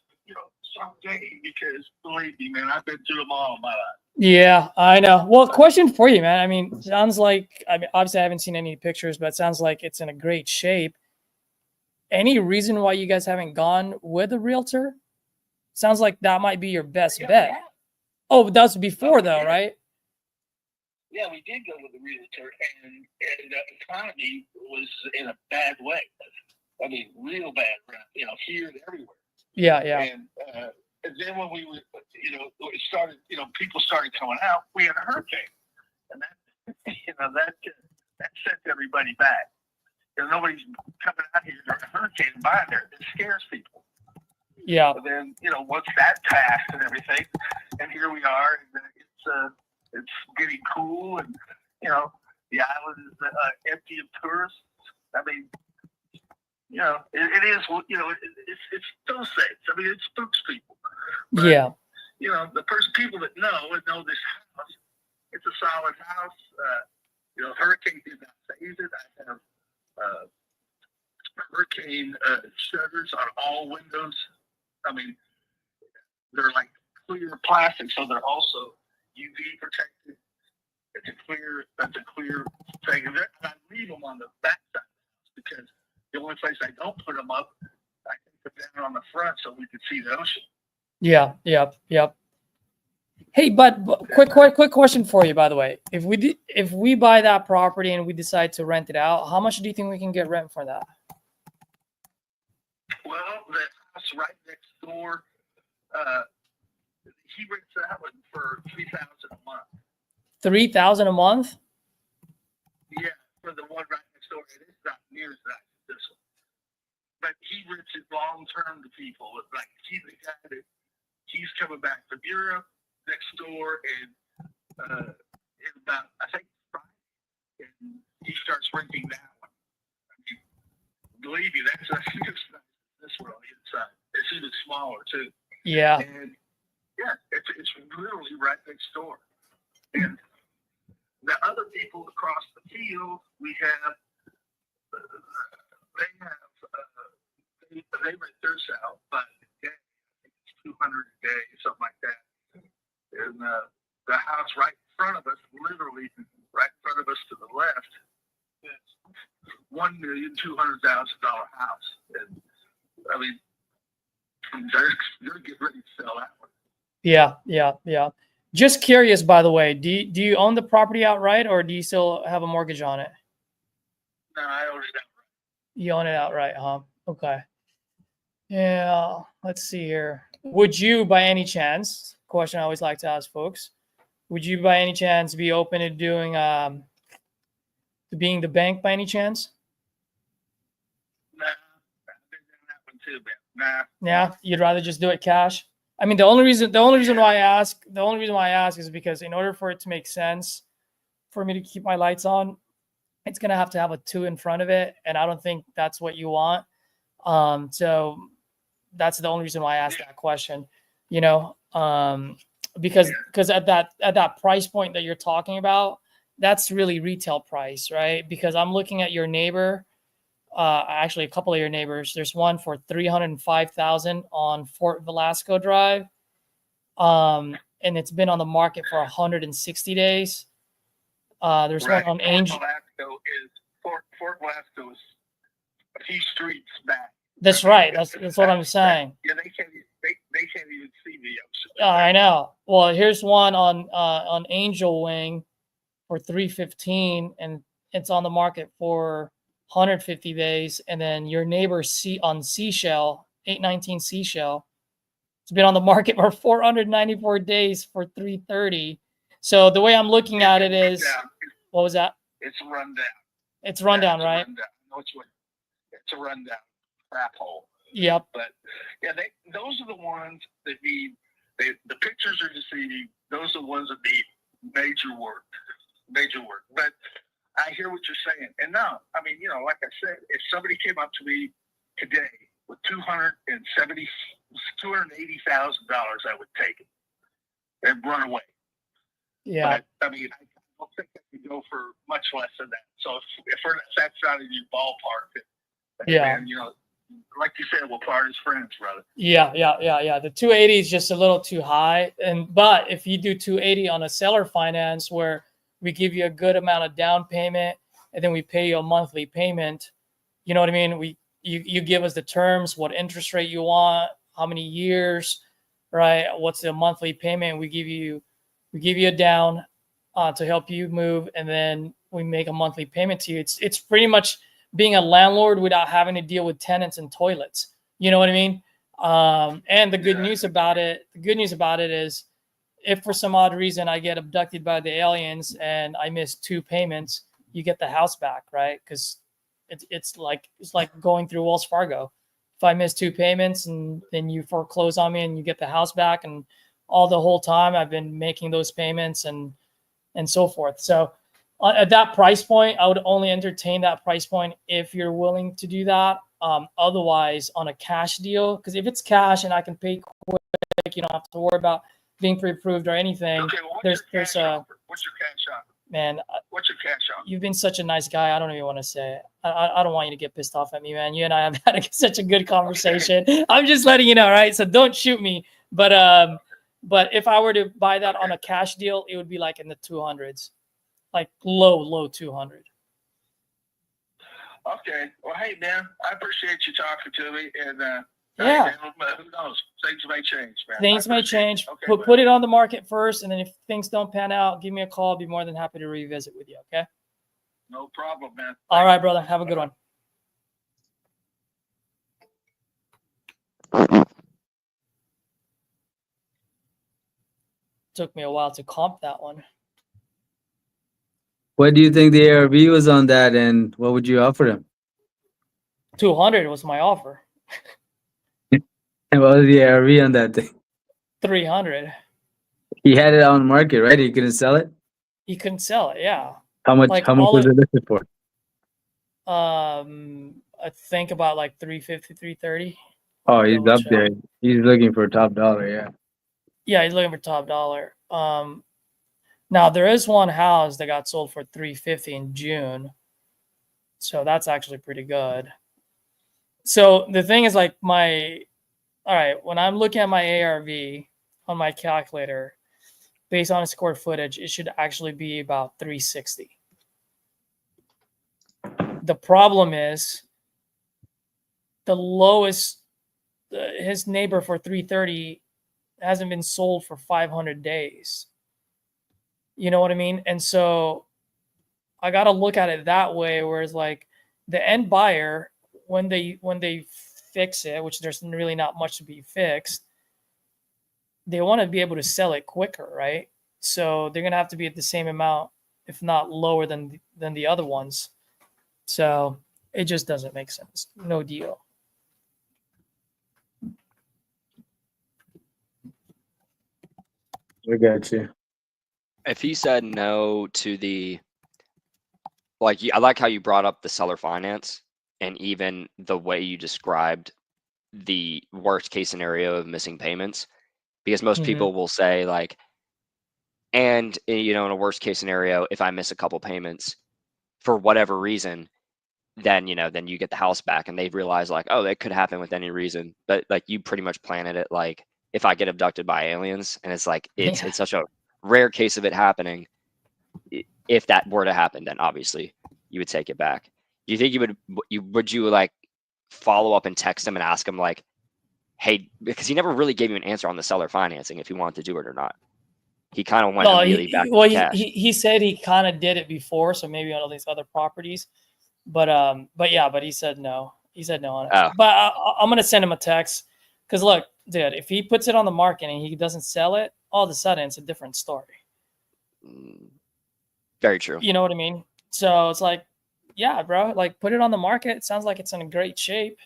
someday, because believe me, man, I've been through them all in my life. Yeah, I know. Well, question for you, man. Sounds like, obviously I haven't seen any pictures, but it sounds like it's in a great shape. any reason why you guys haven't gone with a realtor? Sounds like that might be your best bet. Oh, that's before though, right? Yeah, we did go with the realtor, and the economy was in a bad way. I mean, real bad, you know, here and everywhere. Yeah, yeah. And then when we were, you know, it started, you know, people started coming out. We had a hurricane, and that, you know, that sent everybody back. You know, nobody's coming out here during a hurricane and buying there. It scares people. Yeah. But then, you know, once that passed and everything, and here we are, and it's getting cool, and you know, the island is empty of tourists. I mean, you know, it is, you know, it's those things. I mean, it spooks people. But, Yeah. you know, people that know this house, it's a solid house. You know, hurricane did not phase it. I have hurricane shutters on all windows. I mean, they're like clear plastic, so they're also UV protected. That's a clear thing. And I leave them on the back side of the house because the only place I don't put them up, I take them down on the front so we can see the ocean. Yeah, yep, yep. Hey, but quick question for you, by the way. If we buy that property and we decide to rent it out, how much do you think we can get rent for that? Well, the house right next door, he rents that one for $3,000 a month. $3,000 a month? Yeah, for the one right next door. It is not near as nice as this one, but he rents it long term to people. Like he's the guy that he's coming back from Europe next door, and in about I think Friday, and he starts renting that one. I mean, believe me, that's nice. This one on the inside. It's even smaller too. Yeah. And yeah, it's literally right next door. And the other people across the field, we have, they rent theirs out by the day. I think it's $200 a day, something like that. And the house right in front of us, literally right in front of us to the left, is $1,200,000 house. And I mean, they're getting ready to sell that one. Yeah, yeah, yeah. Just curious, by the way, do you own the property outright, or do you still have a mortgage on it? No, I own it outright. You own it outright, huh? Okay. Yeah, let's see here. Would you, by any chance, question I always like to ask folks, would you by any chance be open to doing to being the bank by any chance? Nah, I've been doing that one too, man. Nah. Yeah, you'd rather just do it cash? I mean, the only reason why I ask is because in order for it to make sense for me to keep my lights on, it's gonna have to have a 2 in front of it, and I don't think that's what you want. So that's the only reason why I asked that question. You know, because at that price point that you're talking about, that's really retail price, right? Because I'm looking at your neighbor. Actually a couple of your neighbors. There's one for $305,000 on Fort Velasco Drive. And it's been on the market for 160 days. There's one on Angel. Fort Velasco is a few streets back. That's right. That's what I'm saying. Yeah, they can't even see the ocean. I know. Well, here's one on Angel Wing for $315, and it's on the market for 150 days. And then your neighbor on Seashell, 819 Seashell, it's been on the market for 494 days for $330. So the way I'm looking at it is, what was that? It's rundown. It's rundown, right? It's a rundown crap hole. Yep. But yeah, those are the ones that need. The pictures are deceiving. Those are the ones that need major work. But I hear what you're saying. And no, I mean, you know, like I said, if somebody came up to me today with $280,000, I would take it and run away. Yeah. But, I mean, I don't think I could go for much less than that. So if that's out of your ballpark, yeah, man, you know, like you said, we'll part as friends, brother. Yeah. The 280 is just a little too high. But if you do 280 on a seller finance where we give you a good amount of down payment and then we pay you a monthly payment, you know what I mean? you give us the terms, what interest rate you want, how many years, right? What's the monthly payment? We give you a down to help you move, and then we make a monthly payment to you. It's pretty much being a landlord without having to deal with tenants and toilets. You know what I mean? And the good news about it is, if for some odd reason I get abducted by the aliens and I miss 2 payments, you get the house back, right? Because it's like going through Wells Fargo. If I miss 2 payments and then you foreclose on me and you get the house back, and all the whole time I've been making those payments and so forth. So at that price point, I would only entertain that price point if you're willing to do that. Otherwise, on a cash deal, because if it's cash and I can pay quick, you don't have to worry about being pre-approved or anything. Okay, well, There's a what's your cash offer? man. What's your cash offer? You've been such a nice guy. I don't even want to say it. I don't want you to get pissed off at me, man. You and I have had such a good conversation. I'm just letting you know, right? So don't shoot me. But if I were to buy that on a cash deal, it would be like in the 200s, like low 200. Okay. Well, hey, man, I appreciate you talking to me. And Yeah. hey, man, who knows? Things may change, man. Things may change. Okay, Put it on the market first, and then if things don't pan out, give me a call. I'll be more than happy to revisit with you. Okay. no problem, man. All right, brother. Have a good one. Took me a while to comp that one. What do you think the ARV was on that, and what would you offer him? 200 was my offer. And what was the ARV on that thing? 300. He had it on the market, right? He couldn't sell it. He couldn't sell it. Yeah. How much? Like How much all was it- it listed for? I think about like 350, 330. Oh, he's Double up check. there. He's looking for top dollar. Yeah. Yeah, he's looking for top dollar. Now there is one house that got sold for 350 in June, so that's actually pretty good. So the thing is, like, all right, when I'm looking at my ARV on my calculator, based on square footage, it should actually be about 360. The problem is the lowest, his neighbor for 330 hasn't been sold for 500 days. You know what I mean? And so I got to look at it that way, whereas like the end buyer, when they fix it, which there's really not much to be fixed, they want to be able to sell it quicker, right? So they're going to have to be at the same amount, if not lower than the other ones. So it just doesn't make sense. No deal. I got you. If he said no to the, like, I like how you brought up the seller finance, and even the way you described the worst case scenario of missing payments, because most people will say like, and in a worst case scenario, if I miss a couple payments for whatever reason, then you get the house back, and they realize like, oh, that could happen with any reason. But like, you pretty much planted it like, if I get abducted by aliens, and it's like it's such a rare case of it happening. If that were to happen, then obviously you would take it back. Do you think would you like follow up and text him and ask him like, hey, because he never really gave you an answer on the seller financing if he wanted to do it or not. He kind of went immediately back to cash. He said he kind of did it before, so maybe on all these other properties, but he said no. He said no on it. Oh. But I'm gonna send him a text, because look, dude, if he puts it on the market and he doesn't sell it, all of a sudden it's a different story. Very true. You know what I mean? So it's like, yeah, bro, like put it on the market. It sounds like it's in a great shape.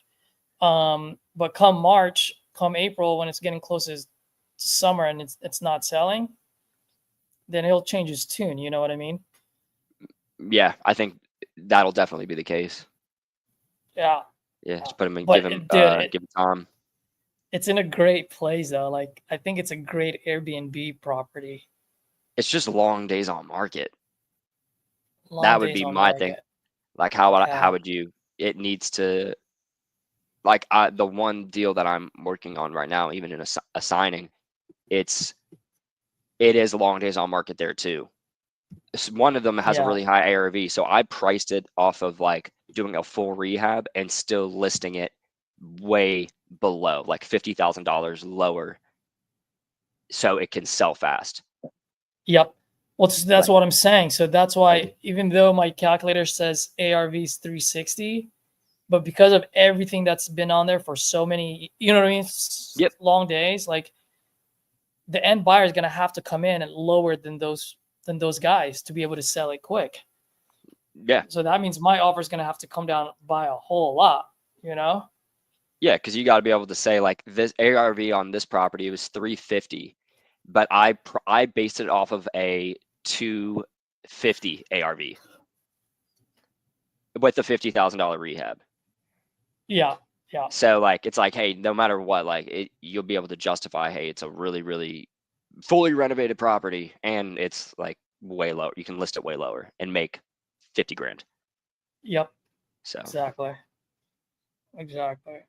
But come March, come April, when it's getting close to summer and it's not selling, then he'll change his tune. You know what I mean? Yeah, I think that'll definitely be the case. Yeah. Yeah, just put him in, But give him time. It's in a great place though. Like, I think it's a great Airbnb property. It's just long days on market. Long That would days be on my market. thing. Like, how would you? It needs to. Like, the one deal that I'm working on right now, even in a signing, it is long days on market there too. One of them has a Yeah. really high ARV, so I priced it off of like doing a full rehab and still listing it way below, like $50,000 lower, so it can sell fast. Yep. Well, that's Right. what I'm saying. So that's why, even though my calculator says ARV is 360, but because of everything that's been on there for so many, you know what I mean? Yep. Long days, like the end buyer is going to have to come in and lower than those guys to be able to sell it quick. Yeah. So that means my offer is going to have to come down by a whole lot, you know? Yeah, because you got to be able to say like this ARV on this property was 350, but I based it off of a 250 ARV with the $50,000 rehab. Yeah. Yeah. So like it's like, hey, no matter what, like you'll be able to justify, hey, it's a really, really fully renovated property, and it's like way lower. You can list it way lower and make 50 grand. Yep. So Exactly. Exactly.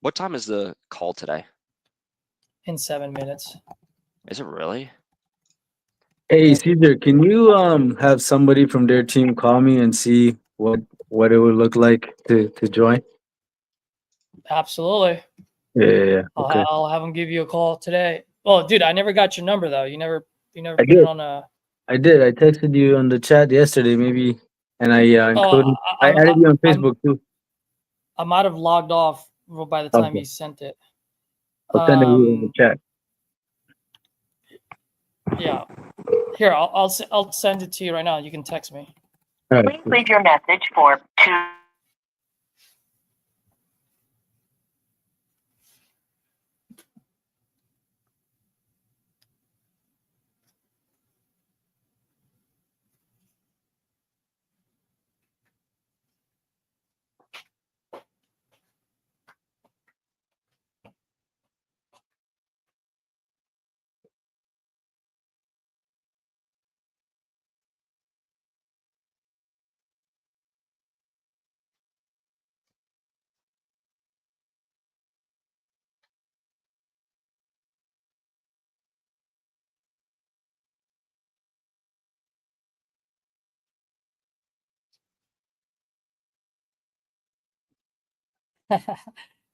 what time is the call today? In 7 minutes. Is it really? Hey, Caesar, can you have somebody from their team call me and see what it would look like to join? Absolutely. Yeah. Okay. I'll have them give you a call today. Oh, dude, I never got your number though. You never I put it did. on a. I did. I texted you on the chat yesterday, maybe, and I Oh, included. I added you on Facebook too. I might have logged off by the time Okay. you sent it. I'll send it to you in the chat. Yeah. Here, I'll send it to you right now. You can text me. All right. Please leave your message for 2.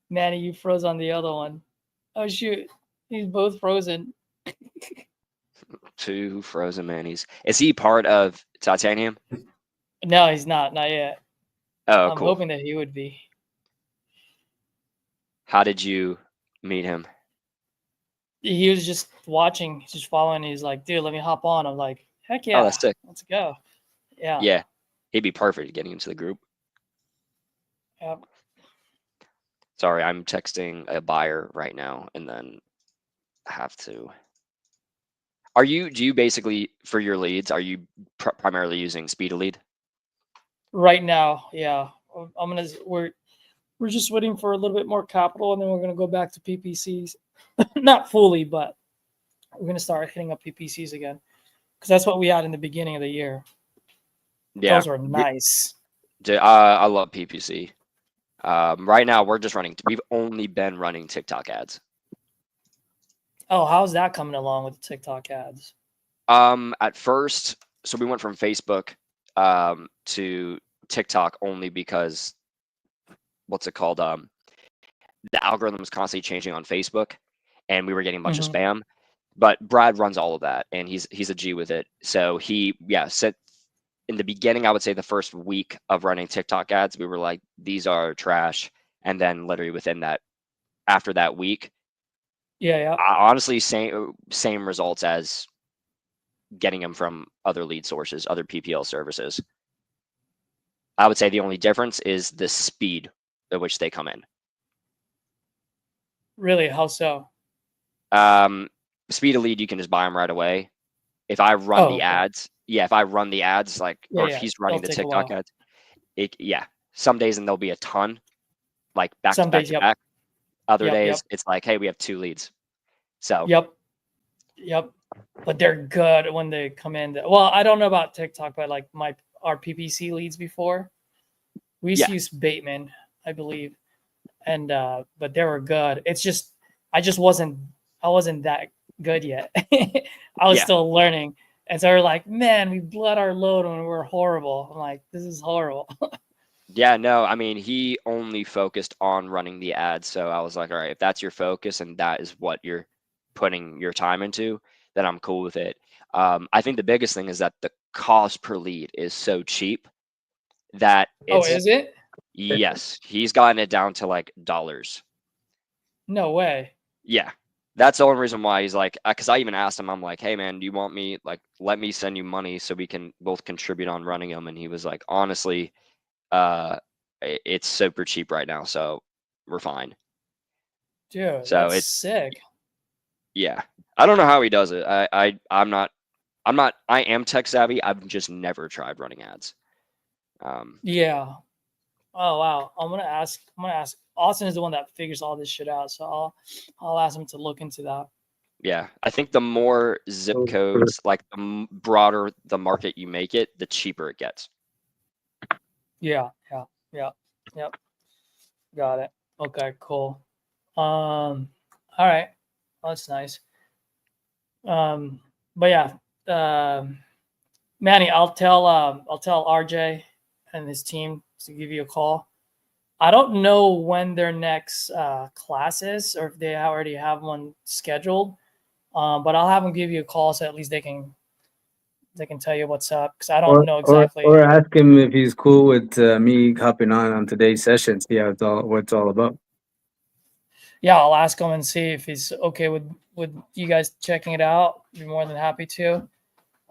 Manny, you froze on the other one. Oh shoot, he's both frozen. 2 frozen manis. Is he part of Titanium? No, he's not yet. Oh, I'm cool. hoping that he would be. How did you meet him? He was just watching, just following. He's like, dude, let me hop on. I'm like, heck yeah, Oh, that's sick. let's go. Yeah. Yeah, he'd be perfect getting into the group. Yep. Sorry, I'm texting a buyer right now, and then I have to. Do you basically, for your leads, are you primarily using Speed Lead? Right now, yeah. We're just waiting for a little bit more capital, and then we're gonna go back to PPCs. Not fully, but we're gonna start hitting up PPCs again because that's what we had in the beginning of the year. Yeah, Those were nice. I love PPC. Right now, we've only been running TikTok ads. Oh, how's that coming along with the TikTok ads? At first, so we went from Facebook to TikTok only because what's it called? The algorithm was constantly changing on Facebook, and we were getting a bunch of spam. But Brad runs all of that, and he's a G with it. So he said in the beginning, I would say the first week of running TikTok ads, we were like, these are trash. And then literally within that, after that week, Yeah. Honestly, same results as getting them from other lead sources, other PPL services. I would say the only difference is the speed at which they come in. Really? How so? Speed of lead, you can just buy them right away. If I run the ads, if I run the ads, if he's running the TikTok ads, some days and there'll be a ton, like back to back to back. Other days, it's like, hey, we have 2 leads. So. Yep. But they're good when they come in. Well, I don't know about TikTok, but like our PPC leads before, we used to use Bateman, I believe, and but they were good. It's just I just wasn't I wasn't that good yet. I was Yeah. still learning. And so they're like, man, we bled our load when we were horrible. I'm like, this is horrible. Yeah, no, I mean, he only focused on running the ads. So I was like, all right, if that's your focus and that is what you're putting your time into, then I'm cool with it. I think the biggest thing is that the cost per lead is so cheap that Oh, it's, is it? yes, he's gotten it down to like dollars. No way. Yeah. That's the only reason why he's like, because I even asked him, I'm like, hey man, do you want me, like, let me send you money so we can both contribute on running them? And he was like, honestly, it's super cheap right now, so we're fine. Dude, So that's it's, sick. yeah, I don't know how he does it. I'm not I am tech savvy. I've just never tried running ads. Yeah. Oh wow. I'm gonna ask. Austin is the one that figures all this shit out, so I'll ask him to look into that. Yeah, I think the more zip codes, like the broader the market you make it, the cheaper it gets. Yeah. Yep. Got it. Okay. Cool. All right. Well, that's nice. But yeah. Manny, I'll tell RJ and his team to give you a call. I don't know when their next class is, or if they already have one scheduled. But I'll have them give you a call so at least they can tell you what's up, because I don't know exactly. Or ask him if he's cool with me hopping on today's session. See how what it's all about. Yeah, I'll ask him and see if he's okay with you guys checking it out. Be more than happy to.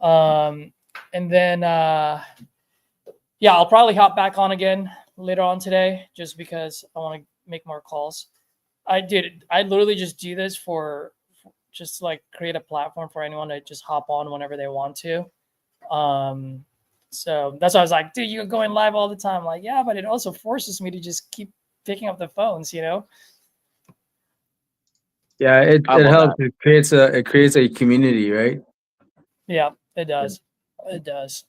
And then yeah, I'll probably hop back on again later on today, just because I want to make more calls. I literally just do this for just like create a platform for anyone to just hop on whenever they want to. So that's why I was like, dude, you're going live all the time. Like, yeah, but it also forces me to just keep picking up the phones, you know? Yeah, it I love helps. It creates a community, right? Yeah, it does. It does.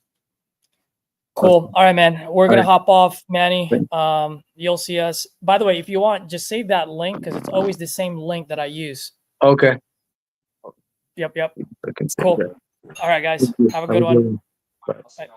Cool. All right, man. We're gonna All right. hop off, Manny. You'll see us. By the way, if you want, just save that link because it's always the same link that I use. Okay. Yep. I can say Cool. that. All right, guys. Thank you. Have a good one. Bye. Bye.